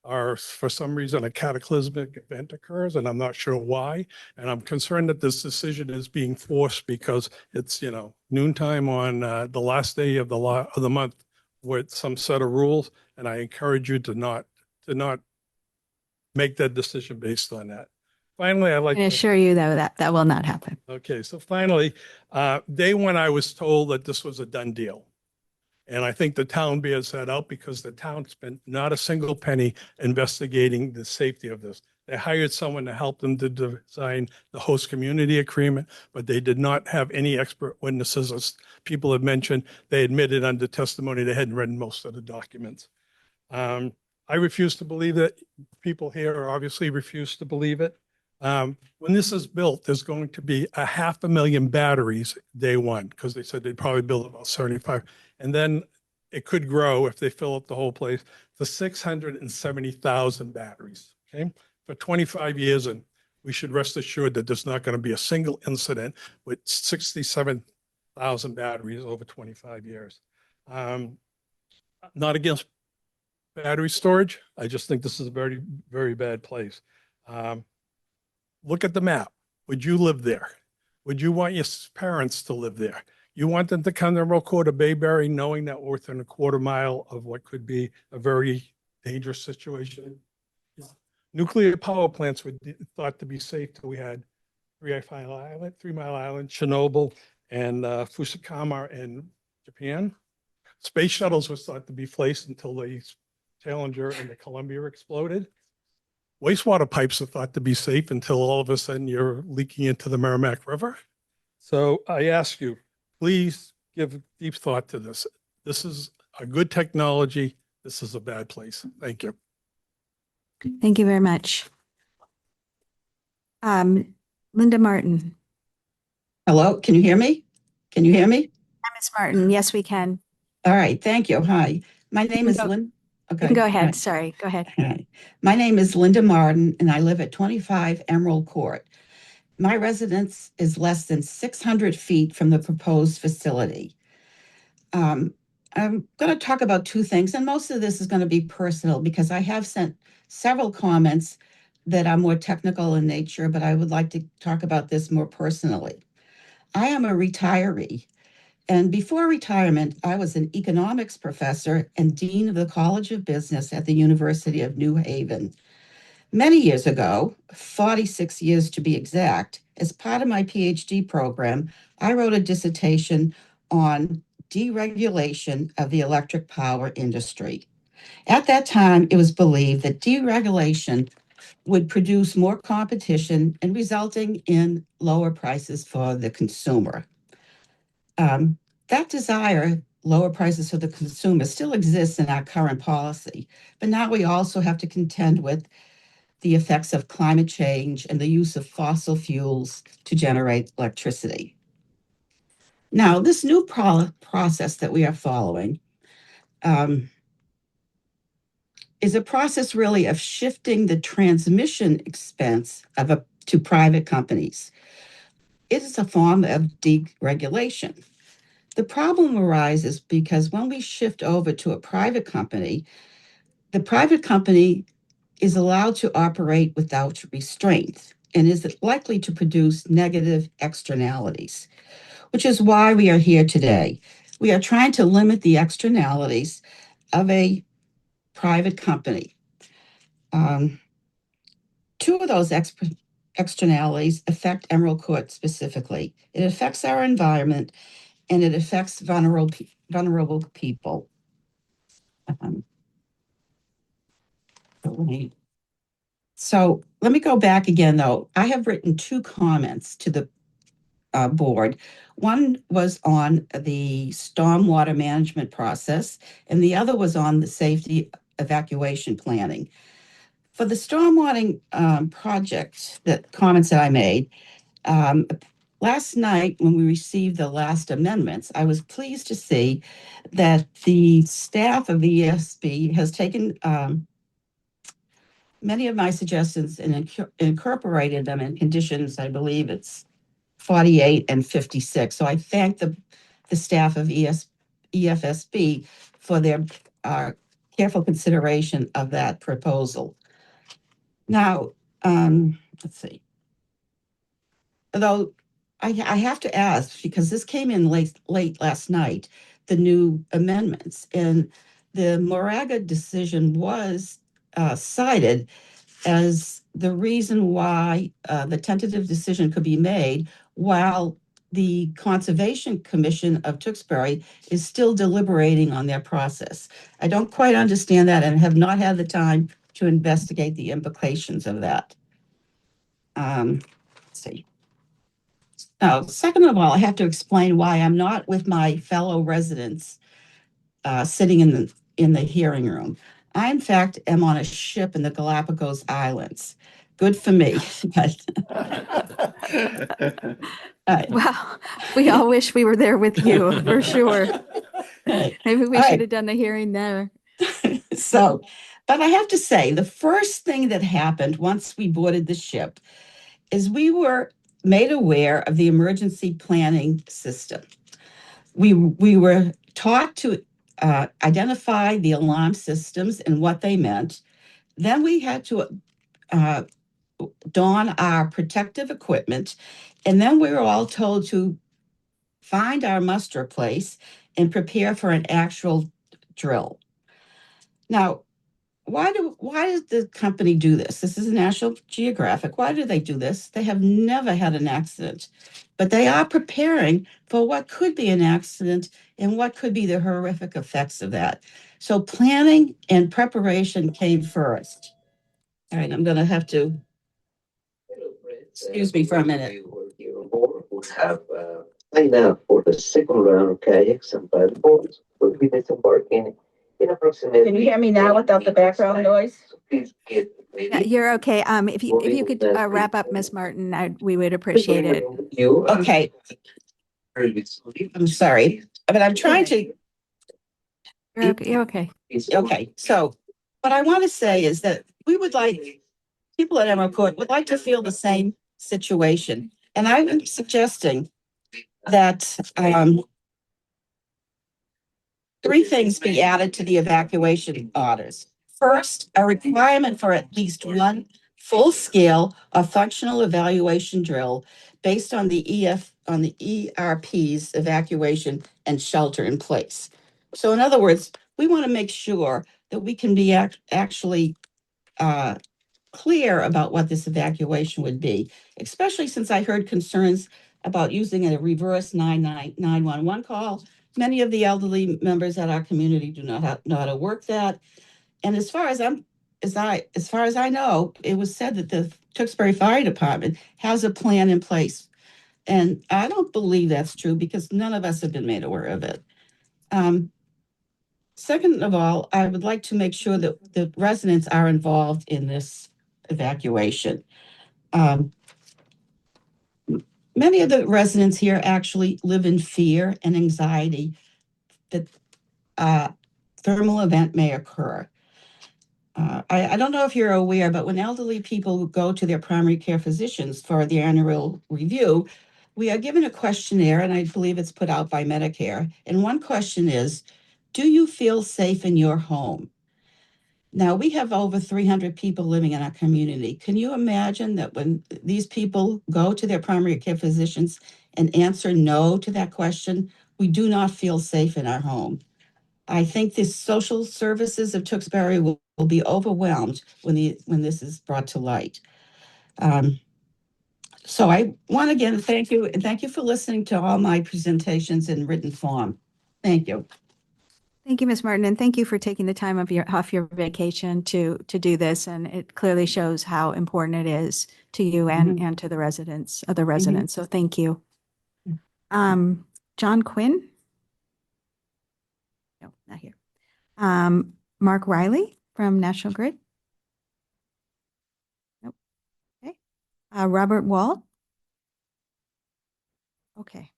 Speaker 14: Or for some reason, a cataclysmic event occurs, and I'm not sure why. And I'm concerned that this decision is being forced because it's, noontime on the last day of the month with some set of rules. And I encourage you to not make that decision based on that. Finally, I
Speaker 1: can assure you though that will not happen.
Speaker 14: Okay, so finally, day one, I was told that this was a done deal. And I think the town bears that out because the town spent not a single penny investigating the safety of this. They hired someone to help them to design the host community agreement, but they did not have any expert witnesses. As people have mentioned, they admitted under testimony they hadn't read most of the documents. I refuse to believe it. People here obviously refuse to believe it. When this is built, there's going to be 500,000 batteries day one, because they said they'd probably build about 75. And then it could grow if they fill up the whole place to 670,000 batteries, okay, for 25 years. And we should rest assured that there's not going to be a single incident with 67,000 batteries over 25 years. Not against battery storage. I just think this is a very, very bad place. Look at the map. Would you live there? Would you want your parents to live there? You want them to come to Rockport or Bayberry knowing that we're within a quarter mile of what could be a very dangerous situation? Nuclear power plants were thought to be safe till we had 3 Mile Island, Chernobyl, and Fukushima in Japan. Space shuttles was thought to be placed until the Challenger and the Columbia exploded. Wastewater pipes are thought to be safe until all of a sudden you're leaking into the Merrimack River. So I ask you, please give deep thought to this. This is a good technology. This is a bad place. Thank you.
Speaker 1: Thank you very much. Linda Martin.
Speaker 18: Hello, can you hear me? Can you hear me?
Speaker 1: Ms. Martin, yes, we can.
Speaker 18: All right, thank you. Hi, my name is Lynn. Okay.
Speaker 1: Go ahead.
Speaker 18: Hi.
Speaker 1: Sorry, go ahead.
Speaker 18: Hi. My name is Linda Martin, and I live at 25 Emerald Court. My residence is less than 600 feet from the proposed facility. I'm going to talk about two things, and most of this is going to be personal because I have sent several comments that are more technical in nature, but I would like to talk about this more personally. I am a retiree. And before retirement, I was an economics professor and dean of the College of Business at the University of New Haven. Many years ago, 46 years to be exact, as part of my PhD program, I wrote a dissertation on deregulation of the electric power industry. At that time, it was believed that deregulation would produce more competition and resulting in lower prices for the consumer. That desire, lower prices for the consumer, still exists in our current policy, but now we also have to contend with the effects of climate change and the use of fossil fuels to generate electricity. Now, this new process that we are following is a process really of shifting the transmission expense to private companies. It is a form of deregulation. The problem arises because when we shift over to a private company, the private company is allowed to operate without restraint and is likely to produce negative externalities, which is why we are here today. We are trying to limit the externalities of a private company. Two of those externalities affect Emerald Court specifically. It affects our environment and it affects vulnerable people. So let me go back again, though. I have written two comments to the board. One was on the stormwater management process, and the other was on the safety evacuation planning. For the stormwater project, the comments that I made, last night when we received the last amendments, I was pleased to see that the staff of the EFSB has taken many of my suggestions and incorporated them in conditions, I believe it's 48 and 56. So I thank the staff of EFSB for their careful consideration of that proposal. Now, let's see. Although I have to ask, because this came in late last night, the new amendments, and the Moraga decision was cited as the reason why the tentative decision could be made while the Conservation Commission of Tewksbury is still deliberating on their process. I don't quite understand that and have not had the time to investigate the implications of that. Let's see. Now, second of all, I have to explain why I'm not with my fellow residents sitting in the hearing room. I, in fact, am on a ship in the Galapagos Islands. Good for me.
Speaker 1: Well, we all wish we were there with you, for sure. Maybe we should have done the hearing there.
Speaker 18: So, but I have to say, the first thing that happened once we boarded the ship is we were made aware of the emergency planning system. We were taught to identify the alarm systems and what they meant. Then we had to don our protective equipment, and then we were all told to find our muster place and prepare for an actual drill. Now, why does the company do this? This is National Geographic. Why do they do this? They have never had an accident, but they are preparing for what could be an accident and what could be the horrific effects of that. So planning and preparation came first. All right, I'm going to have to, excuse me for a minute.
Speaker 19: Have signed up for the second round of kayaks and paddleboards will be disembarking in approximately.
Speaker 18: Can you hear me now without the background noise?
Speaker 1: Yeah, you're okay. If you could wrap up, Miss Martin, we would appreciate it.
Speaker 18: Okay. I'm sorry, but I'm trying to.
Speaker 1: You're okay. You're okay.
Speaker 18: Okay. So what I want to say is that we would like people at Emerald Court would like to feel the same situation. And I'm suggesting that three things be added to the evacuation orders. First, a requirement for at least one full-scale or functional evaluation drill based on the ERP's evacuation and shelter in place. So in other words, we want to make sure that we can be actually clear about what this evacuation would be, especially since I heard concerns about using a reverse 911 call Many of the elderly members at our community do not know how to work that. And as far as I know, it was said that the Tewksbury Fire Department has a plan in place. And I don't believe that's true because none of us have been made aware of it. Second of all, I would like to make sure that the residents are involved in this evacuation. Many of the residents here actually live in fear and anxiety that thermal event may occur. I don't know if you're aware, but when elderly people go to their primary care physicians for the annual review, we are given a questionnaire, and I believe it's put out by Medicare. And one question is, do you feel safe in your home? Now, we have over 300 people living in our community. Can you imagine that when these people go to their primary care physicians and answer no to that question, we do not feel safe in our home? I think the social services of Tewksbury will be overwhelmed when this is brought to light. So I want to again thank you, and thank you for listening to all my presentations in written form. Thank you.
Speaker 1: Thank you, Ms. Martin, and thank you for taking the time off your vacation to do this. And it clearly shows how important it is to you and to the residents. So thank you. John Quinn? No, not here. Mark Riley from National Grid? Nope. Okay. Robert Wall? Okay.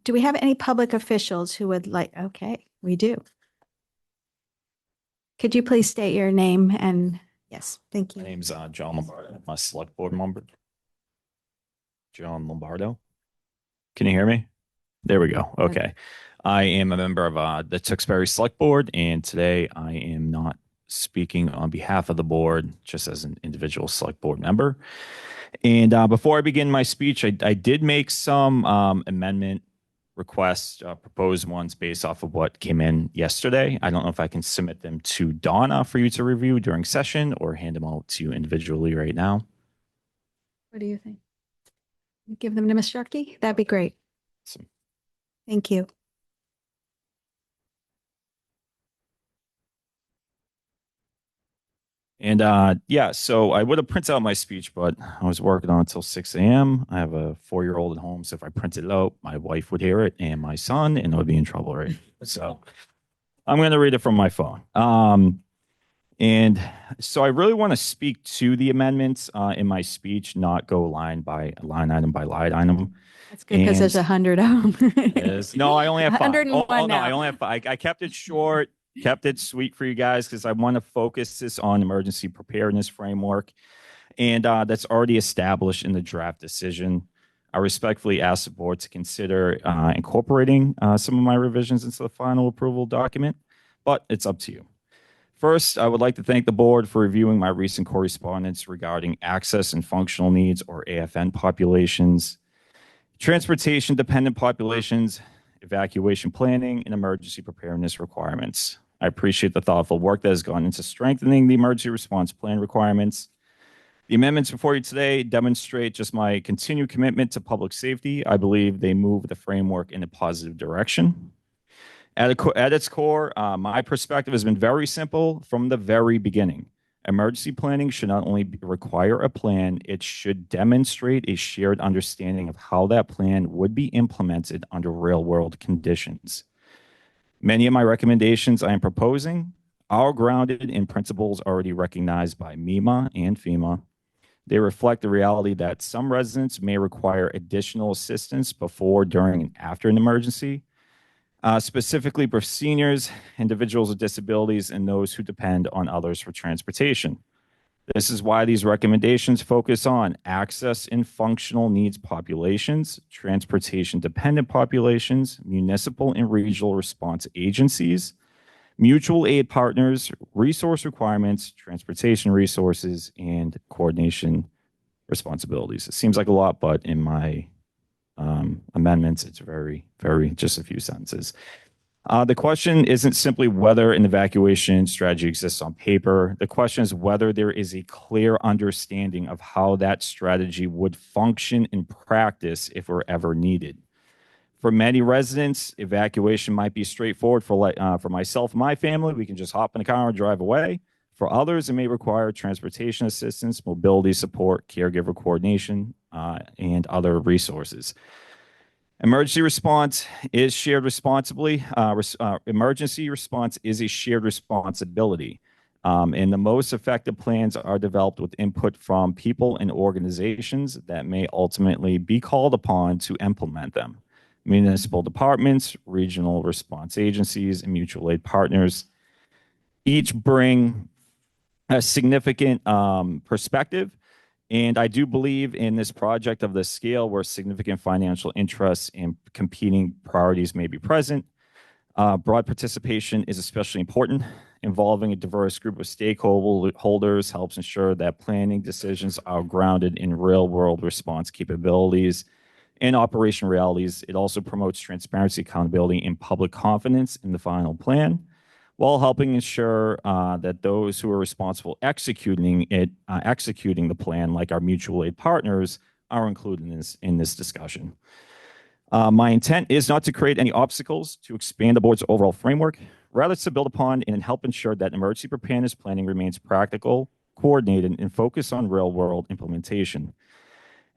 Speaker 1: Do we have any public officials who would like? Okay, we do. Could you please state your name and yes, thank you.
Speaker 20: My name's John Lombardo. I'm a select board member. John Lombardo. Can you hear me? There we go. Okay. I am a member of the Tewksbury Select Board, and today I am not speaking on behalf of the board, just as an individual select board member. And before I begin my speech, I did make some amendment requests, proposed ones based off of what came in yesterday. I don't know if I can submit them to Donna for you to review during session or hand them out to you individually right now.
Speaker 1: What do you think? Give them to Ms. Sharkey? That'd be great.
Speaker 20: Awesome.
Speaker 1: Thank you.
Speaker 20: And yeah, so I would have printed out my speech, but I was working on it until 6 a.m. I have a 4-year-old at home, so if I printed it out, my wife would hear it and my son, and I would be in trouble, right? So I'm going to read it from my phone. And so I really want to speak to the amendments in my speech, not go line by line item by line item.
Speaker 1: That's good because there's 100 of them.
Speaker 20: No, I only have 5.
Speaker 1: 101
Speaker 20: no,
Speaker 1: now.
Speaker 20: I only have 5. I kept it short, kept it sweet for you guys because I want to focus this on emergency preparedness framework. And that's already established in the draft decision. I respectfully ask the board to consider incorporating some of my revisions into the final approval document, but it's up to you. First, I would like to thank the board for reviewing my recent correspondence regarding access and functional needs, or AFN populations, transportation dependent populations, evacuation planning, and emergency preparedness requirements. I appreciate the thoughtful work that has gone into strengthening the emergency response plan requirements. The amendments before you today demonstrate just my continued commitment to public safety. I believe they move the framework in a positive direction. At its core, my perspective has been very simple from the very beginning. Emergency planning should not only require a plan, it should demonstrate a shared understanding of how that plan would be implemented under real-world conditions. Many of my recommendations I am proposing are grounded in principles already recognized by MEMA and FEMA. They reflect the reality that some residents may require additional assistance before, during, and after an emergency. Specifically for seniors, individuals with disabilities, and those who depend on others for transportation. This is why these recommendations focus on access and functional needs populations, transportation-dependent populations, municipal and regional response agencies, mutual aid partners, resource requirements, transportation resources, and coordination responsibilities. It seems like a lot, but in my amendments, it's very, just a few sentences. The question isn't simply whether an evacuation strategy exists on paper. The question is whether there is a clear understanding of how that strategy would function in practice if it were ever needed. For many residents, evacuation might be straightforward. For myself and my family, we can just hop in a car and drive away. For others, it may require transportation assistance, mobility support, caregiver coordination, and other resources. Emergency response is shared responsibly. Emergency response is a shared responsibility. And the most effective plans are developed with input from people and organizations that may ultimately be called upon to implement them. Municipal departments, regional response agencies, and mutual aid partners each bring a significant perspective. And I do believe in this project of this scale where significant financial interests and competing priorities may be present. Broad participation is especially important. Involving a diverse group of stakeholders helps ensure that planning decisions are grounded in real-world response capabilities and operation realities. It also promotes transparency, accountability, and public confidence in the final plan, while helping ensure that those who are responsible executing the plan, like our mutual aid partners, are included in this discussion. My intent is not to create any obstacles to expand the board's overall framework, rather to build upon and help ensure that emergency preparedness planning remains practical, coordinated, and focused on real-world implementation.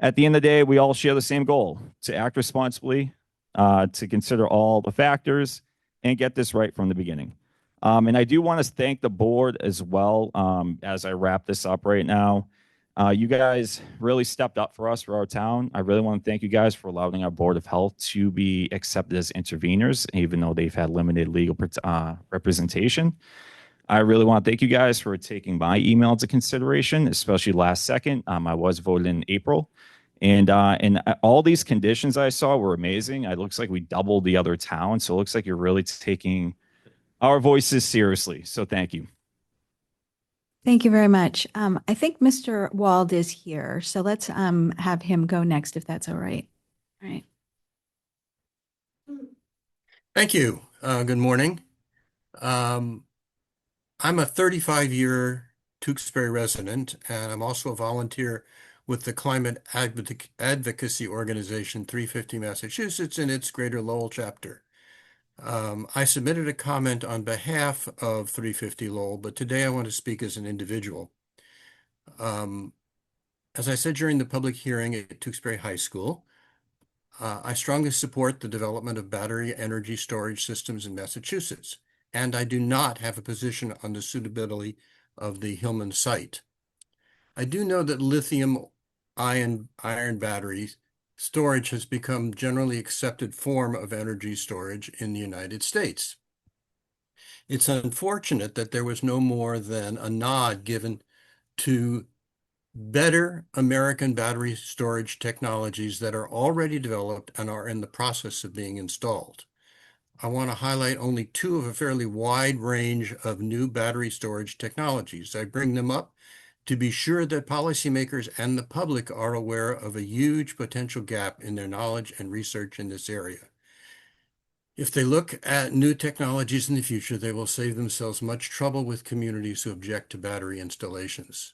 Speaker 20: At the end of the day, we all share the same goal: to act responsibly, to consider all the factors, and get this right from the beginning. And I do want to thank the board as well as I wrap this up right now. You guys really stepped up for us, for our town. I really want to thank you guys for allowing our Board of Health to be accepted as interveners, even though they've had limited legal representation. I really want to thank you guys for taking my email into consideration, especially last second. I was voted in April. And all these conditions I saw were amazing. It looks like we doubled the other town. So it looks like you're really taking our voices seriously. So thank you.
Speaker 1: Thank you very much. I think Mr. Wald is here, so let's have him go next, if that's all right. All right.
Speaker 21: Thank you. Good morning. I'm a 35-year Tewksbury resident, and I'm also a volunteer with the climate advocacy organization 350 Massachusetts in its Greater Lowell chapter. I submitted a comment on behalf of 350 Lowell, but today I want to speak as an individual. As I said during the public hearing at Tewksbury High School, I strongly support the development of battery energy storage systems in Massachusetts, and I do not have a position on the suitability of the Hillman site. I do know that lithium-ion batteries storage has become generally accepted form of energy storage in the United States. It's unfortunate that there was no more than a nod given to better American battery storage technologies that are already developed and are in the process of being installed. I want to highlight only two of a fairly wide range of new battery storage technologies. I bring them up to be sure that policymakers and the public are aware of a huge potential gap in their knowledge and research in this area. If they look at new technologies in the future, they will save themselves much trouble with communities who object to battery installations.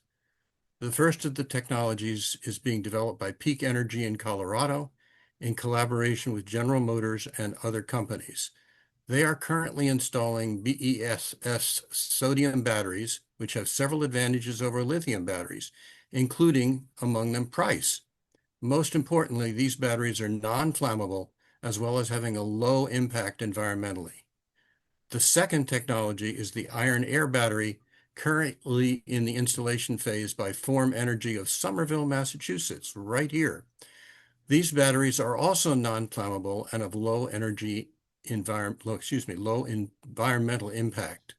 Speaker 21: The first of the technologies is being developed by Peak Energy in Colorado in collaboration with General Motors and other companies. They are currently installing BESS sodium batteries, which have several advantages over lithium batteries, including, among them, price. Most importantly, these batteries are non-flammable, as well as having a low impact environmentally. The second technology is the iron-air battery, currently in the installation phase by Form Energy of Somerville, Massachusetts, right here. These batteries are also non-flammable and of low environmental impact.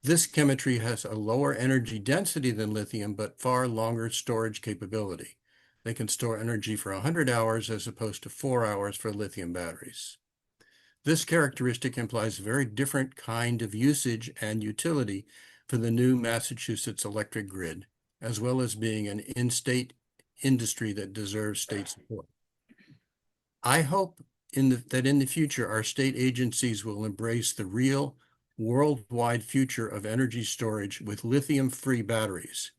Speaker 21: This chemistry has a lower energy density than lithium, but far longer storage capability. They can store energy for 100 hours as opposed to 4 hours for lithium batteries. This characteristic implies a very different kind of usage and utility for the new Massachusetts electric grid, as well as being an in-state industry that deserves state support. I hope that in the future, our state agencies will embrace the real worldwide future of energy storage with lithium-free batteries.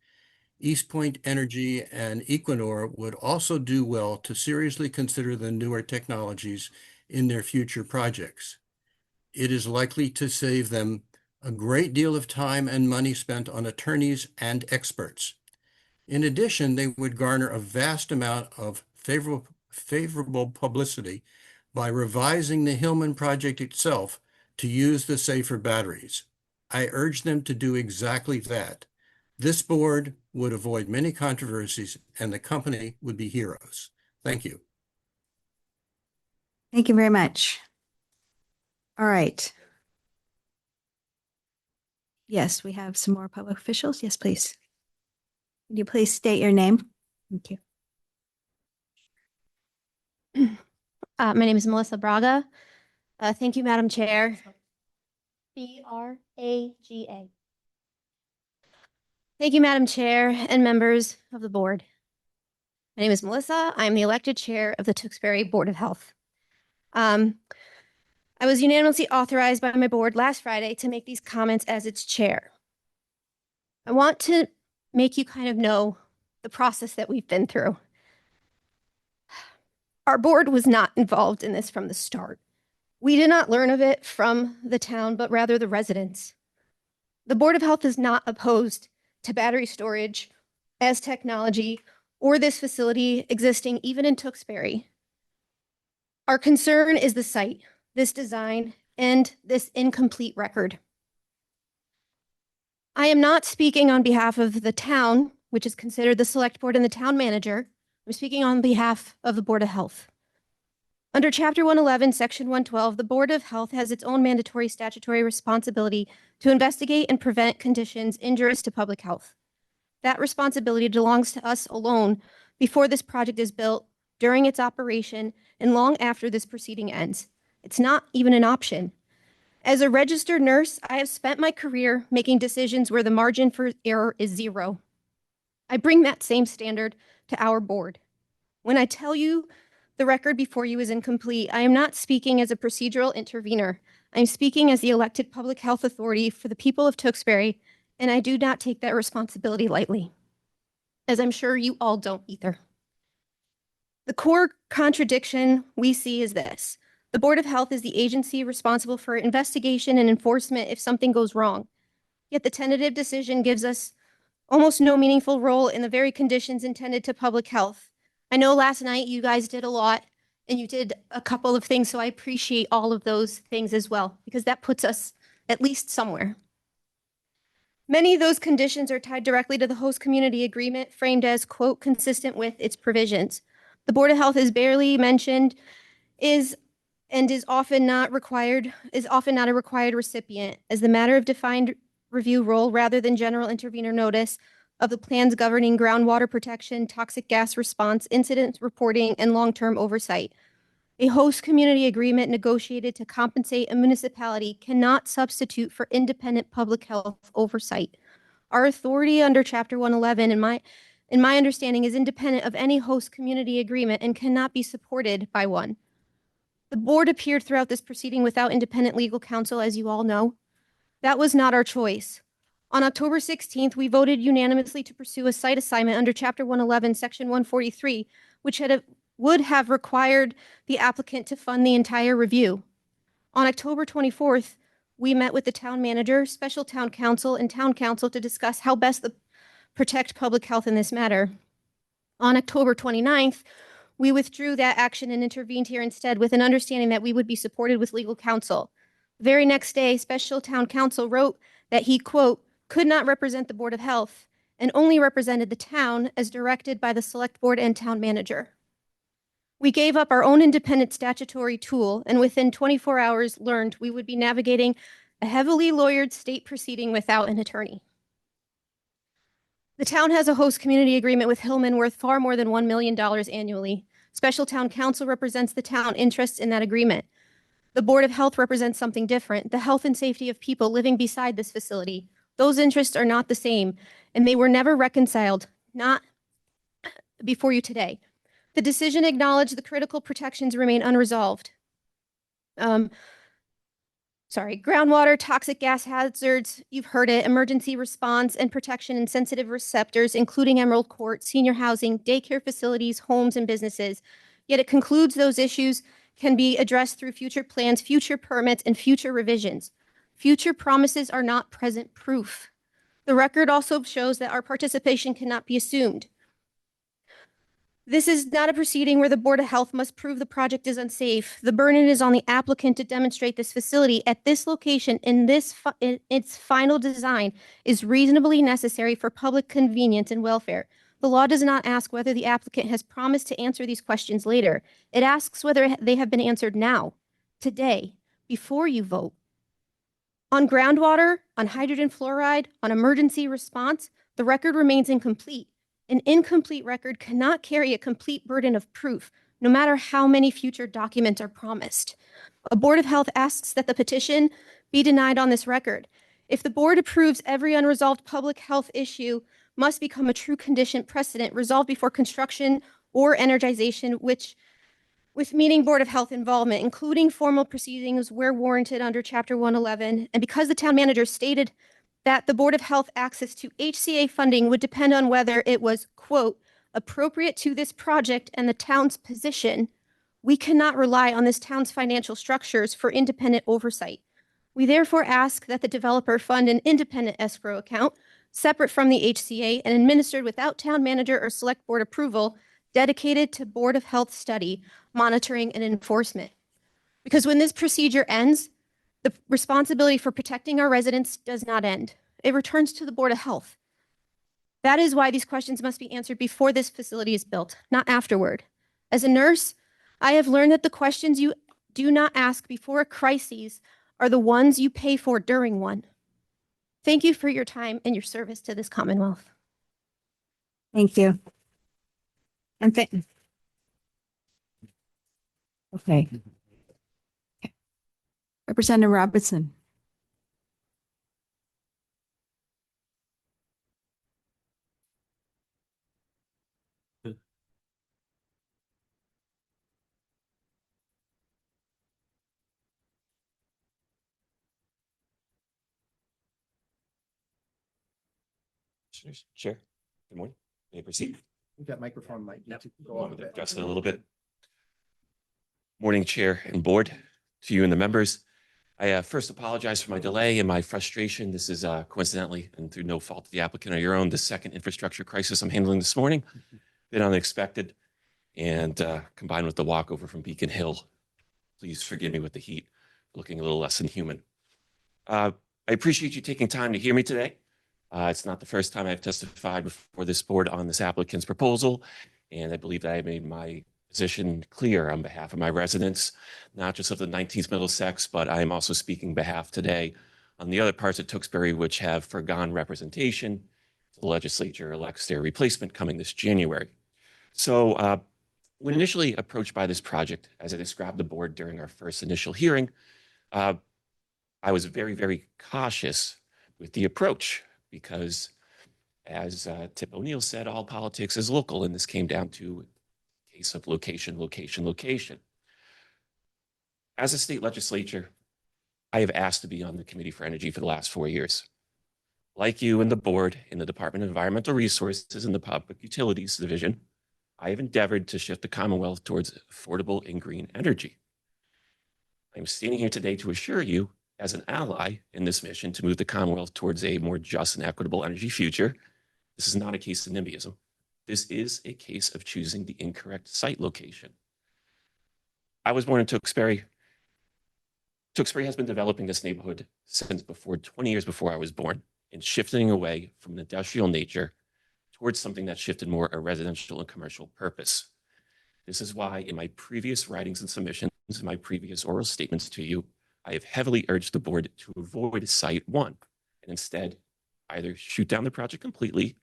Speaker 21: East Point Energy and Equinor would also do well to seriously consider the newer technologies in their future projects. It is likely to save them a great deal of time and money spent on attorneys and experts. In addition, they would garner a vast amount of favorable publicity by revising the Hillman project itself to use the safer batteries. I urge them to do exactly that. This board would avoid many controversies and the company would be heroes. Thank you.
Speaker 1: Thank you very much. All right. Yes, we have some more public officials. Yes, please. Can you please state your name? Thank you.
Speaker 6: My name is Melissa Braga. Thank you, Madam Chair. Braga. Thank you, Madam Chair and members of the board. My name is Melissa. I'm the elected chair of the Tewksbury Board of Health. I was unanimously authorized by my board last Friday to make these comments as its chair. I want to make you kind of know the process that we've been through. Our board was not involved in this from the start. We did not learn of it from the town, but rather the residents. The Board of Health is not opposed to battery storage as technology or this facility existing even in Tewksbury. Our concern is the site, this design, and this incomplete record. I am not speaking on behalf of the town, which is considered the select board and the town manager. I'm speaking on behalf of the Board of Health. Under Chapter 111, Section 112, the Board of Health has its own mandatory statutory responsibility to investigate and prevent conditions injurious to public health. That responsibility belongs to us alone before this project is built, during its operation, and long after this proceeding ends. It's not even an option. As a registered nurse, I have spent my career making decisions where the margin for error is zero. I bring that same standard to our board. When I tell you the record before you is incomplete, I am not speaking as a procedural intervener. I'm speaking as the elected public health authority for the people of Tewksbury, and I do not take that responsibility lightly, as I'm sure you all don't either. The core contradiction we see is this. The Board of Health is the agency responsible for investigation and enforcement if something goes wrong. Yet the tentative decision gives us almost no meaningful role in the very conditions intended to public health. I know last night you guys did a lot and you did a couple of things, so I appreciate all of those things as well, because that puts us at least somewhere. Many of those conditions are tied directly to the host community agreement, framed as, quote, consistent with its provisions. The Board of Health is barely mentioned, is often not a required recipient as the matter of defined review role rather than general intervener notice of the plans governing groundwater protection, toxic gas response, incident reporting, and long-term oversight. A host community agreement negotiated to compensate a municipality cannot substitute for independent public health oversight. Our authority under Chapter 111, in my understanding, is independent of any host community agreement and cannot be supported by one. The board appeared throughout this proceeding without independent legal counsel, as you all know. That was not our choice. On October 16th, we voted unanimously to pursue a site assignment under Chapter 111, Section 143, which would have required the applicant to fund the entire review. On October 24th, we met with the town manager, special town council, and town council to discuss how best to protect public health in this matter. On October 29th, we withdrew that action and intervened here instead with an understanding that we would be supported with legal counsel. The very next day, special town council wrote that he, quote, could not represent the Board of Health and only represented the town as directed by the select board and town manager. We gave up our own independent statutory tool and within 24 hours learned we would be navigating a heavily lawyered state proceeding without an attorney. The town has a host community agreement with Hillman worth far more than $1 million annually. Special town council represents the town interests in that agreement. The Board of Health represents something different, the health and safety of people living beside this facility. Those interests are not the same, and they were never reconciled, not before you today. The decision acknowledged the critical protections remain unresolved. Groundwater, toxic gas hazards, you've heard it, emergency response and protection in sensitive receptors, including Emerald Court, senior housing, daycare facilities, homes, and businesses. Yet it concludes those issues can be addressed through future plans, future permits, and future revisions. Future promises are not present proof. The record also shows that our participation cannot be assumed. This is not a proceeding where the Board of Health must prove the project is unsafe. The burden is on the applicant to demonstrate this facility at this location in its final design is reasonably necessary for public convenience and welfare. The law does not ask whether the applicant has promised to answer these questions later. It asks whether they have been answered now, today, before you vote. On groundwater, on hydrogen fluoride, on emergency response, the record remains incomplete. An incomplete record cannot carry a complete burden of proof, no matter how many future documents are promised. A Board of Health asks that the petition be denied on this record. If the board approves, every unresolved public health issue must become a true condition precedent resolved before construction or energization, with meeting Board of Health involvement, including formal proceedings where warranted under Chapter 111. And because the town manager stated that the Board of Health access to HCA funding would depend on whether it was, quote, appropriate to this project and the town's position, we cannot rely on this town's financial structures for independent oversight. We therefore ask that the developer fund an independent escrow account separate from the HCA and administered without town manager or select board approval, dedicated to Board of Health study, monitoring, and enforcement. Because when this procedure ends, the responsibility for protecting our residents does not end. It returns to the Board of Health. That is why these questions must be answered before this facility is built, not afterward. As a nurse, I have learned that the questions you do not ask before a crisis are the ones you pay for during one. Thank you for your time and your service to this Commonwealth.
Speaker 1: Thank you. And okay. Representative Robertson.
Speaker 7: Chair, good morning. May I proceed?
Speaker 15: That microphone might need to go up a bit.
Speaker 7: Adjust it a little bit. Morning, Chair and Board, to you and the members. I first apologize for my delay and my frustration. This is coincidentally, and through no fault of the applicant or your own, the second infrastructure crisis I'm handling this morning. Bit unexpected, and combined with the walkover from Beacon Hill, please forgive me with the heat, looking a little less than human. I appreciate you taking time to hear me today. It's not the first time I've testified before this board on this applicant's proposal, and I believe that I made my position clear on behalf of my residents, not just of the 19th Middlesex, but I am also speaking behalf today on the other parts of Tewksbury which have foregone representation. The legislature elects their replacement coming this January. So when initially approached by this project, as I described the board during our first initial hearing, I was very, very cautious with the approach because, as Tip O'Neill said, all politics is local, and this came down to a case of location, location, location. As a state legislature, I have asked to be on the Committee for Energy for the last 4 years. Like you and the board in the Department of Environmental Resources and the Public Utilities Division, I have endeavored to shift the Commonwealth towards affordable and green energy. I'm standing here today to assure you, as an ally in this mission to move the Commonwealth towards a more just and equitable energy future, this is not a case of NIMBYism. This is a case of choosing the incorrect site location. I was born in Tewksbury. Tewksbury has been developing this neighborhood since 20 years before I was born, and shifting away from an industrial nature towards something that shifted more a residential and commercial purpose. This is why in my previous writings and submissions, in my previous oral statements to you, I have heavily urged the board to avoid Site 1 and instead either shoot down the project completely,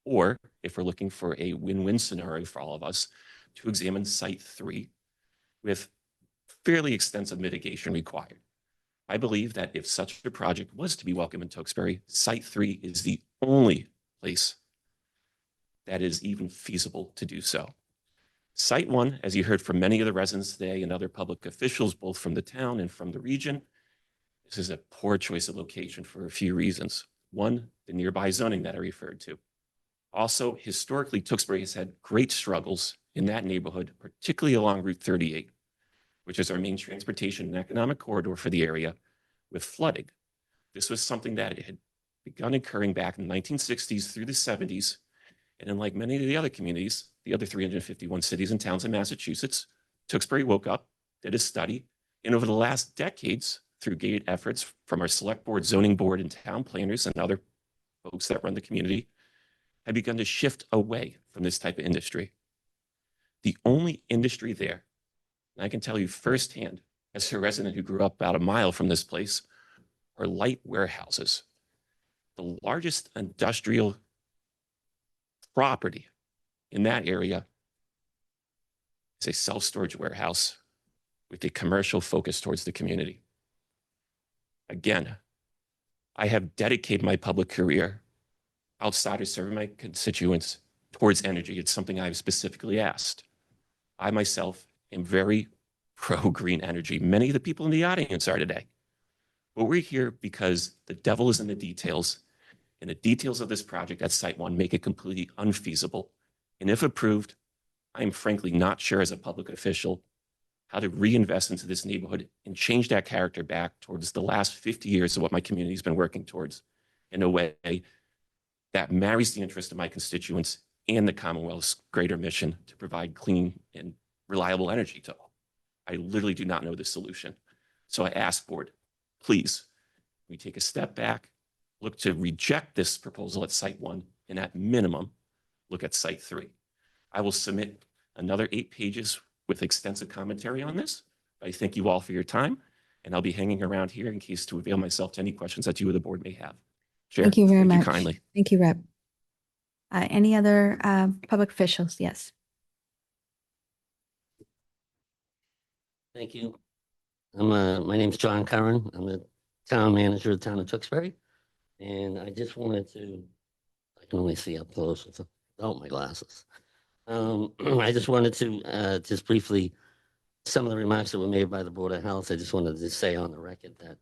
Speaker 7: or if we're looking for a win-win scenario for all of us, to examine Site 3 with fairly extensive mitigation required. I believe that if such a project was to be welcome in Tewksbury, Site 3 is the only place that is even feasible to do so. Site 1, as you heard from many of the residents today and other public officials, both from the town and from the region, this is a poor choice of location for a few reasons. One, the nearby zoning that I referred to. Also, historically, Tewksbury has had great struggles in that neighborhood, particularly along Route 38. which is our main transportation and economic corridor for the area, with flooding. This was something that had begun occurring back in the 1960s through the 70s. And unlike many of the other communities, the other 351 cities and towns in Massachusetts, Tewksbury woke up, did a study, and over the last decades, through gated efforts from our select board, zoning board, and town planners and other folks that run the community, had begun to shift away from this type of industry. The only industry there, and I can tell you firsthand, as a resident who grew up about a mile from this place, are light warehouses. The largest industrial property in that area is a self-storage warehouse with a commercial focus towards the community. Again, I have dedicated my public career outside of serving my constituents towards energy. It's something I've specifically asked. I myself am very pro-green energy. Many of the people in the audience are today. But we're here because the devil is in the details, and the details of this project at Site 1 make it completely unfeasible. And if approved, I am frankly not sure as a public official how to reinvest into this neighborhood and change that character back towards the last 50 years of what my community has been working towards in a way that marries the interest of my constituents and the Commonwealth's greater mission to provide clean and reliable energy to all. I literally do not know the solution. So I ask board, please, we take a step back, look to reject this proposal at Site 1, and at minimum, look at Site 3. I will submit another 8 pages with extensive commentary on this. I thank you all for your time, and I'll be hanging around here in case to avail myself to any questions that you or the board may have. Chair,
Speaker 1: Thank you very much.
Speaker 7: kindly.
Speaker 1: Thank you, Rep. Any other public officials? Yes.
Speaker 9: Thank you. My name's John Curran. I'm the town manager of the town of Tewksbury. And I just wanted to, I can only see up close without my glasses. I just wanted to just briefly, some of the remarks that were made by the Board of Health, I just wanted to say on the record that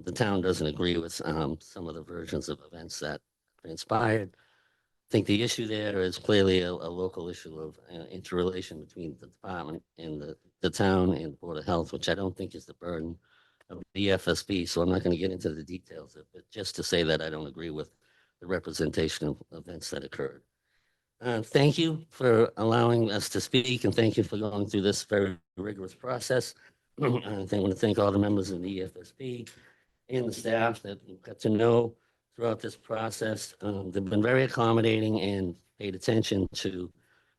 Speaker 9: the town doesn't agree with some of the versions of events that transpired. I think the issue there is clearly a local issue of interrelation between the department and the town and the Board of Health, which I don't think is the burden of the EFSB. So I'm not going to get into the details of it, but just to say that I don't agree with the representation of events that occurred. Thank you for allowing us to speak, and thank you for going through this very rigorous process. I want to thank all the members of the EFSB and the staff that we've got to know throughout this process. They've been very accommodating and paid attention to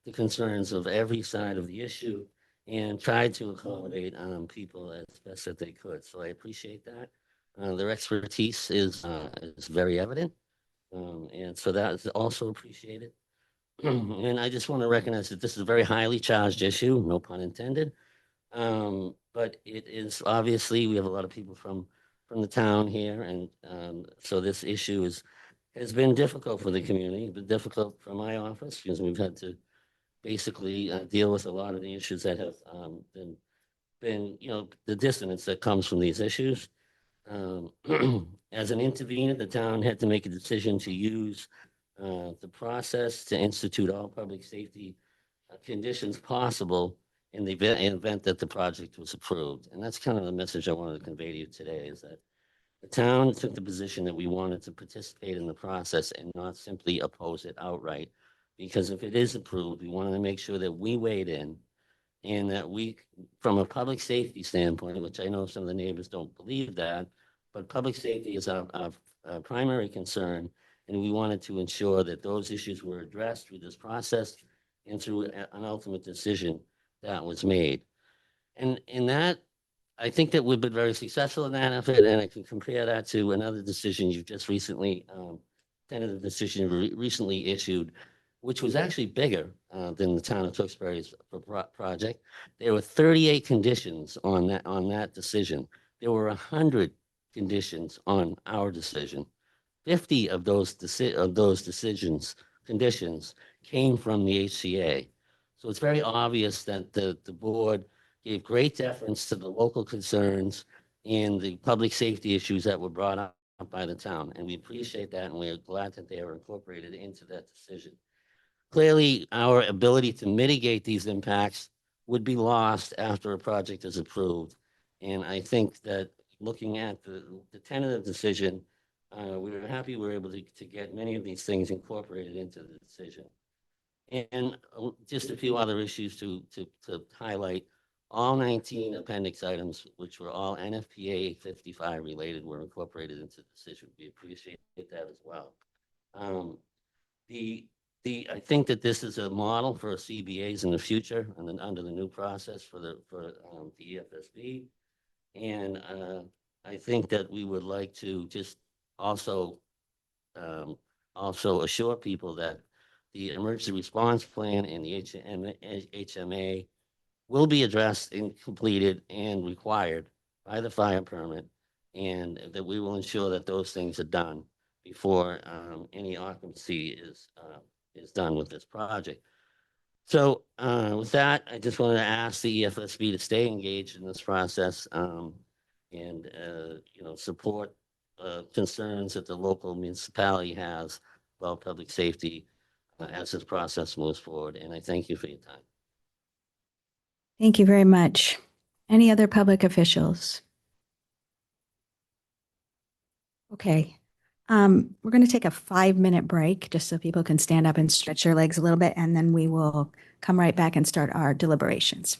Speaker 9: the concerns of every side of the issue and tried to accommodate people as best that they could. So I appreciate that. Their expertise is very evident, and so that is also appreciated. And I just want to recognize that this is a very highly charged issue, no pun intended. But it is obviously, we have a lot of people from the town here, and so this issue has been difficult for the community, but difficult for my office because we've had to basically deal with a lot of the issues that have been, you know, the dissonance that comes from these issues. As an intervener, the town had to make a decision to use the process to institute all public safety conditions possible in the event that the project was approved. And that's kind of the message I wanted to convey to you today, is that the town took the position that we wanted to participate in the process and not simply oppose it outright. Because if it is approved, we wanted to make sure that we weighed in and that we, from a public safety standpoint, which I know some of the neighbors don't believe that, but public safety is our primary concern. And we wanted to ensure that those issues were addressed through this process and through an ultimate decision that was made. And in that, I think that we've been very successful in that effort, and I can compare that to another decision you've just recently, tentative decision recently issued, which was actually bigger than the town of Tewksbury's project. There were 38 conditions on that decision. There were 100 conditions on our decision. 50 of those conditions came from the HCA. So it's very obvious that the board gave great deference to the local concerns and the public safety issues that were brought up by the town. And we appreciate that, and we're glad that they are incorporated into that decision. Clearly, our ability to mitigate these impacts would be lost after a project is approved. And I think that looking at the tentative decision, we were happy we were able to get many of these things incorporated into the decision. And just a few other issues to highlight. All 19 appendix items, which were all NFPA 55 related, were incorporated into the decision. We appreciate that as well. I think that this is a model for CBAs in the future and then under the new process for the EFSB. And I think that we would like to just also assure people that the emergency response plan and the HMA will be addressed and completed and required by the fire permit, and that we will ensure that those things are done before any occupancy is done with this project. So with that, I just wanted to ask the EFSB to stay engaged in this process and support concerns that the local municipality has about public safety as this process moves forward. And I thank you for your time.
Speaker 1: Thank you very much. Any other public officials? Okay. We're going to take a 5-minute break just so people can stand up and stretch their legs a little bit, and then we will come right back and start our deliberations.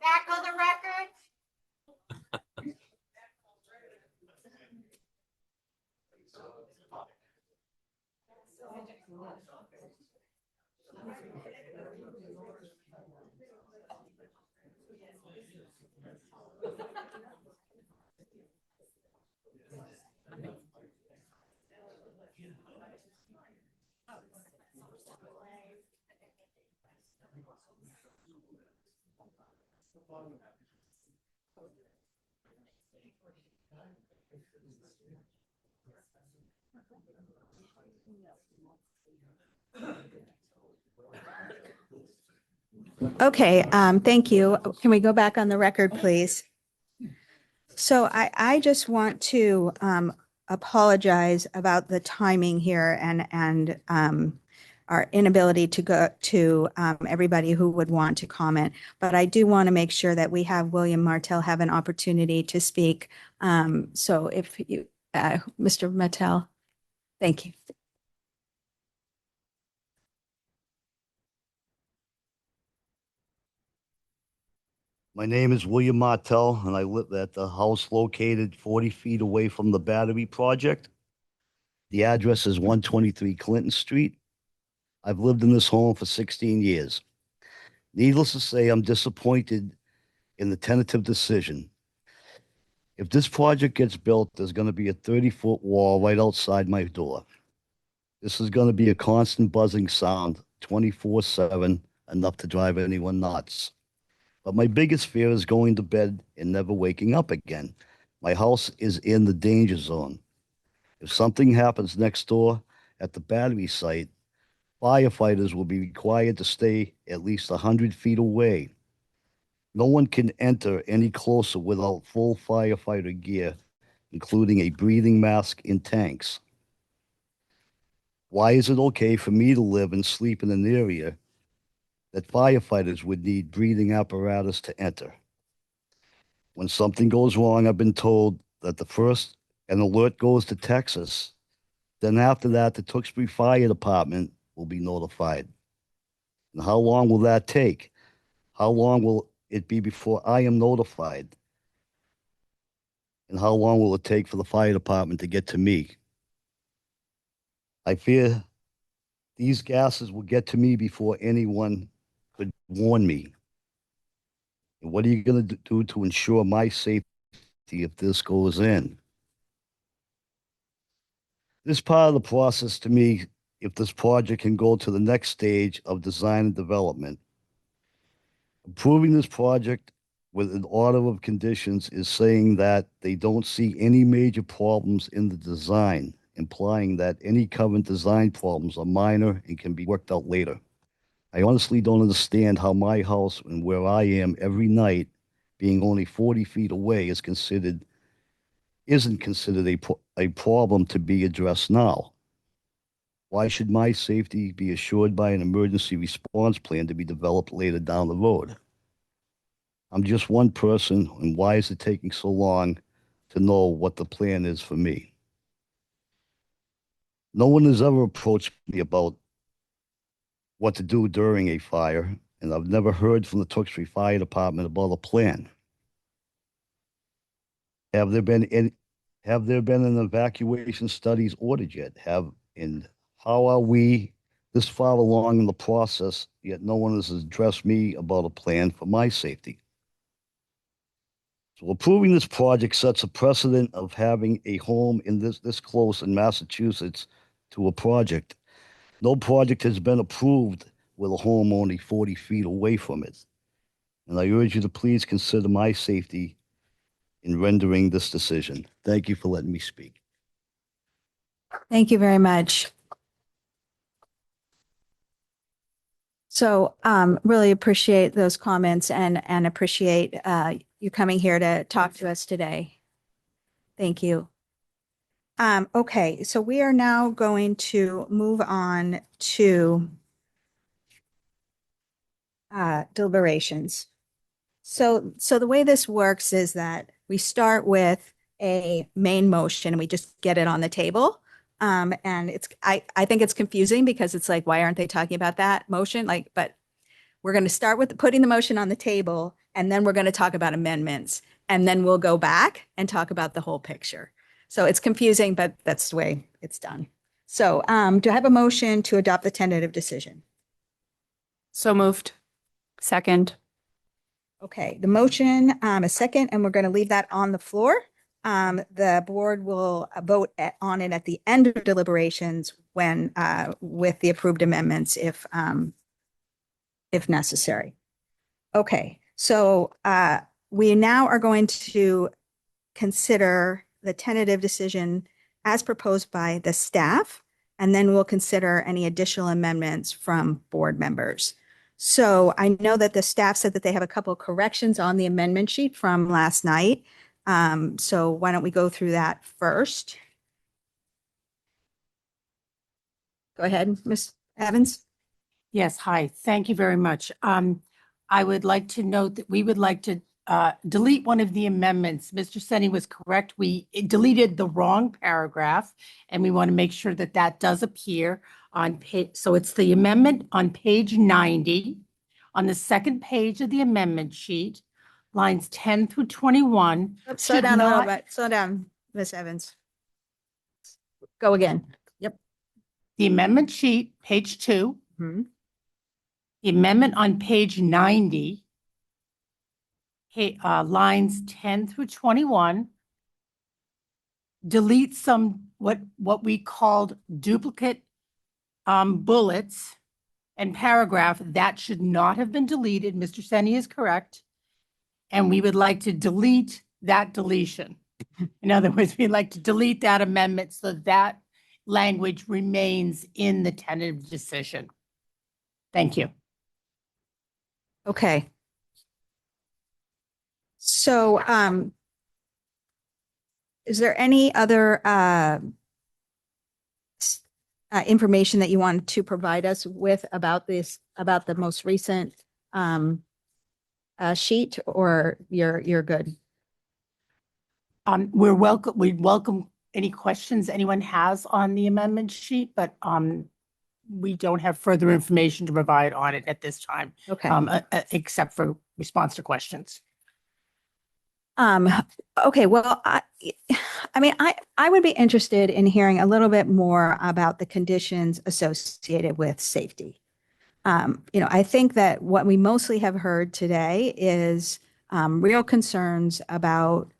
Speaker 2: Back on the record.
Speaker 1: Okay, thank you. Can we go back on the record, please? So I just want to apologize about the timing here and our inability to go to everybody who would want to comment. But I do want to make sure that we have William Martell have an opportunity to speak. So if you, Mr. Martell, thank you.
Speaker 10: My name is William Martell, and I live at the house located 40 feet away from the battery project. The address is 123 Clinton Street. I've lived in this home for 16 years. Needless to say, I'm disappointed in the tentative decision. If this project gets built, there's going to be a 30-foot wall right outside my door. This is going to be a constant buzzing sound 24/7, enough to drive anyone nuts. But my biggest fear is going to bed and never waking up again. My house is in the danger zone. If something happens next door at the battery site, firefighters will be required to stay at least 100 feet away. No one can enter any closer without full firefighter gear, including a breathing mask and tanks. Why is it okay for me to live and sleep in an area that firefighters would need breathing apparatus to enter? When something goes wrong, I've been told that an alert goes to Texas. Then after that, the Tewksbury Fire Department will be notified. And how long will that take? How long will it be before I am notified? And how long will it take for the fire department to get to me? I fear these gases will get to me before anyone could warn me. And what are you going to do to ensure my safety if this goes in? This part of the process, to me, if this project can go to the next stage of design and development. Approving this project with an order of conditions is saying that they don't see any major problems in the design, implying that any current design problems are minor and can be worked out later. I honestly don't understand how my house and where I am every night, being only 40 feet away, isn't considered a problem to be addressed now. Why should my safety be assured by an emergency response plan to be developed later down the road? I'm just one person, and why is it taking so long to know what the plan is for me? No one has ever approached me about what to do during a fire, and I've never heard from the Tewksbury Fire Department about a plan. Have there been an evacuation studies ordered yet? And how are we this far along in the process, yet no one has addressed me about a plan for my safety? So approving this project sets a precedent of having a home in this close in Massachusetts to a project. No project has been approved with a home only 40 feet away from it. And I urge you to please consider my safety in rendering this decision. Thank you for letting me speak.
Speaker 1: Thank you very much. So really appreciate those comments and appreciate you coming here to talk to us today. Thank you. Okay, so we are now going to move on to deliberations. So the way this works is that we start with a main motion and we just get it on the table. And I think it's confusing because it's like, why aren't they talking about that motion? But we're going to start with putting the motion on the table and then we're going to talk about amendments, and then we'll go back and talk about the whole picture. So it's confusing, but that's the way it's done. So do I have a motion to adopt the tentative decision?
Speaker 11: So moved. Second.
Speaker 1: Okay, the motion, a second, and we're going to leave that on the floor. The board will vote on it at the end of deliberations when with the approved amendments if necessary. Okay, so we now are going to consider the tentative decision as proposed by the staff, and then we'll consider any additional amendments from board members. So I know that the staff said that they have a couple of corrections on the amendment sheet from last night. So why don't we go through that first? Go ahead, Ms. Evans.
Speaker 22: Yes, hi. Thank you very much. I would like to note that we would like to delete one of the amendments. Mr. Senni was correct. We deleted the wrong paragraph, and we want to make sure that that does appear on page. So it's the amendment on page 90, on the second page of the amendment sheet, lines 10 through 21.
Speaker 1: Slow down a little bit. Slow down, Ms. Evans. Go again.
Speaker 22: Yep. The amendment sheet, page 2.
Speaker 1: Mm-hmm.
Speaker 22: The amendment on page 90, lines 10 through 21, delete some what we called duplicate bullets and paragraph. That should not have been deleted. Mr. Senni is correct. And we would like to delete that deletion. In other words, we'd like to delete that amendment so that language remains in the tentative decision. Thank you.
Speaker 1: Okay. So, is there any other information that you want to provide us with about this, about the most recent sheet, or you're good?
Speaker 22: We'd welcome any questions anyone has on the amendment sheet, but we don't have further information to provide on it at this time.
Speaker 1: Okay.
Speaker 22: Except for response to questions.
Speaker 1: Okay, well, I mean, I would be interested in hearing a little bit more about the conditions associated with safety. I think that what we mostly have heard today is real concerns about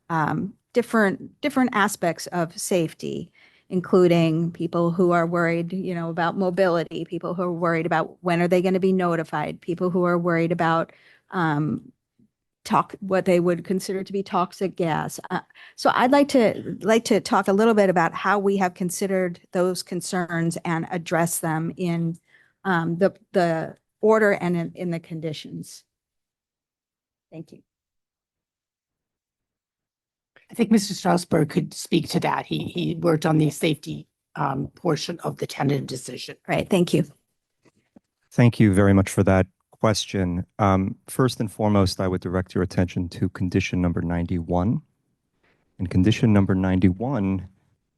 Speaker 1: different aspects of safety, including people who are worried, about mobility, people who are worried about when are they going to be notified, people who are worried about what they would consider to be toxic gas. So I'd like to talk a little bit about how we have considered those concerns and address them in the order and in the conditions. Thank you.
Speaker 22: I think Mr. Strasberg could speak to that. He worked on the safety portion of the tentative decision.
Speaker 1: Right. Thank you.
Speaker 23: Thank you very much for that question. First and foremost, I would direct your attention to condition number 91. And condition number 91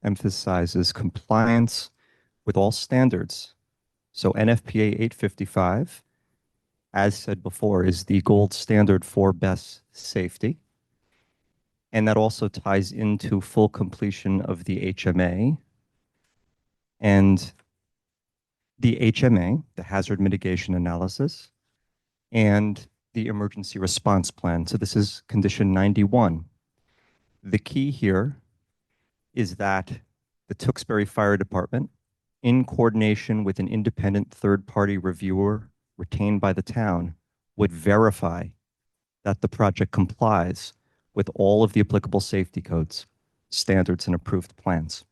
Speaker 23: emphasizes compliance with all standards. So NFPA 855, as said before, is the gold standard for best safety. And that also ties into full completion of the HMA. And the HMA, the hazard mitigation analysis, and the emergency response plan. So this is condition 91. The key here is that the Tewksbury Fire Department, in coordination with an independent third-party reviewer retained by the town, would verify that the project complies with all of the applicable safety codes, standards, and approved plans.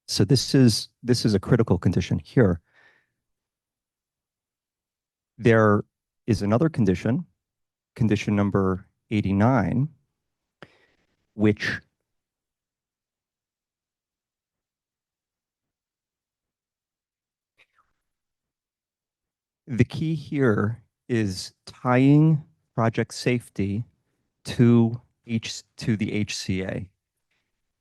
Speaker 23: So this is a critical condition here. There is another condition, condition number 89, which the key here is tying project safety to the HCA.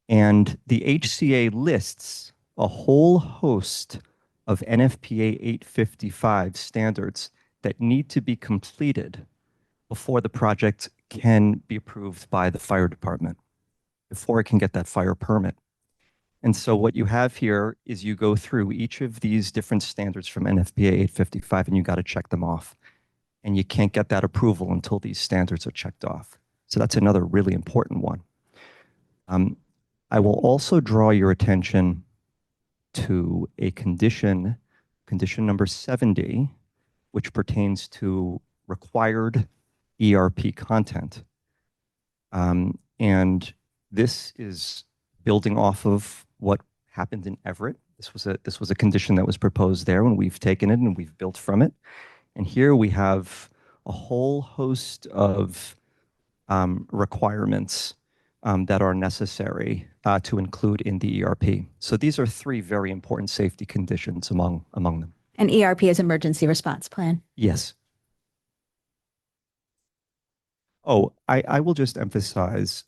Speaker 23: And the HCA lists a whole host of NFPA 855 standards that need to be completed before the project can be approved by the fire department, before it can get that fire permit. And so what you have here is you go through each of these different standards from NFPA 855 and you got to check them off. And you can't get that approval until these standards are checked off. So that's another really important one. I will also draw your attention to a condition number 70, which pertains to required ERP content. And this is building off of what happened in Everett. This was a condition that was proposed there, and we've taken it and we've built from it. And here we have a whole host of requirements that are necessary to include in the ERP. So these are three very important safety conditions among them.
Speaker 1: And ERP is Emergency Response Plan.
Speaker 23: Yes. Oh, I will just emphasize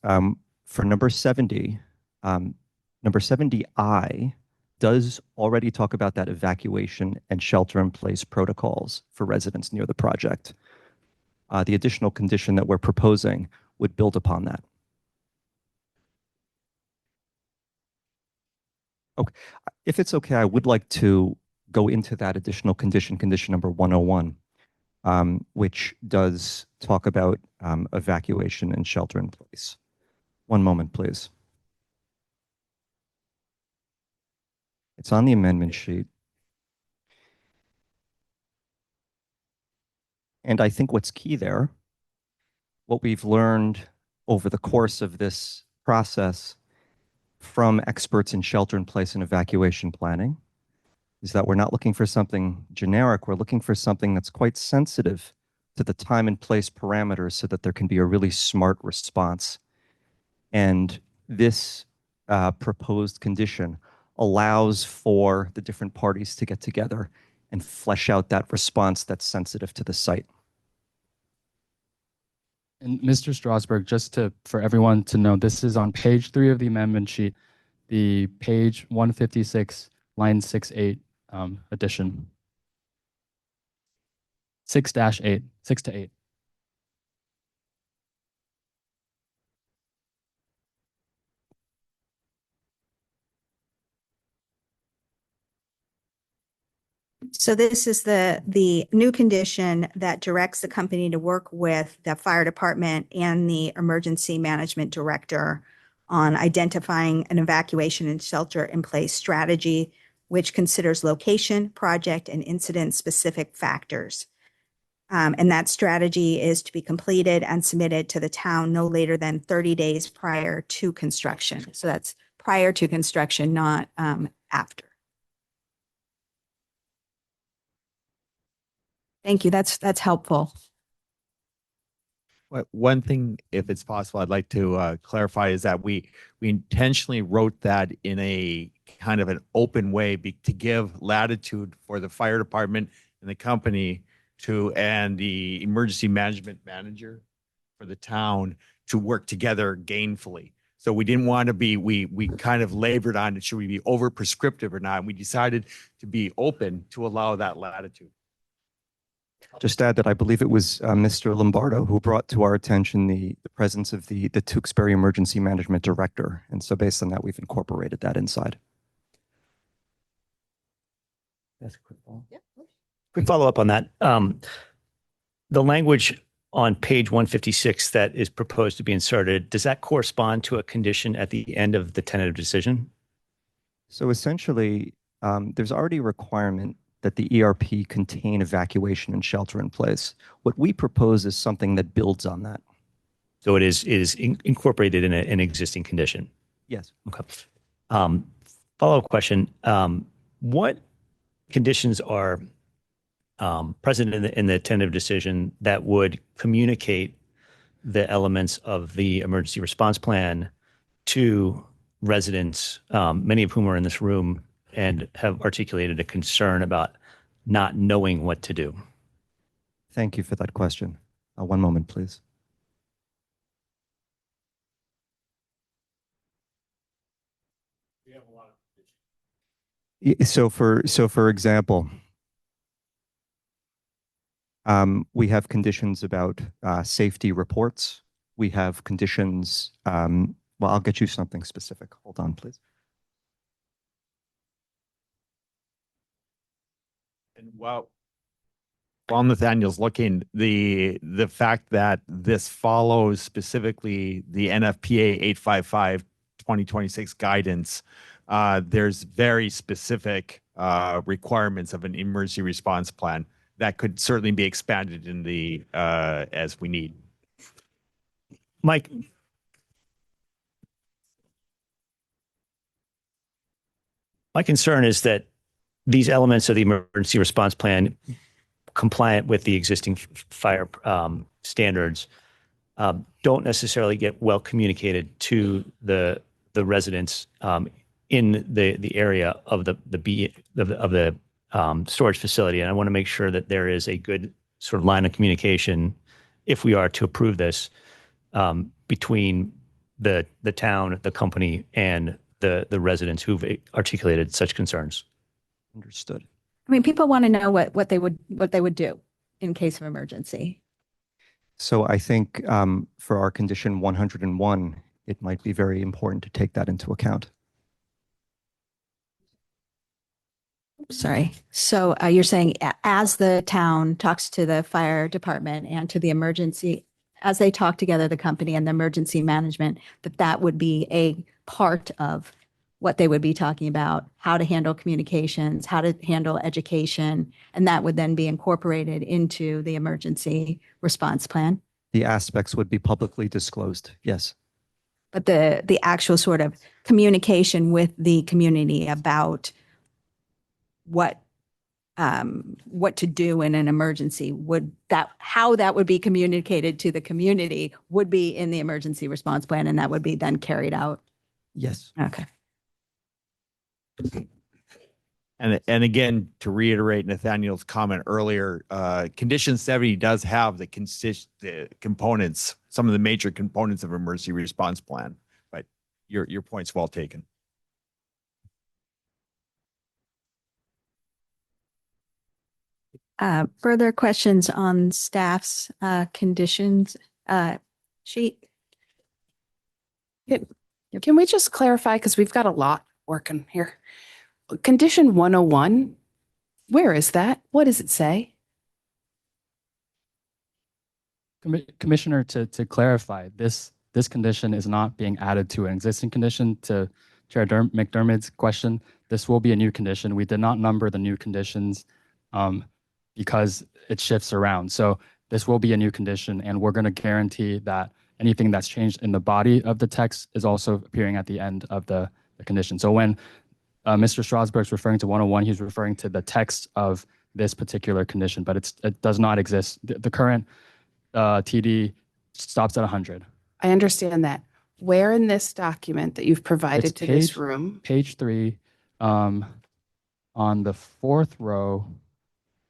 Speaker 23: for number 70, number 70I does already talk about that evacuation and shelter-in-place protocols for residents near the project. The additional condition that we're proposing would build upon that. Okay, if it's okay, I would like to go into that additional condition, condition number 101, which does talk about evacuation and shelter in place. One moment, please. It's on the amendment sheet. And I think what's key there, what we've learned over the course of this process from experts in shelter in place and evacuation planning, is that we're not looking for something generic. We're looking for something that's quite sensitive to the time and place parameters so that there can be a really smart response. And this proposed condition allows for the different parties to get together and flesh out that response that's sensitive to the site.
Speaker 12: And Mr. Strasberg, for everyone to know, this is on page 3 of the amendment sheet, the page 156, line 6-8 addition. 6-8, 6 to 8.
Speaker 1: So this is the new condition that directs the company to work with the fire department and the emergency management director on identifying an evacuation and shelter in place strategy, which considers location, project, and incident specific factors. And that strategy is to be completed and submitted to the town no later than 30 days prior to construction. So that's prior to construction, not after. Thank you. That's helpful.
Speaker 4: One thing, if it's possible, I'd like to clarify is that we intentionally wrote that in a kind of an open way to give latitude for the fire department and the company and the emergency management manager for the town to work together gainfully. So we didn't want to be, we kind of labored on it, should we be over prescriptive or not? And we decided to be open to allow that latitude.
Speaker 23: Just add that I believe it was Mr. Lombardo who brought to our attention the presence of the Tewksbury Emergency Management Director. And so based on that, we've incorporated that inside.
Speaker 5: That's a quick follow-up. Yeah. Quick follow-up on that. The language on page 156 that is proposed to be inserted, does that correspond to a condition at the end of the tentative decision?
Speaker 23: So essentially, there's already a requirement that the ERP contain evacuation and shelter in place. What we propose is something that builds on that.
Speaker 5: So it is incorporated in an existing condition?
Speaker 23: Yes.
Speaker 5: Okay. Follow-up question. What conditions are present in the tentative decision that would communicate the elements of the emergency response plan to residents, many of whom are in this room and have articulated a concern about not knowing what to do?
Speaker 23: Thank you for that question. One moment, please. So for example, We have conditions about safety reports. We have conditions, well, I'll get you something specific. Hold on, please.
Speaker 4: And while Nathaniel's looking, the fact that this follows specifically the NFPA 855 2026 guidance, there's very specific requirements of an emergency response plan that could certainly be expanded in the as we need.
Speaker 5: Mike. My concern is that these elements of the emergency response plan, compliant with the existing fire standards, don't necessarily get well communicated to the residents in the area of the storage facility. And I want to make sure that there is a good sort of line of communication, if we are to approve this, between the town, the company, and the residents who've articulated such concerns.
Speaker 23: Understood.
Speaker 1: I mean, people want to know what they would do in case of emergency.
Speaker 23: So I think for our condition 101, it might be very important to take that into account.
Speaker 1: Sorry. So you're saying as the town talks to the fire department and to the emergency, as they talk together, the company and the emergency management, that would be a part of what they would be talking about, how to handle communications, how to handle education, and that would then be incorporated into the emergency response plan.
Speaker 23: The aspects would be publicly disclosed, yes.
Speaker 1: But the actual sort of communication with the community about what to do in an emergency, how that would be communicated to the community would be in the emergency response plan, and that would be then carried out.
Speaker 23: Yes.
Speaker 1: Okay.
Speaker 4: And again, to reiterate Nathaniel's comment earlier, condition 70 does have the components, some of the major components of emergency response plan, but your point's well taken.
Speaker 1: Further questions on staff's conditions sheet?
Speaker 11: Can we just clarify, because we've got a lot working here. Condition 101, where is that? What does it say?
Speaker 12: Commissioner, to clarify, this condition is not being added to an existing condition. To Chair McDermott's question, this will be a new condition. We did not number the new conditions because it shifts around. So this will be a new condition, and we're going to guarantee that anything that's changed in the body of the text is also appearing at the end of the condition. So when Mr. Strasburg's referring to 101, he's referring to the text of this particular condition, but it does not exist. The current TD stops at 100.
Speaker 11: I understand that. Where in this document that you've provided
Speaker 12: It's
Speaker 11: to this room?
Speaker 12: Page 3, on the fourth row,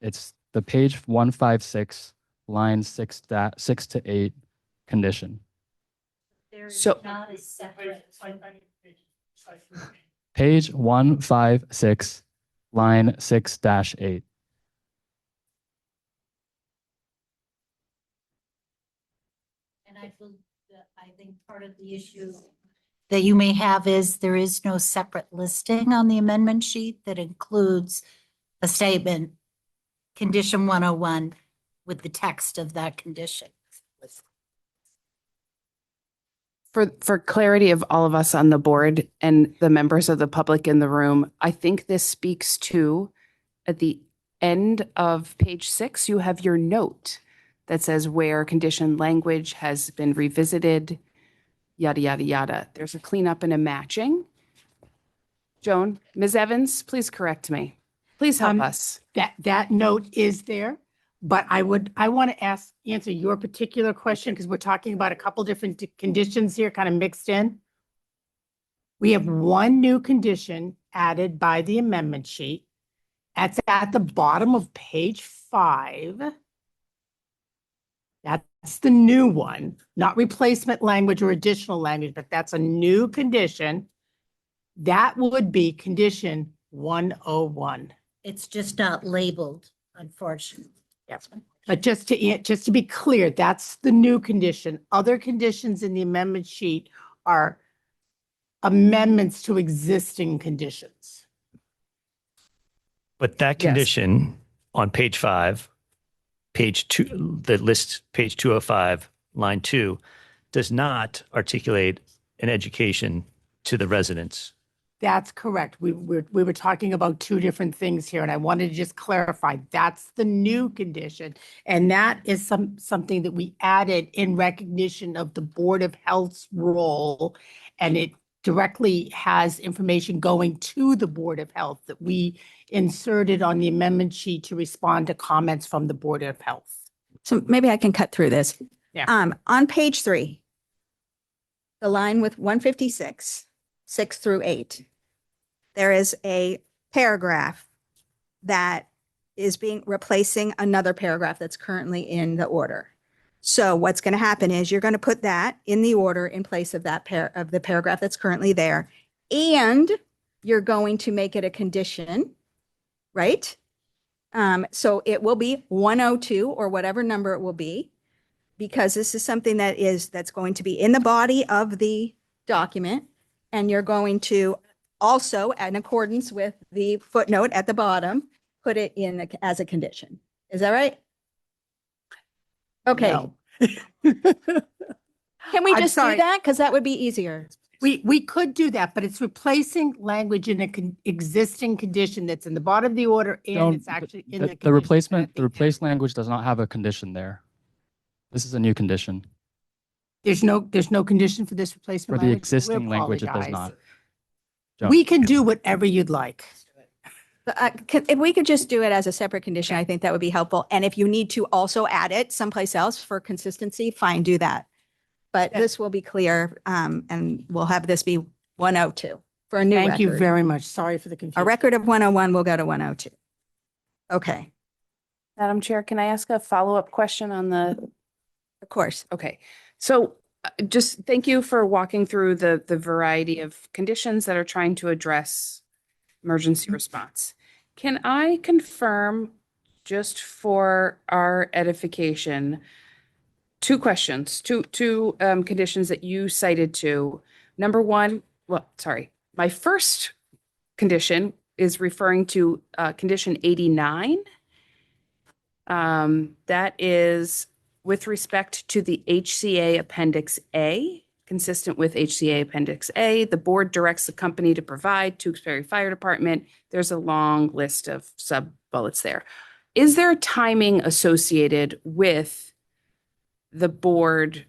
Speaker 12: it's the page 156, line 6 to 8 condition.
Speaker 2: So not a separate.
Speaker 12: Page 156, line 6-8.
Speaker 2: And I think part of the issue that you may have is there is no separate listing on the amendment sheet that includes a statement, condition 101, with the text of that condition.
Speaker 11: For clarity of all of us on the board and the members of the public in the room, I think this speaks to, at the end of page 6, you have your note that says where condition language has been revisited, yada, yada, yada. There's a cleanup and a matching. Joan, Ms. Evans, please correct me. Please help us.
Speaker 22: That note is there, but I want to answer your particular question because we're talking about a couple different conditions here kind of mixed in. We have one new condition added by the amendment sheet. That's at the bottom of page 5. That's the new one, not replacement language or additional language, but that's a new condition. That would be condition 101.
Speaker 2: It's just not labeled, unfortunately.
Speaker 22: Yes. But just to be clear, that's the new condition. Other conditions in the amendment sheet are amendments to existing conditions.
Speaker 5: But that
Speaker 22: Yes.
Speaker 5: condition on page 5, page 2, the list, page 205, line 2, does not articulate an education to the residents.
Speaker 22: That's correct. We were talking about two different things here, and I wanted to just clarify, that's the new condition. And that is something that we added in recognition of the Board of Health's role. And it directly has information going to the Board of Health that we inserted on the amendment sheet to respond to comments from the Board of Health.
Speaker 1: So maybe I can cut through this.
Speaker 22: Yeah.
Speaker 1: On page 3, the line with 156, 6 through 8, there is a paragraph that is replacing another paragraph that's currently in the order. So what's going to happen is you're going to put that in the order in place of that of the paragraph that's currently there, and you're going to make it a condition, right? So it will be 102 or whatever number it will be, because this is something that's going to be in the body of the document, and you're going to also, in accordance with the footnote at the bottom, put it in as a condition. Is that right? Okay.
Speaker 22: No.
Speaker 1: Can we
Speaker 22: I'm
Speaker 1: just do
Speaker 22: sorry.
Speaker 1: that? Because that would be easier.
Speaker 22: We could do that, but it's replacing language in an existing condition that's in the bottom of the order and
Speaker 12: Don't-
Speaker 22: it's actually in
Speaker 12: The
Speaker 22: the condition.
Speaker 12: replacement, the replaced language does not have a condition there. This is a new condition.
Speaker 22: There's no condition for this replacement
Speaker 12: For the
Speaker 22: language? We
Speaker 12: existing language, it does
Speaker 22: apologize.
Speaker 12: not. Joe.
Speaker 22: We can do whatever you'd like.
Speaker 1: If we could just do it as a separate condition, I think that would be helpful. And if you need to also add it someplace else for consistency, fine, do that. But this will be clear, and we'll have this be 102 for a new record.
Speaker 22: Thank you very much. Sorry for the
Speaker 1: A
Speaker 22: confusion.
Speaker 1: record of 101 will go to 102. Okay,
Speaker 11: Madam Chair, can I ask a follow-up question on the?
Speaker 1: of course.
Speaker 11: Okay, so just thank you for walking through the variety of conditions that are trying to address emergency response. Can I confirm, just for our edification, two questions, two conditions that you cited to. Number one, my first condition is referring to condition 89. That is with respect to the HCA Appendix A, consistent with HCA Appendix A, the board directs the company to provide Tewksbury Fire Department. There's a long list of sub-bullets there. Is there a timing associated with the board,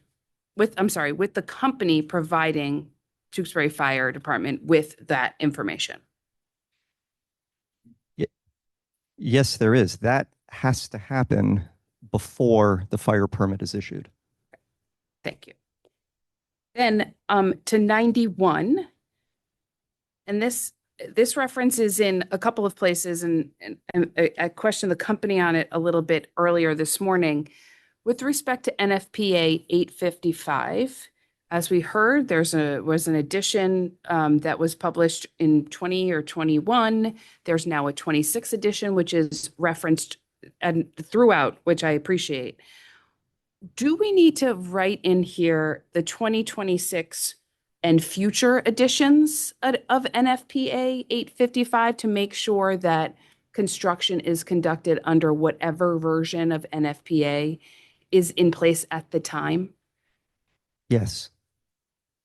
Speaker 11: with the company providing Tewksbury Fire Department with that information?
Speaker 23: Yes, there is. That has to happen before the fire permit is issued.
Speaker 11: Thank you. Then to 91, and this reference is in a couple of places, and I questioned the company on it a little bit earlier this morning. With respect to NFPA 855, as we heard, was an edition that was published in 20 or 21. There's now a 26 edition, which is referenced and throughout, which I appreciate. Do we need to write in here the 2026 and future editions of NFPA 855 to make sure that construction is conducted under whatever version of NFPA is in place at the time?
Speaker 23: Yes.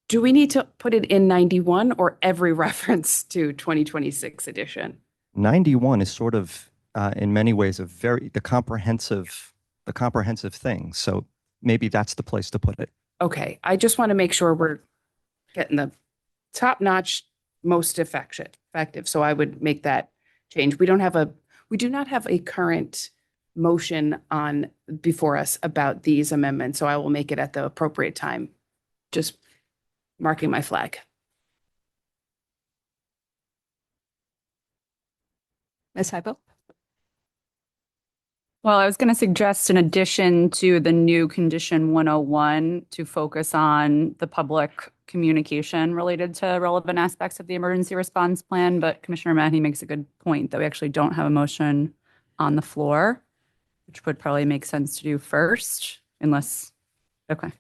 Speaker 11: Do we need to put it in 91 or every reference to 2026 edition?
Speaker 23: 91 is sort of, in many ways, the comprehensive thing. So maybe that's the place to put it.
Speaker 11: Okay, I just want to make sure we're getting the top-notch, most effective. So I would make that change. We do not have a current motion on before us about these amendments, so I will make it at the appropriate time. Just marking my flag.
Speaker 1: Ms. Hypo?
Speaker 3: Well, I was going to suggest in addition to the new condition 101 to focus on the public communication related to relevant aspects of the emergency response plan, but Commissioner Mahney makes a good point that we actually don't have a motion on the floor. which would probably make sense to do first, unless, okay.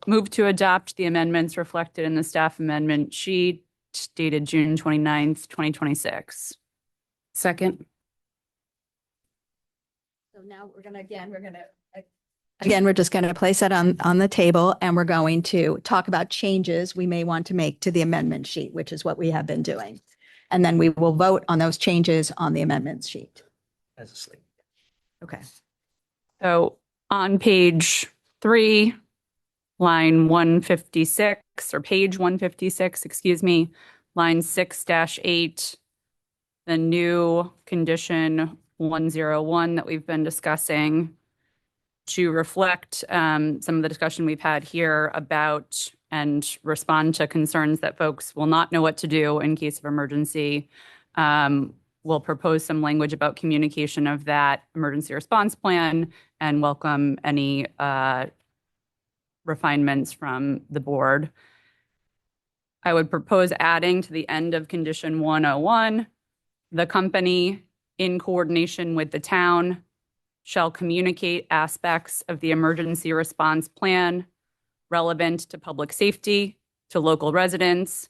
Speaker 3: Move to adopt the amendments reflected in the staff amendment sheet dated June 29th, 2026.
Speaker 11: Second.
Speaker 1: So now again, we're just going to place it on the table and we're going to talk about changes we may want to make to the amendment sheet, which is what we have been doing. And then we will vote on those changes on the amendments sheet.
Speaker 5: As a slate.
Speaker 1: Okay.
Speaker 3: So on page 3, line 156, or page 156, excuse me, line 6-8, the new condition 101 that we've been discussing to reflect some of the discussion we've had here about and respond to concerns that folks will not know what to do in case of emergency. We'll propose some language about communication of that emergency response plan and welcome any refinements from the board. I would propose adding to the end of condition 101, the company, in coordination with the town, shall communicate aspects of the emergency response plan relevant to public safety to local residents,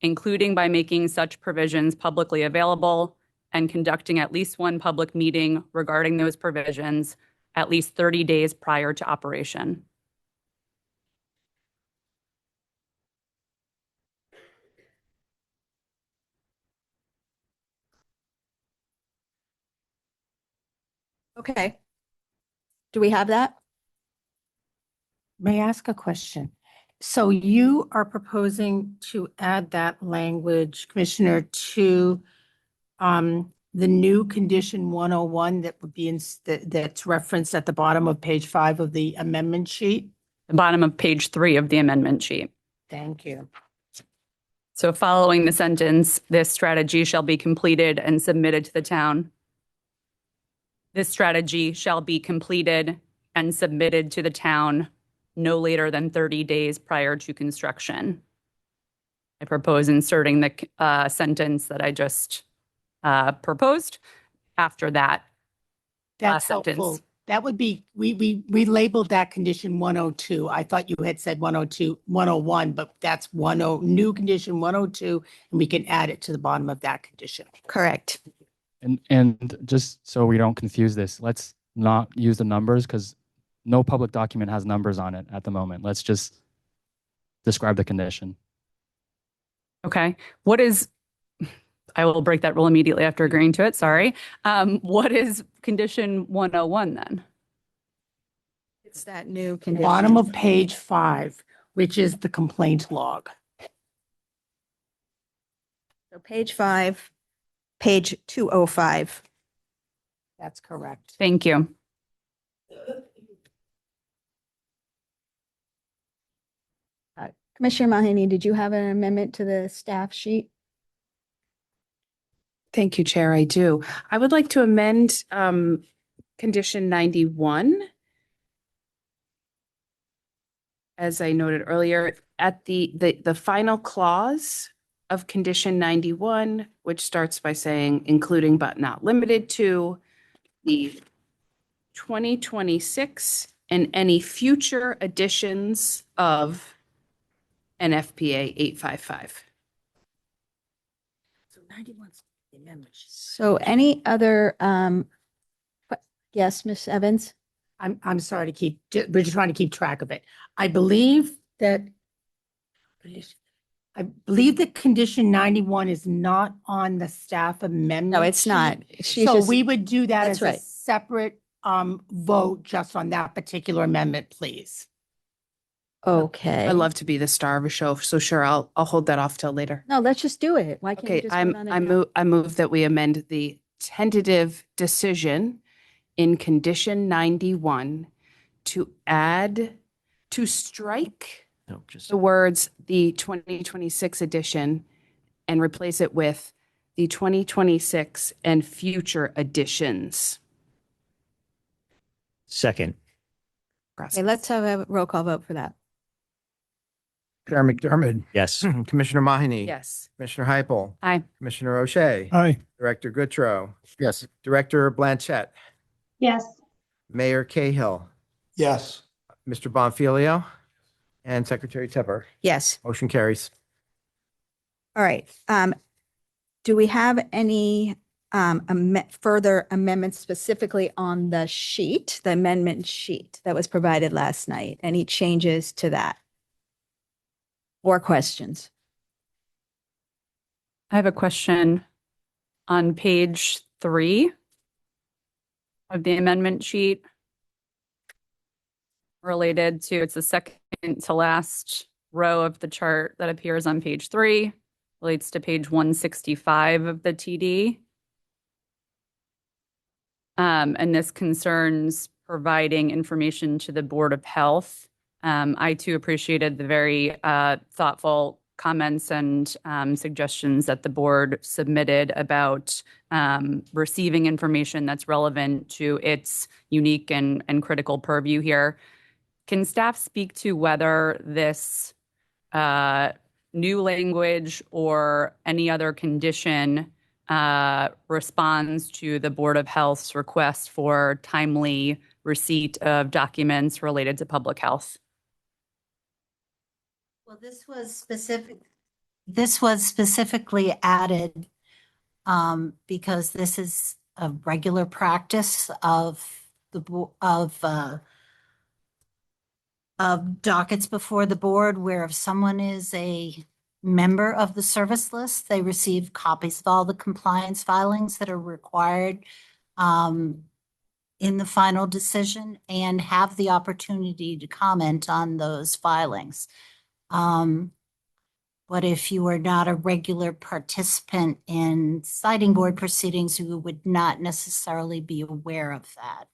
Speaker 3: including by making such provisions publicly available and conducting at least one public meeting regarding those provisions at least 30 days prior to operation.
Speaker 1: Okay. Do we have that?
Speaker 22: May I ask a question? So you are proposing to add that language, Commissioner, to the new condition 101 that would be that's referenced at the bottom of page 5 of the amendment sheet?
Speaker 3: The bottom of page 3 of the amendment sheet.
Speaker 22: Thank you.
Speaker 3: So following the sentence, this strategy shall be completed and submitted to the town. This strategy shall be completed and submitted to the town no later than 30 days prior to construction. I propose inserting the sentence that I just proposed after that
Speaker 22: That's
Speaker 3: sentence.
Speaker 22: helpful. That would be, we labeled that condition 102. I thought you had said 102, 101, but that's new condition 102, and we can add it to the bottom of that condition.
Speaker 1: Correct.
Speaker 12: And just so we don't confuse this, let's not use the numbers because no public document has numbers on it at the moment. Let's just describe the condition.
Speaker 3: Okay. I will break that rule immediately after agreeing to it. Sorry. What is condition 101 then?
Speaker 1: It's that new condition.
Speaker 22: Bottom of page 5, which is the complaint log.
Speaker 1: So page 5, page 205.
Speaker 22: That's correct.
Speaker 3: Thank you.
Speaker 1: Commissioner Mahoney, did you have an amendment to the staff sheet?
Speaker 11: Thank you, Chair. I do. I would like to amend condition 91. As I noted earlier, at the final clause of condition 91, which starts by saying including but not limited to the 2026 and any future editions of NFPA 855.
Speaker 22: So 91's the amendment.
Speaker 1: So any other, yes, Ms. Evans?
Speaker 22: I'm sorry we're just trying to keep track of it. I believe that condition 91 is not on the staff amendment.
Speaker 1: No, it's not.
Speaker 22: So we would do that
Speaker 1: That's
Speaker 22: as
Speaker 1: right.
Speaker 22: a separate vote just on that particular amendment, please.
Speaker 1: Okay.
Speaker 11: I love to be the star of a show, so sure, I'll hold that off till later.
Speaker 1: No, let's just do it. Why can't we
Speaker 11: Okay,
Speaker 1: just vote on it now?
Speaker 11: I move that we amend the tentative decision in condition 91 to strike
Speaker 5: No, just
Speaker 11: the words the 2026 edition and replace it with the 2026 and future editions.
Speaker 5: second.
Speaker 1: Okay, let's have a roll call vote for that.
Speaker 15: Chair McDermott.
Speaker 5: Yes.
Speaker 15: Commissioner Mahoney.
Speaker 11: Yes.
Speaker 15: Commissioner Heipel.
Speaker 3: Aye.
Speaker 15: Commissioner O'Shea.
Speaker 14: Aye.
Speaker 15: Director Goodrow.
Speaker 10: Yes.
Speaker 15: Director Blanchett.
Speaker 8: Yes.
Speaker 15: Mayor Cahill,
Speaker 14: Yes.
Speaker 15: Mr. Bonfiglio, and Secretary Tepper.
Speaker 1: Yes.
Speaker 15: Motion carries.
Speaker 1: All right. Do we have any further amendments specifically on the sheet, the amendment sheet that was provided last night? Any changes to that? Or questions?
Speaker 3: I have a question on page 3 of the amendment sheet related to, it's the second to last row of the chart that appears on page 3, relates to page 165 of the TD. And this concerns providing information to the Board of Health. I too appreciated the very thoughtful comments and suggestions that the board submitted about receiving information that's relevant to its unique and critical purview here. Can staff speak to whether this new language or any other condition responds to the Board of Health's request for timely receipt of documents related to public health?
Speaker 2: Well, this was specifically added because this is a regular practice of dockets before the board, where if someone is a member of the service list, they receive copies of all the compliance filings that are required in the final decision and have the opportunity to comment on those filings. But if you are not a regular participant in siting board proceedings, you would not necessarily be aware of that.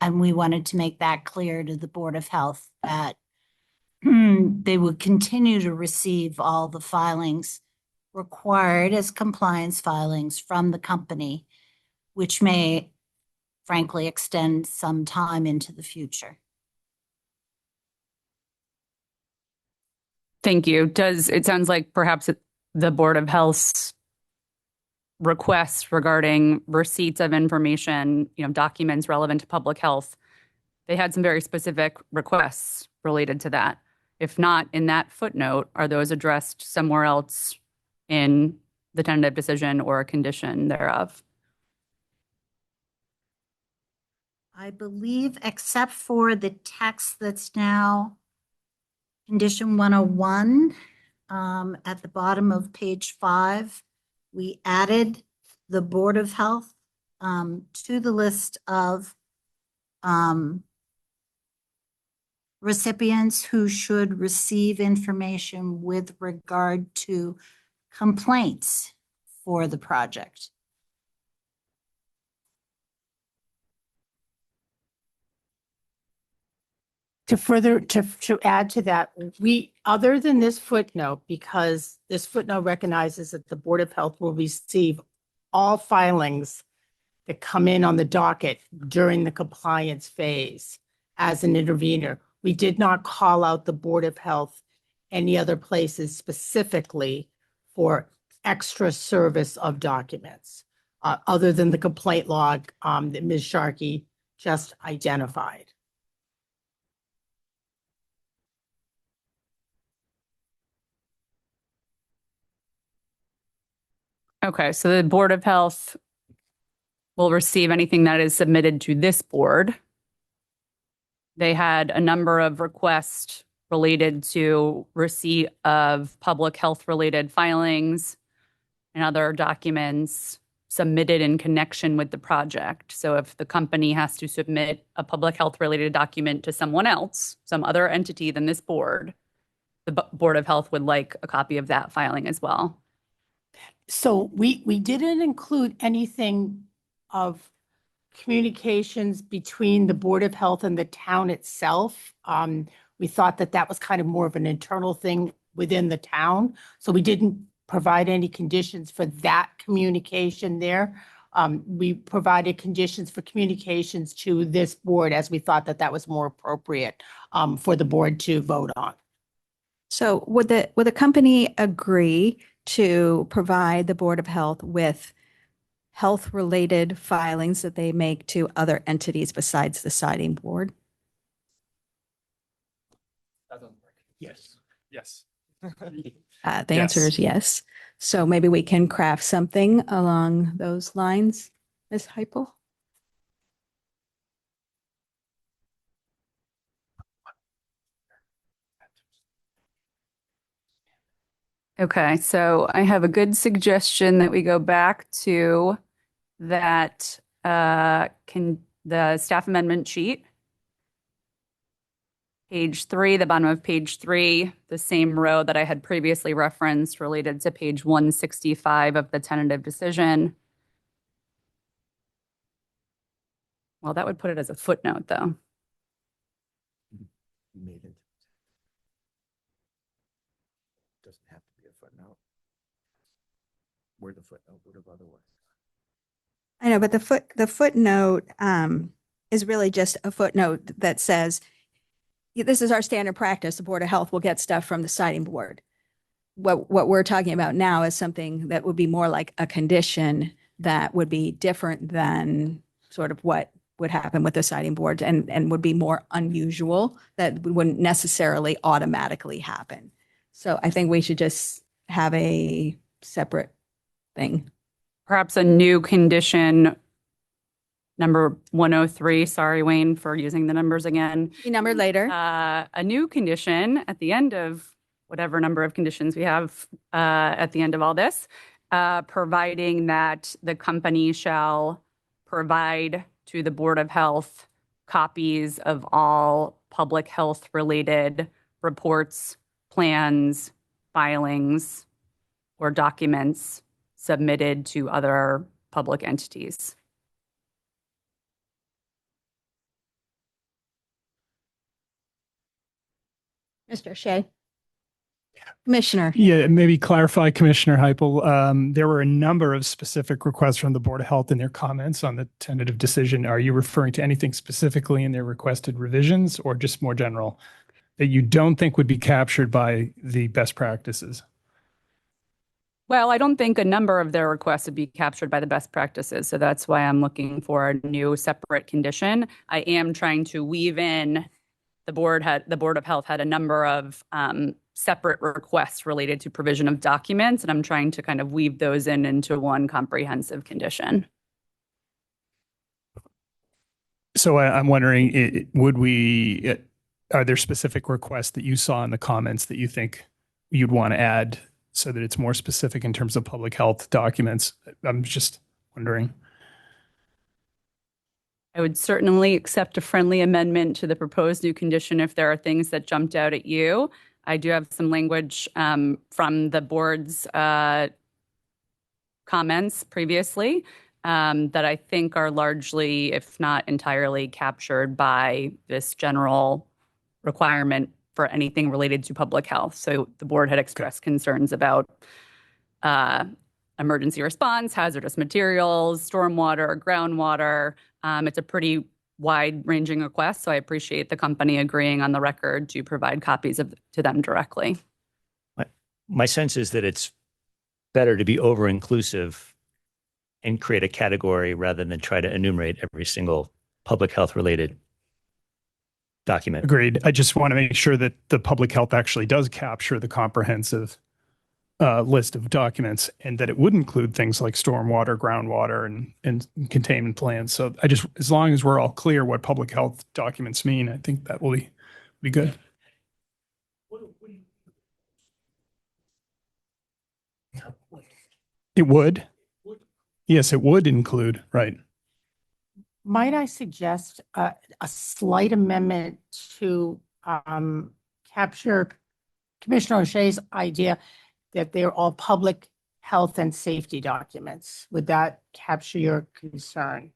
Speaker 2: And we wanted to make that clear to the Board of Health that they would continue to receive all the filings required as compliance filings from the company, which may frankly extend some time into the future.
Speaker 3: Thank you. It sounds like perhaps the Board of Health's requests regarding receipts of information, documents relevant to public health, they had some very specific requests related to that. If not in that footnote, are those addressed somewhere else in the tentative decision or a condition thereof?
Speaker 2: I believe, except for the text that's now condition 101, at the bottom of page 5, we added the Board of Health to the list of recipients who should receive information with regard to complaints for the project.
Speaker 22: To add to that, other than this footnote, because this footnote recognizes that the Board of Health will receive all filings that come in on the docket during the compliance phase as an intervener. We did not call out the Board of Health any other places specifically for extra service of documents, other than the complaint log that Ms. Sharkey just identified.
Speaker 3: Okay, so the Board of Health will receive anything that is submitted to this board. They had a number of requests related to receipt of public health related filings and other documents submitted in connection with the project. So if the company has to submit a public health related document to someone else, some other entity than this board, the Board of Health would like a copy of that filing as well.
Speaker 22: So we didn't include anything of communications between the Board of Health and the town itself. We thought that was kind of more of an internal thing within the town. So we didn't provide any conditions for that communication there. We provided conditions for communications to this board as we thought that was more appropriate for the board to vote on.
Speaker 1: So would the company agree to provide the Board of Health with health-related filings that they make to other entities besides the siding board?
Speaker 14: Yes.
Speaker 12: Yes.
Speaker 1: The answer is yes. So maybe we can craft something along those lines, Ms. Heupel?
Speaker 3: Okay, so I have a good suggestion that we go back to that can the staff amendment sheet. Page 3, the bottom of page 3, the same row that I had previously referenced related to page 165 of the tentative decision. Well, that would put it as a footnote, though.
Speaker 4: You made it. Doesn't have to be a footnote. Where the footnote would have otherwise.
Speaker 1: I know, but the footnote is really just a footnote that says, this is our standard practice. The Board of Health will get stuff from the siding board. What we're talking about now is something that would be more like a condition that would be different than sort of what would happen with the siding board and would be more unusual, that wouldn't necessarily automatically happen. So I think we should just have a separate thing.
Speaker 3: Perhaps a new condition, number 103. Sorry, Wayne, for using the numbers again.
Speaker 1: Be numbered later.
Speaker 3: A new condition at the end of whatever number of conditions we have at the end of all this, providing that the company shall provide to the Board of Health copies of all public health related reports, plans, filings, or documents submitted to other public entities.
Speaker 1: Mr. Shea. Commissioner.
Speaker 8: Yeah, maybe clarify, Commissioner Heupel. There were a number of specific requests from the Board of Health in their comments on the tentative decision. Are you referring to anything specifically in their requested revisions or just more general that you don't think would be captured by the best practices?
Speaker 3: Well, I don't think a number of their requests would be captured by the best practices. So that's why I'm looking for a new separate condition. I am trying to weave in the Board of Health had a number of separate requests related to provision of documents, and I'm trying to kind of weave those into one comprehensive condition.
Speaker 8: So I'm wondering, are there specific requests that you saw in the comments that you think you'd want to add so that it's more specific in terms of public health documents? I'm just wondering.
Speaker 3: I would certainly accept a friendly amendment to the proposed new condition if there are things that jumped out at you. I do have some language from the board's comments previously that I think are largely, if not entirely, captured by this general requirement for anything related to public health. So the board had expressed concerns about emergency response, hazardous materials, stormwater, groundwater. It's a pretty wide-ranging request, so I appreciate the company agreeing on the record to provide copies to them directly.
Speaker 5: My sense is that it's better to be over-inclusive and create a category rather than try to enumerate every single public health related document.
Speaker 8: Agreed. I just want to make sure that the public health actually does capture the comprehensive list of documents and that it would include things like stormwater, groundwater, and containment plans. So as long as we're all clear what public health documents mean, I think that will be good. It would. Yes, it would include, right.
Speaker 22: Might I suggest a slight amendment to capture Commissioner O'Shea's idea that they're all public health and safety documents? Would that capture your concern?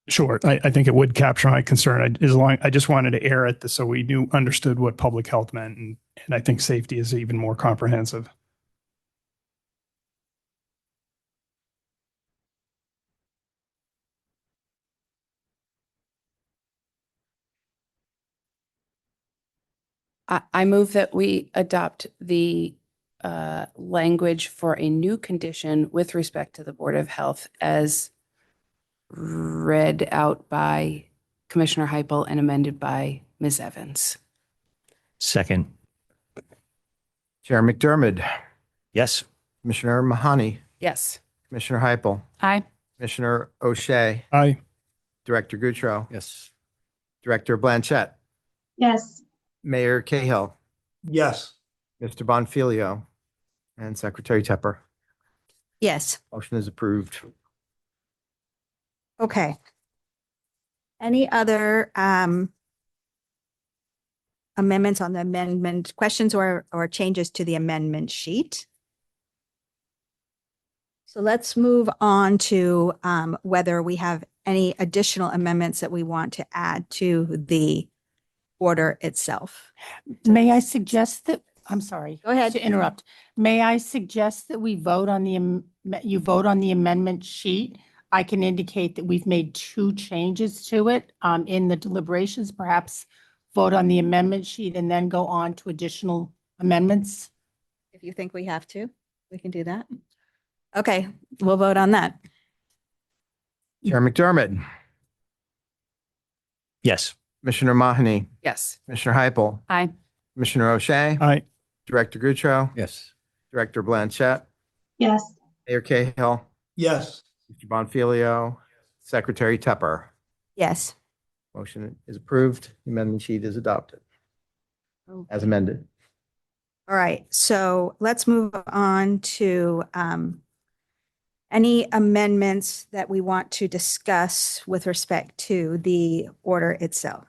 Speaker 8: Sure. I think it would capture my concern. I just wanted to air it so we understood what public health meant. And I think safety is even more comprehensive.
Speaker 11: I move that we adopt the language for a new condition with respect to the Board of Health as read out by Commissioner Heipel and amended by Ms. Evans.
Speaker 5: Second.
Speaker 15: Chair McDermott,
Speaker 5: Yes.
Speaker 15: Commissioner Mahoney,
Speaker 11: Yes.
Speaker 15: Commissioner Heipel,
Speaker 3: Aye.
Speaker 15: Commissioner O'Shea,
Speaker 8: Aye.
Speaker 15: Director Gutro,
Speaker 5: Yes.
Speaker 15: Director Blanchett,
Speaker 13: Yes.
Speaker 15: Mayor Cahill,
Speaker 14: Yes.
Speaker 15: Mr. Bonfilio, and Secretary Tepper.
Speaker 1: Yes.
Speaker 15: Motion is approved.
Speaker 1: Okay. Any other amendments on the amendment, questions or changes to the amendment sheet? So let's move on to whether we have any additional amendments that we want to add to the order itself.
Speaker 22: May I suggest that, I'm sorry.
Speaker 1: Go ahead.
Speaker 22: To interrupt. May I suggest that we vote on you vote on the amendment sheet? I can indicate that we've made 2 changes to it in the deliberations, perhaps vote on the amendment sheet and then go on to additional amendments.
Speaker 1: If you think we have to, we can do that. Okay, we'll vote on that.
Speaker 15: Chair McDermott,
Speaker 5: Yes.
Speaker 15: Commissioner Mahoney,
Speaker 11: Yes.
Speaker 15: Commissioner Heipel,
Speaker 3: Aye.
Speaker 15: Commissioner O'Shea,
Speaker 8: Aye.
Speaker 15: Director Gutro,
Speaker 5: Yes.
Speaker 15: Director Blanchett,
Speaker 13: Yes.
Speaker 15: Mayor Cahill,
Speaker 14: Yes.
Speaker 15: Mr. Bonfilio, Secretary Tepper.
Speaker 1: Yes.
Speaker 15: Motion is approved. The amendment sheet is adopted as amended.
Speaker 1: All right, so let's move on to any amendments that we want to discuss with respect to the order itself.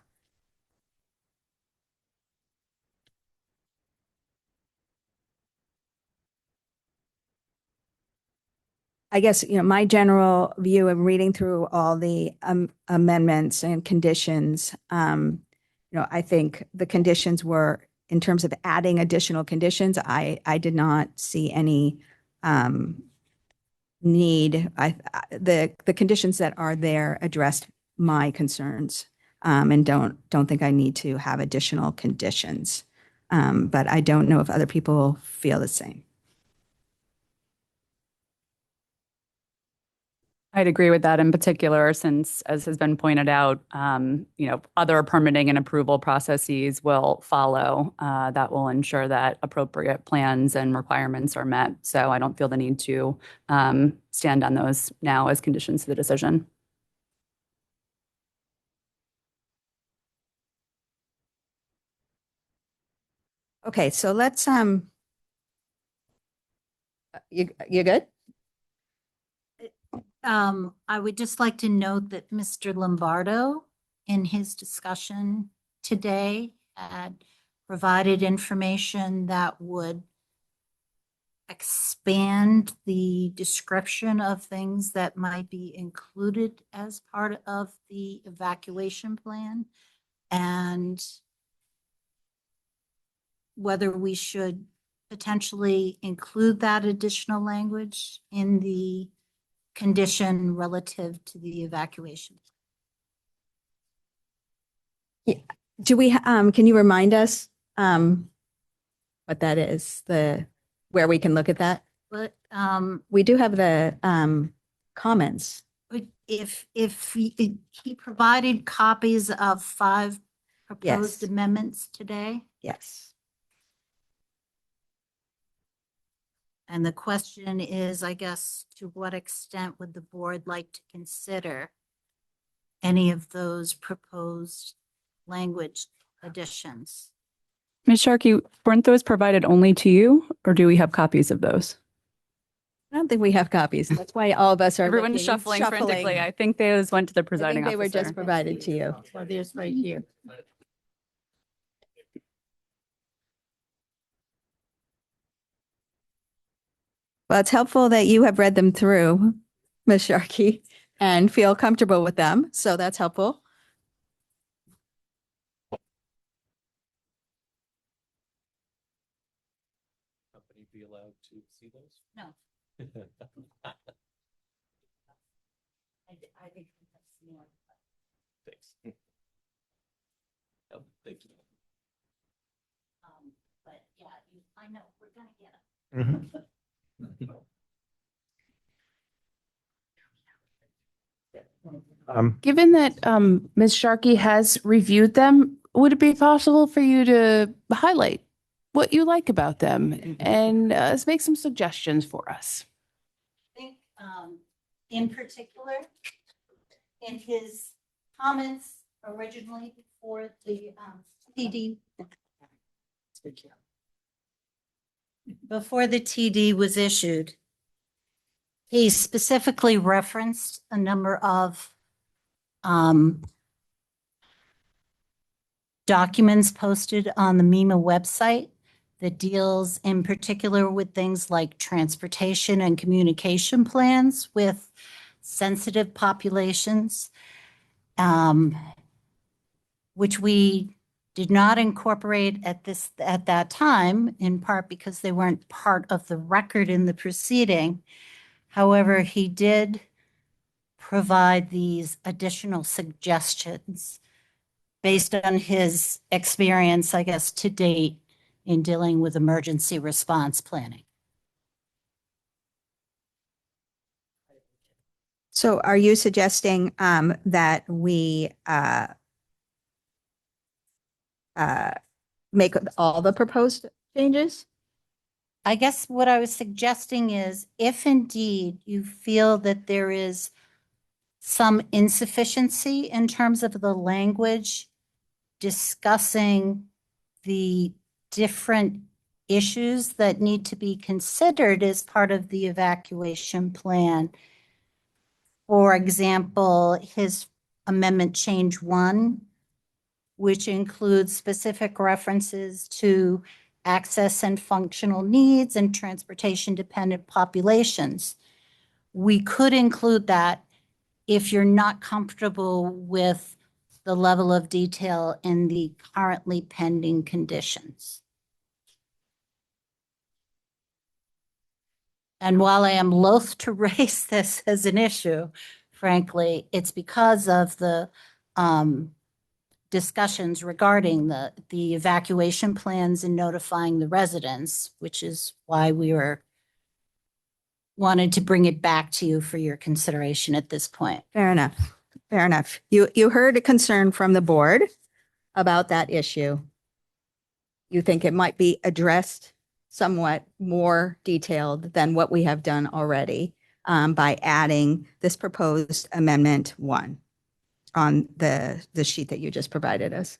Speaker 1: I guess, my general view of reading through all the amendments and conditions, I think the conditions were, in terms of adding additional conditions, I did not see any need. The conditions that are there addressed my concerns, and don't think I need to have additional conditions. But I don't know if other people feel the same.
Speaker 3: I'd agree with that in particular, since, as has been pointed out, other permitting and approval processes will follow that will ensure that appropriate plans and requirements are met. So I don't feel the need to stand on those now as conditions to the decision.
Speaker 1: Okay, so let's you good?
Speaker 2: I would just like to note that Mr. Lombardo, in his discussion today, had provided information that would expand the description of things that might be included as part of the evacuation plan, and whether we should potentially include that additional language in the condition relative to the evacuation.
Speaker 1: Yeah. Do we, can you remind us what that is, where we can look at that?
Speaker 2: But
Speaker 1: we do have the comments.
Speaker 2: if he provided copies of 5 proposed
Speaker 1: Yes.
Speaker 2: amendments today,
Speaker 1: Yes.
Speaker 2: and the question is, I guess, to what extent would the board like to consider any of those proposed language additions?
Speaker 3: Ms. Sharkey, weren't those provided only to you, or do we have copies of those?
Speaker 1: I don't think we have copies. That's why all of us are
Speaker 3: Everyone's
Speaker 1: looking,
Speaker 3: shuffling frantically. I think those went to the
Speaker 1: I
Speaker 3: presiding
Speaker 1: think they were
Speaker 3: officer.
Speaker 1: just provided to you.
Speaker 22: So there's right here.
Speaker 1: Well, it's helpful that you have read them through, Ms. Sharkey, and feel comfortable with them. So that's helpful.
Speaker 7: Company be allowed to see those?
Speaker 2: No. I think that's more.
Speaker 7: Thanks. Oh, thank you.
Speaker 2: But yeah, I know we're gonna get them.
Speaker 11: Given that Ms. Sharkey has reviewed them, would it be possible for you to highlight what you like about them and make some suggestions for us?
Speaker 2: I think in particular, in his comments originally before the TD, before the TD was issued, he specifically referenced a number of documents posted on the MEMA website that deals in particular with things like transportation and communication plans with sensitive populations, which we did not incorporate at that time, in part because they weren't part of the record in the proceeding. However, he did provide these additional suggestions based on his experience, I guess, to date in dealing with emergency response planning.
Speaker 1: So are you suggesting that we make all the proposed changes?
Speaker 2: I guess what I was suggesting is if indeed you feel that there is some insufficiency in terms of the language discussing the different issues that need to be considered as part of the evacuation plan. For example, his amendment change 1, which includes specific references to access and functional needs and transportation dependent populations. We could include that if you're not comfortable with the level of detail in the currently pending conditions. And while I am loath to raise this as an issue, frankly, it's because of the discussions regarding the evacuation plans and notifying the residents, which is why we wanted to bring it back to you for your consideration at this point.
Speaker 1: Fair enough. Fair enough. You heard a concern from the board about that issue. You think it might be addressed somewhat more detailed than what we have done already by adding this proposed amendment 1 on the sheet that you just provided us.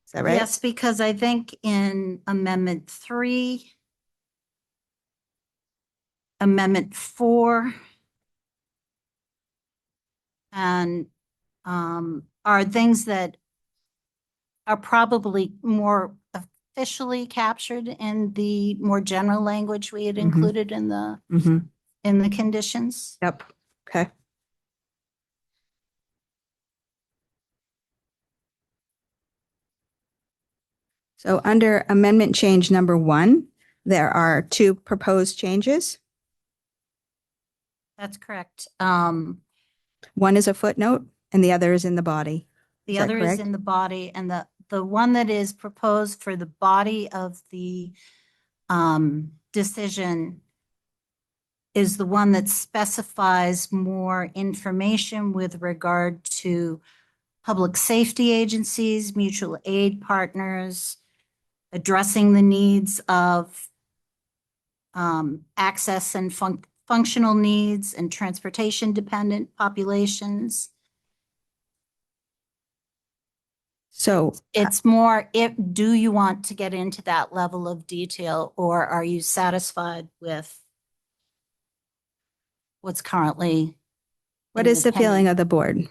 Speaker 1: Is that right?
Speaker 2: Yes, because I think in Amendment 3, Amendment 4, and are things that are probably more officially captured in the more general language we had included in the conditions.
Speaker 1: Yep. Okay. So under amendment change number 1, there are 2 proposed changes.
Speaker 2: That's correct.
Speaker 1: One is a footnote and the other is in the body.
Speaker 2: The other is in the body, and the one that is proposed for the body of the decision is the one that specifies more information with regard to public safety agencies, mutual aid partners, addressing the needs of access and functional needs and transportation dependent populations.
Speaker 1: So
Speaker 2: it's more, do you want to get into that level of detail, or are you satisfied with what's currently?
Speaker 1: What is the feeling of the board?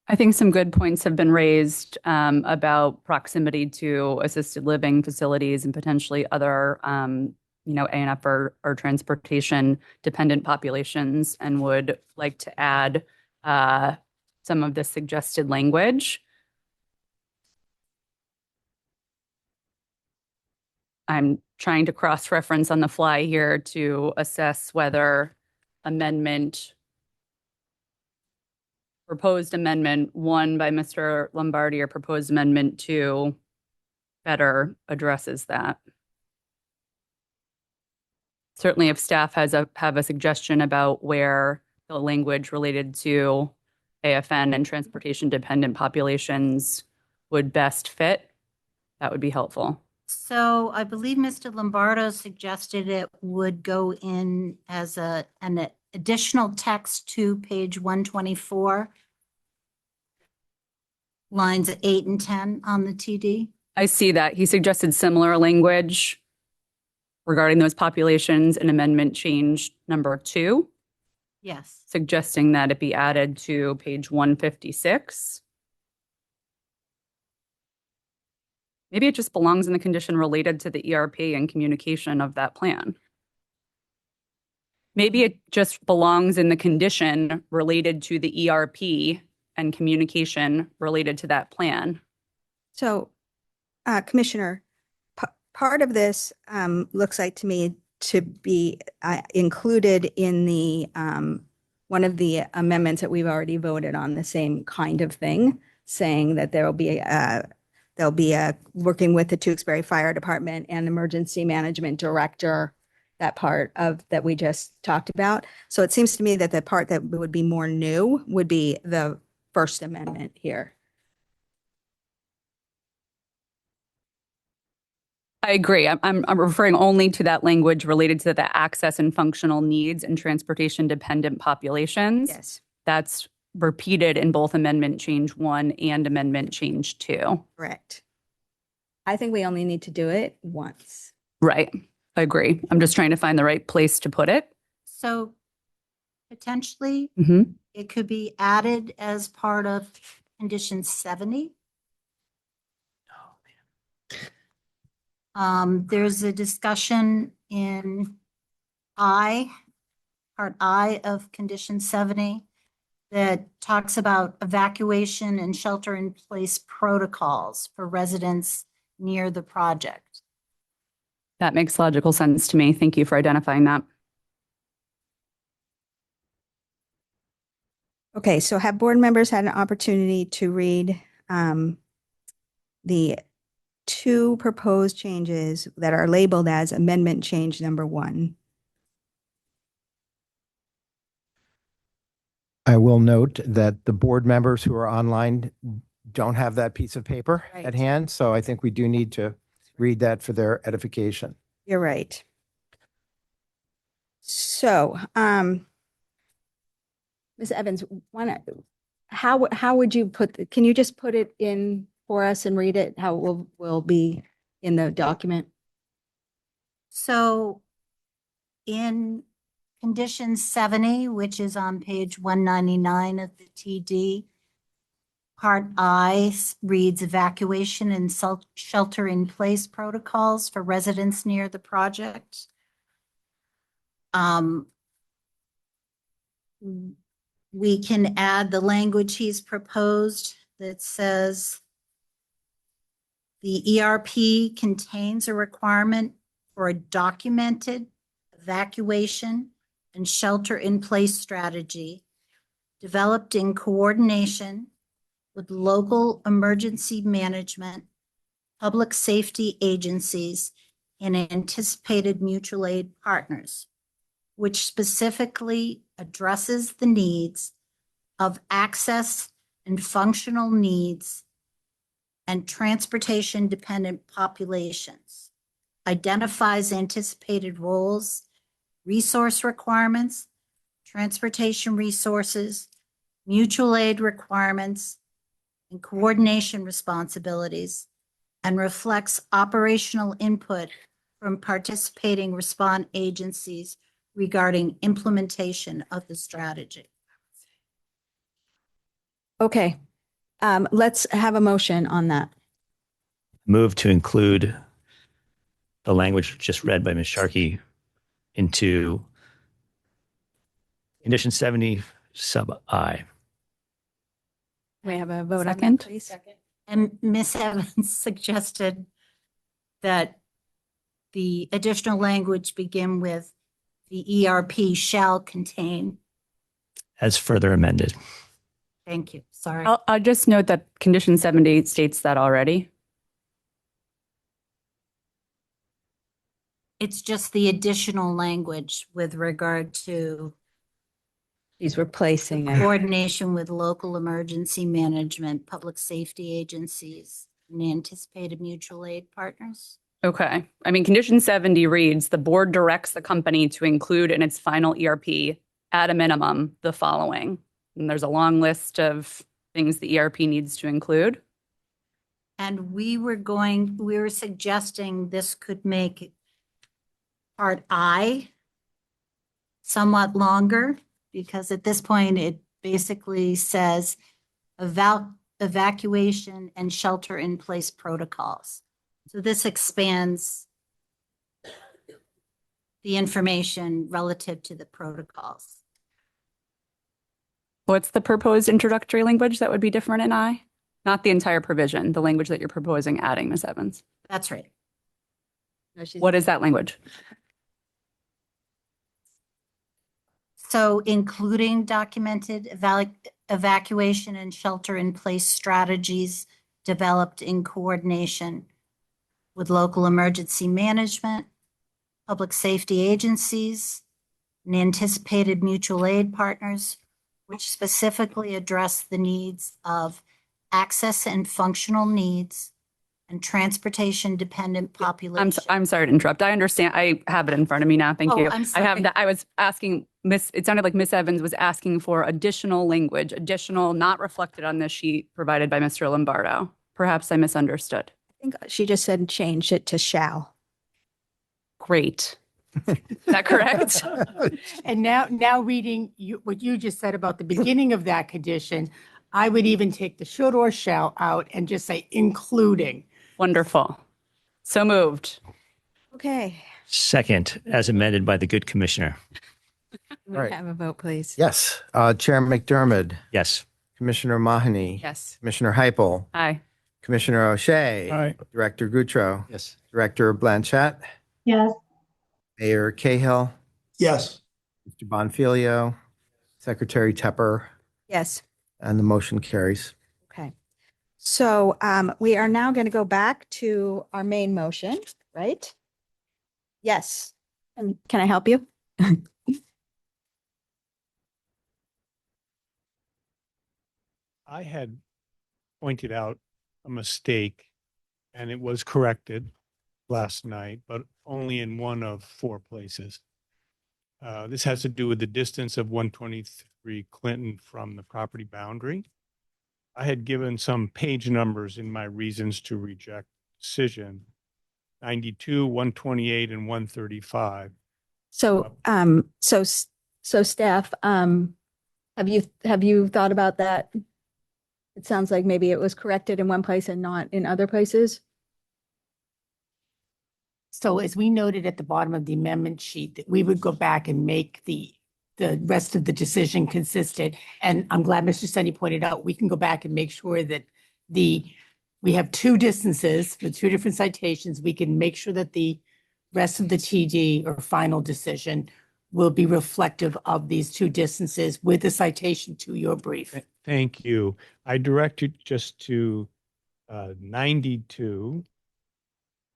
Speaker 3: I think some good points have been raised about proximity to assisted living facilities and potentially other, ANF or transportation dependent populations, and would like to add some of the suggested language. I'm trying to cross-reference on the fly here to assess whether proposed amendment 1 by Mr. Lombardi or proposed amendment 2 better addresses that. certainly if staff have a suggestion about where the language related to AFN and transportation dependent populations would best fit, that would be helpful.
Speaker 2: So I believe Mr. Lombardo suggested it would go in as an additional text to page 124, lines 8 and 10 on the TD.
Speaker 3: I see that. He suggested similar language regarding those populations in amendment change number 2,
Speaker 2: Yes.
Speaker 3: suggesting that it be added to page 156. Maybe it just belongs in the condition related to the ERP and communication of that plan. Maybe it just belongs in the condition related to the ERP and communication related to that plan.
Speaker 1: So, Commissioner, part of this looks like to me to be included in the one of the amendments that we've already voted on, the same kind of thing, saying that there will be working with the Tewksbury Fire Department and Emergency Management Director, that part of that we just talked about. So it seems to me that the part that would be more new would be the First Amendment here.
Speaker 3: I agree. I'm referring only to that language related to the access and functional needs and transportation dependent populations.
Speaker 1: Yes.
Speaker 3: That's repeated in both Amendment Change 1 and Amendment Change 2.
Speaker 1: Correct. I think we only need to do it once.
Speaker 3: Right. I agree. I'm just trying to find the right place to put it.
Speaker 2: So potentially
Speaker 3: Mhm.
Speaker 2: it could be added as part of condition 70. There's a discussion in part I of condition 70 that talks about evacuation and shelter in place protocols for residents near the project.
Speaker 3: That makes logical sense to me. Thank you for identifying that.
Speaker 1: Okay, so have board members had an opportunity to read the 2 proposed changes that are labeled as amendment change number 1?
Speaker 15: I will note that the board members who are online don't have that piece of paper
Speaker 1: Right.
Speaker 15: at hand, so I think we do need to read that for their edification.
Speaker 1: You're right. So, Ms. Evans, how would you can you just put it in for us and read it, how it will be in the document?
Speaker 2: So in condition 70, which is on page 199 of the TD, part I reads evacuation and shelter in place protocols for residents near the project. We can add the language he's proposed that says the ERP contains a requirement for a documented evacuation and shelter in place strategy developed in coordination with local emergency management, public safety agencies, and anticipated mutual aid partners, which specifically addresses the needs of access and functional needs and transportation dependent populations, identifies anticipated roles, resource requirements, transportation resources, mutual aid requirements, and coordination responsibilities, and reflects operational input from participating response agencies regarding implementation of the strategy.
Speaker 1: Okay, let's have a motion on that.
Speaker 5: Move to include the language just read by Ms. Sharkey into condition 70 sub I.
Speaker 1: We have a vote on that,
Speaker 3: Second.
Speaker 1: please.
Speaker 2: And Ms. Evans suggested that the additional language begin with the ERP shall contain.
Speaker 5: As further amended.
Speaker 2: Thank you. Sorry.
Speaker 3: I'll just note that condition 70 states that already.
Speaker 2: It's just the additional language with regard to
Speaker 1: He's replacing it.
Speaker 2: coordination with local emergency management, public safety agencies, and anticipated mutual aid partners.
Speaker 3: Okay. I mean, condition 70 reads, the board directs the company to include in its final ERP at a minimum the following. And there's a long list of things the ERP needs to include.
Speaker 2: And we were suggesting this could make part I somewhat longer, because at this point it basically says evacuation and shelter in place protocols. So this expands the information relative to the protocols.
Speaker 3: What's the proposed introductory language that would be different in I? Not the entire provision, the language that you're proposing adding, Ms. Evans.
Speaker 2: That's right.
Speaker 3: What is that language?
Speaker 2: So including documented evacuation and shelter in place strategies developed in coordination with local emergency management, public safety agencies, and anticipated mutual aid partners, which specifically address the needs of access and functional needs and transportation dependent population.
Speaker 3: I'm sorry to interrupt. I understand. I have it in front of me now. Thank
Speaker 2: Oh,
Speaker 3: you.
Speaker 2: I'm
Speaker 3: I have
Speaker 2: sorry.
Speaker 3: that. I was asking it sounded like Miss Evans was asking for additional language, additional, not reflected on this sheet provided by Mr. Lombardo. Perhaps I misunderstood.
Speaker 1: I think she just said change it to shall.
Speaker 3: Great. Is that correct?
Speaker 22: And now reading what you just said about the beginning of that condition, I would even take the should or shall out and just say including.
Speaker 3: Wonderful. So moved.
Speaker 1: Okay.
Speaker 5: Second, as amended by the good commissioner.
Speaker 1: We
Speaker 15: Right.
Speaker 1: have a vote, please.
Speaker 15: Yes. Chair McDermott,
Speaker 5: Yes.
Speaker 15: Commissioner Mahoney.
Speaker 3: Yes.
Speaker 15: Commissioner Heipel,
Speaker 3: Aye.
Speaker 15: Commissioner O'Shea.
Speaker 8: Aye.
Speaker 15: Director Goutreau.
Speaker 5: Yes.
Speaker 15: Director Blanchett.
Speaker 13: Yes.
Speaker 15: Mayor Cahill.
Speaker 13: Yes.
Speaker 15: Mr. Bonfilio. Secretary Tepper.
Speaker 1: Yes.
Speaker 15: And the motion carries.
Speaker 1: Okay. So we are now going to go back to our main motion, right? Yes. And can I help you?
Speaker 14: I had pointed out a mistake and it was corrected last night, but only in one of 4 places. This has to do with the distance of 123 Clinton from the property boundary. I had given some page numbers in my reasons to reject decision, 92, 128, and 135.
Speaker 1: So staff, have you thought about that? It sounds like maybe it was corrected in one place and not in other places.
Speaker 22: So as we noted at the bottom of the amendment sheet, that we would go back and make the rest of the decision consistent. And I'm glad Mr. Sunny pointed out, we can go back and make sure that we have 2 distances with 2 different citations. We can make sure that the rest of the TD or final decision will be reflective of these 2 distances with the citation to your brief.
Speaker 14: Thank you. I directed just to 92,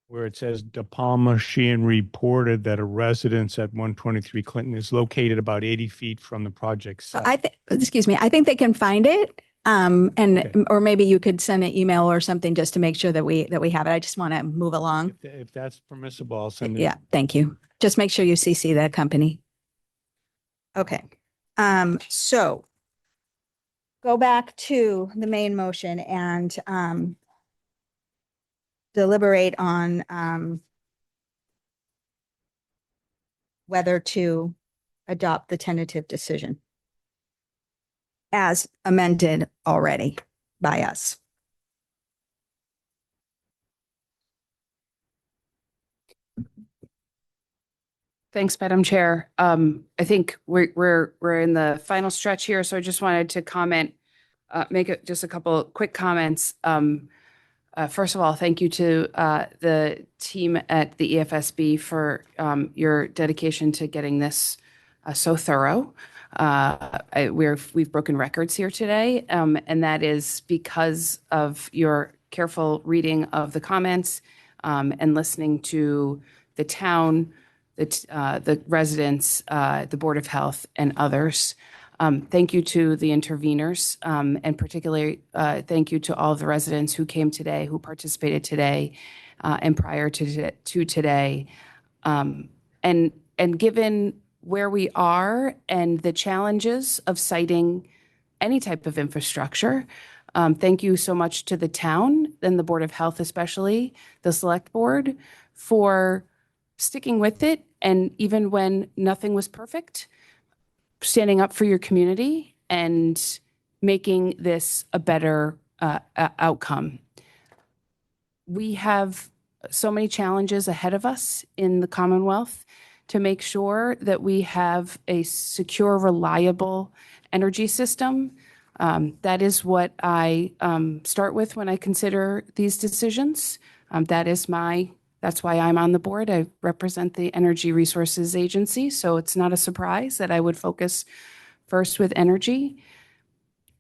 Speaker 14: where it says De Palma Sheehan reported that a residence at 123 Clinton is located about 80 feet from the project site.
Speaker 1: Excuse me, I think they can find it.
Speaker 14: Okay.
Speaker 1: Or maybe you could send an email or something just to make sure that we have it. I just want to move along.
Speaker 14: If that's permissible, I'll send it.
Speaker 1: Yeah, thank you. Just make sure you CC the company. Okay. So go back to the main motion and deliberate on whether to adopt the tentative decision as amended already by us.
Speaker 11: Thanks, Madam Chair. I think we're in the final stretch here, so I just wanted to comment, just a couple quick comments. First of all, thank you to the team at the EFSB for your dedication to getting this so thorough. We've broken records here today, and that is because of your careful reading of the comments and listening to the town, the residents, the Board of Health, and others. Thank you to the interveners, and particularly thank you to all of the residents who came today, who participated today, and prior to today. And given where we are and the challenges of siting any type of infrastructure, thank you so much to the town and the Board of Health, especially the Select Board, for sticking with it. And even when nothing was perfect, standing up for your community and making this a better outcome. We have so many challenges ahead of us in the Commonwealth to make sure that we have a secure, reliable energy system. That is what I start with when I consider these decisions. That's why I'm on the board. I represent the Energy Resources Agency, so it's not a surprise that I would focus first with energy.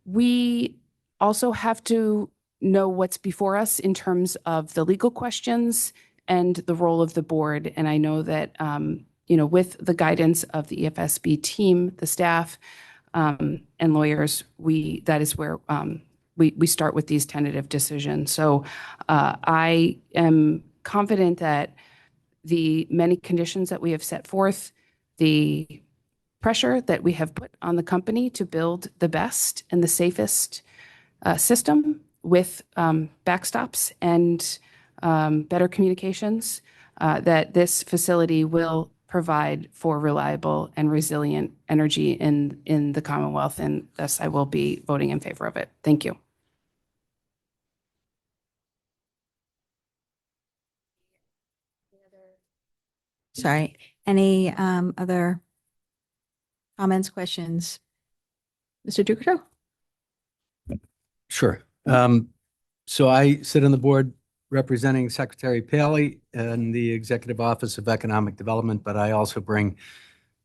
Speaker 11: We also have to know what's before us in terms of the legal questions and the role of the board. And I know that, with the guidance of the EFSB team, the staff, and lawyers, that is where we start with these tentative decisions. So I am confident that the many conditions that we have set forth, the pressure that we have put on the company to build the best and the safest system with backstops and better communications, that this facility will provide for reliable and resilient energy in the Commonwealth, and thus I will be voting in favor of it. Thank you.
Speaker 1: Sorry, any other comments, questions? Mr. Ducato?
Speaker 13: Sure. So I sit on the board representing Secretary Paley and the Executive Office of Economic Development, but I also bring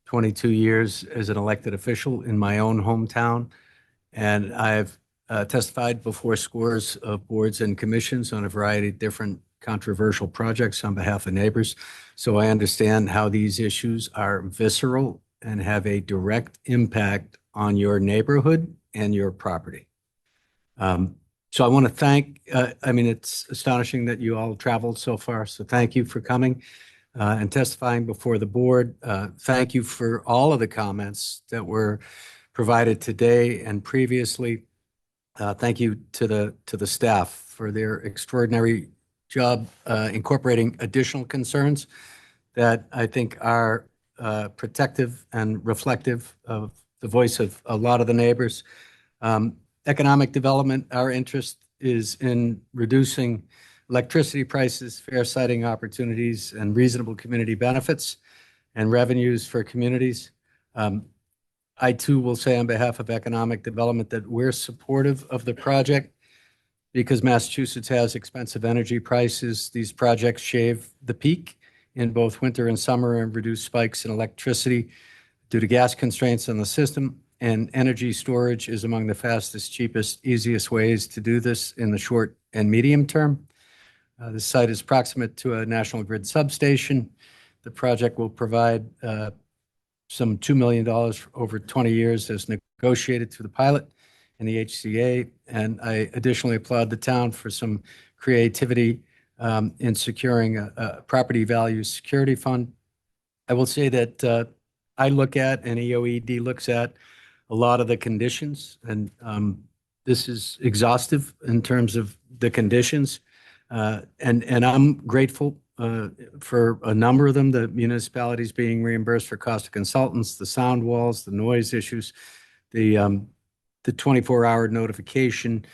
Speaker 13: 22 years as an elected official in my own hometown. And I've testified before scores of boards and commissions on a variety of different controversial projects on behalf of neighbors. So I understand how these issues are visceral and have a direct impact on your neighborhood and your property. So I want to thank, it's astonishing that you all traveled so far. So thank you for coming and testifying before the board. Thank you for all of the comments that were provided today and previously. Thank you to the staff for their extraordinary job incorporating additional concerns that I think are protective and reflective of the voice of a lot of the neighbors. Economic development, our interest is in reducing electricity prices, fair siting opportunities, and reasonable community benefits and revenues for communities. I too will say on behalf of economic development that we're supportive of the project because Massachusetts has expensive energy prices. These projects shave the peak in both winter and summer and reduce spikes in electricity due to gas constraints on the system. And energy storage is among the fastest, cheapest, easiest ways to do this in the short and medium term. The site is proximate to a national grid substation. The project will provide some $2 million over 20 years as negotiated through the pilot and the HCA. And I additionally applaud the town for some creativity in securing a property value security fund. I will say that I look at and EOED looks at a lot of the conditions, and this is exhaustive in terms of the conditions. And I'm grateful for a number of them, the municipalities being reimbursed for cost of consultants, the sound walls, the noise issues, the 24-hour notification,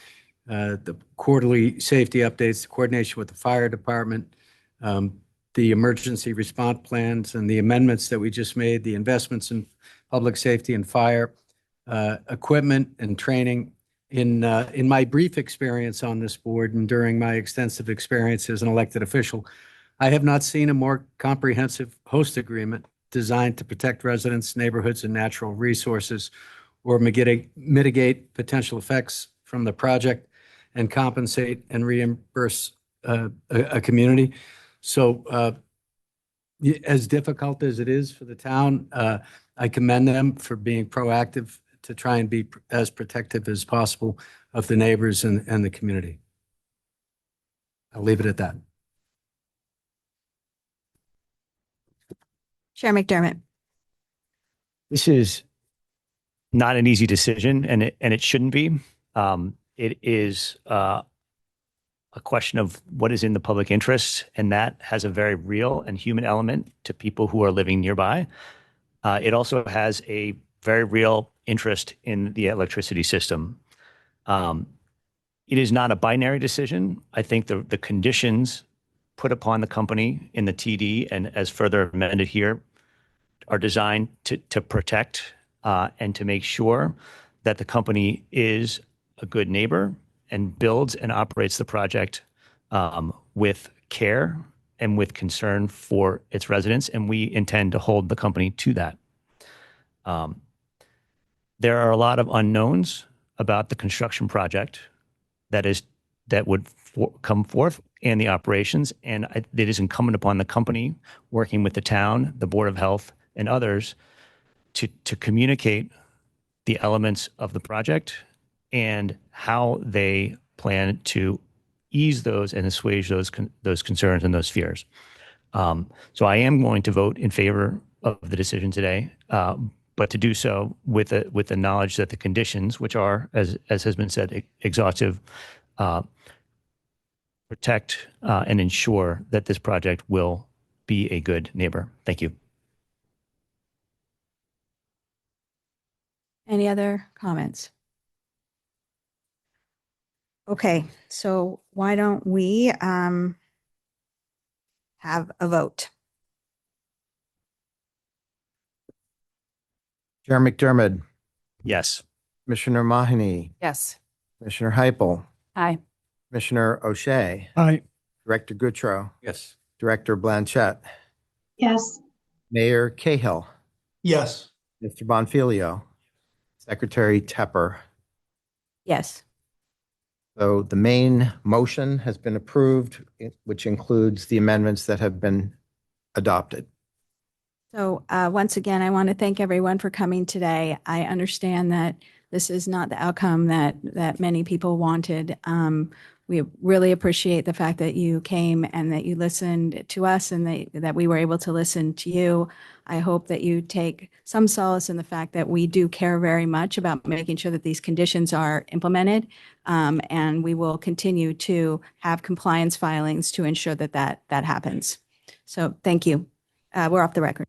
Speaker 13: the quarterly safety updates, the coordination with the fire department, the emergency response plans, and the amendments that we just made, the investments in public safety and fire, equipment and training. In my brief experience on this board and during my extensive experience as an elected official, I have not seen a more comprehensive host agreement designed to protect residents, neighborhoods, and natural resources, or mitigate potential effects from the project and compensate and reimburse a community. So as difficult as it is for the town, I commend them for being proactive to try and be as protective as possible of the neighbors and the community. I'll leave it at that.
Speaker 1: Chair McDermott.
Speaker 5: This is not an easy decision, and it shouldn't be. It is a question of what is in the public interest, and that has a very real and human element to people who are living nearby. It also has a very real interest in the electricity system. It is not a binary decision. I think the conditions put upon the company in the TD and as further amended here are designed to protect and to make sure that the company is a good neighbor and builds and operates the project with care and with concern for its residents. And we intend to hold the company to that. There are a lot of unknowns about the construction project that would come forth and the operations. And it is incumbent upon the company working with the town, the Board of Health, and others to communicate the elements of the project and how they plan to ease those and assuage those concerns and those fears. So I am going to vote in favor of the decision today, but to do so with the knowledge that the conditions, which are, as has been said, exhaustive, protect and ensure that this project will be a good neighbor. Thank you.
Speaker 1: Any other comments? Okay, so why don't we have a vote?
Speaker 15: Chair McDermott.
Speaker 5: Yes.
Speaker 15: Commissioner Mahoney.
Speaker 11: Yes.
Speaker 15: Commissioner Heipel.
Speaker 3: Aye.
Speaker 15: Commissioner O'Shea.
Speaker 8: Aye.
Speaker 15: Director Goodrow.
Speaker 13: Yes.
Speaker 15: Director Blanchett.
Speaker 16: Yes.
Speaker 15: Mayor Cahill.
Speaker 21: Yes.
Speaker 15: Mr. Bonfilio. Secretary Tepper.
Speaker 1: Yes.
Speaker 15: So the main motion has been approved, which includes the amendments that have been adopted.
Speaker 1: So once again, I want to thank everyone for coming today. I understand that this is not the outcome that many people wanted. We really appreciate the fact that you came and that you listened to us and that we were able to listen to you. I hope that you take some solace in the fact that we do care very much about making sure that these conditions are implemented. And we will continue to have compliance filings to ensure that happens. So thank you. We're off the record.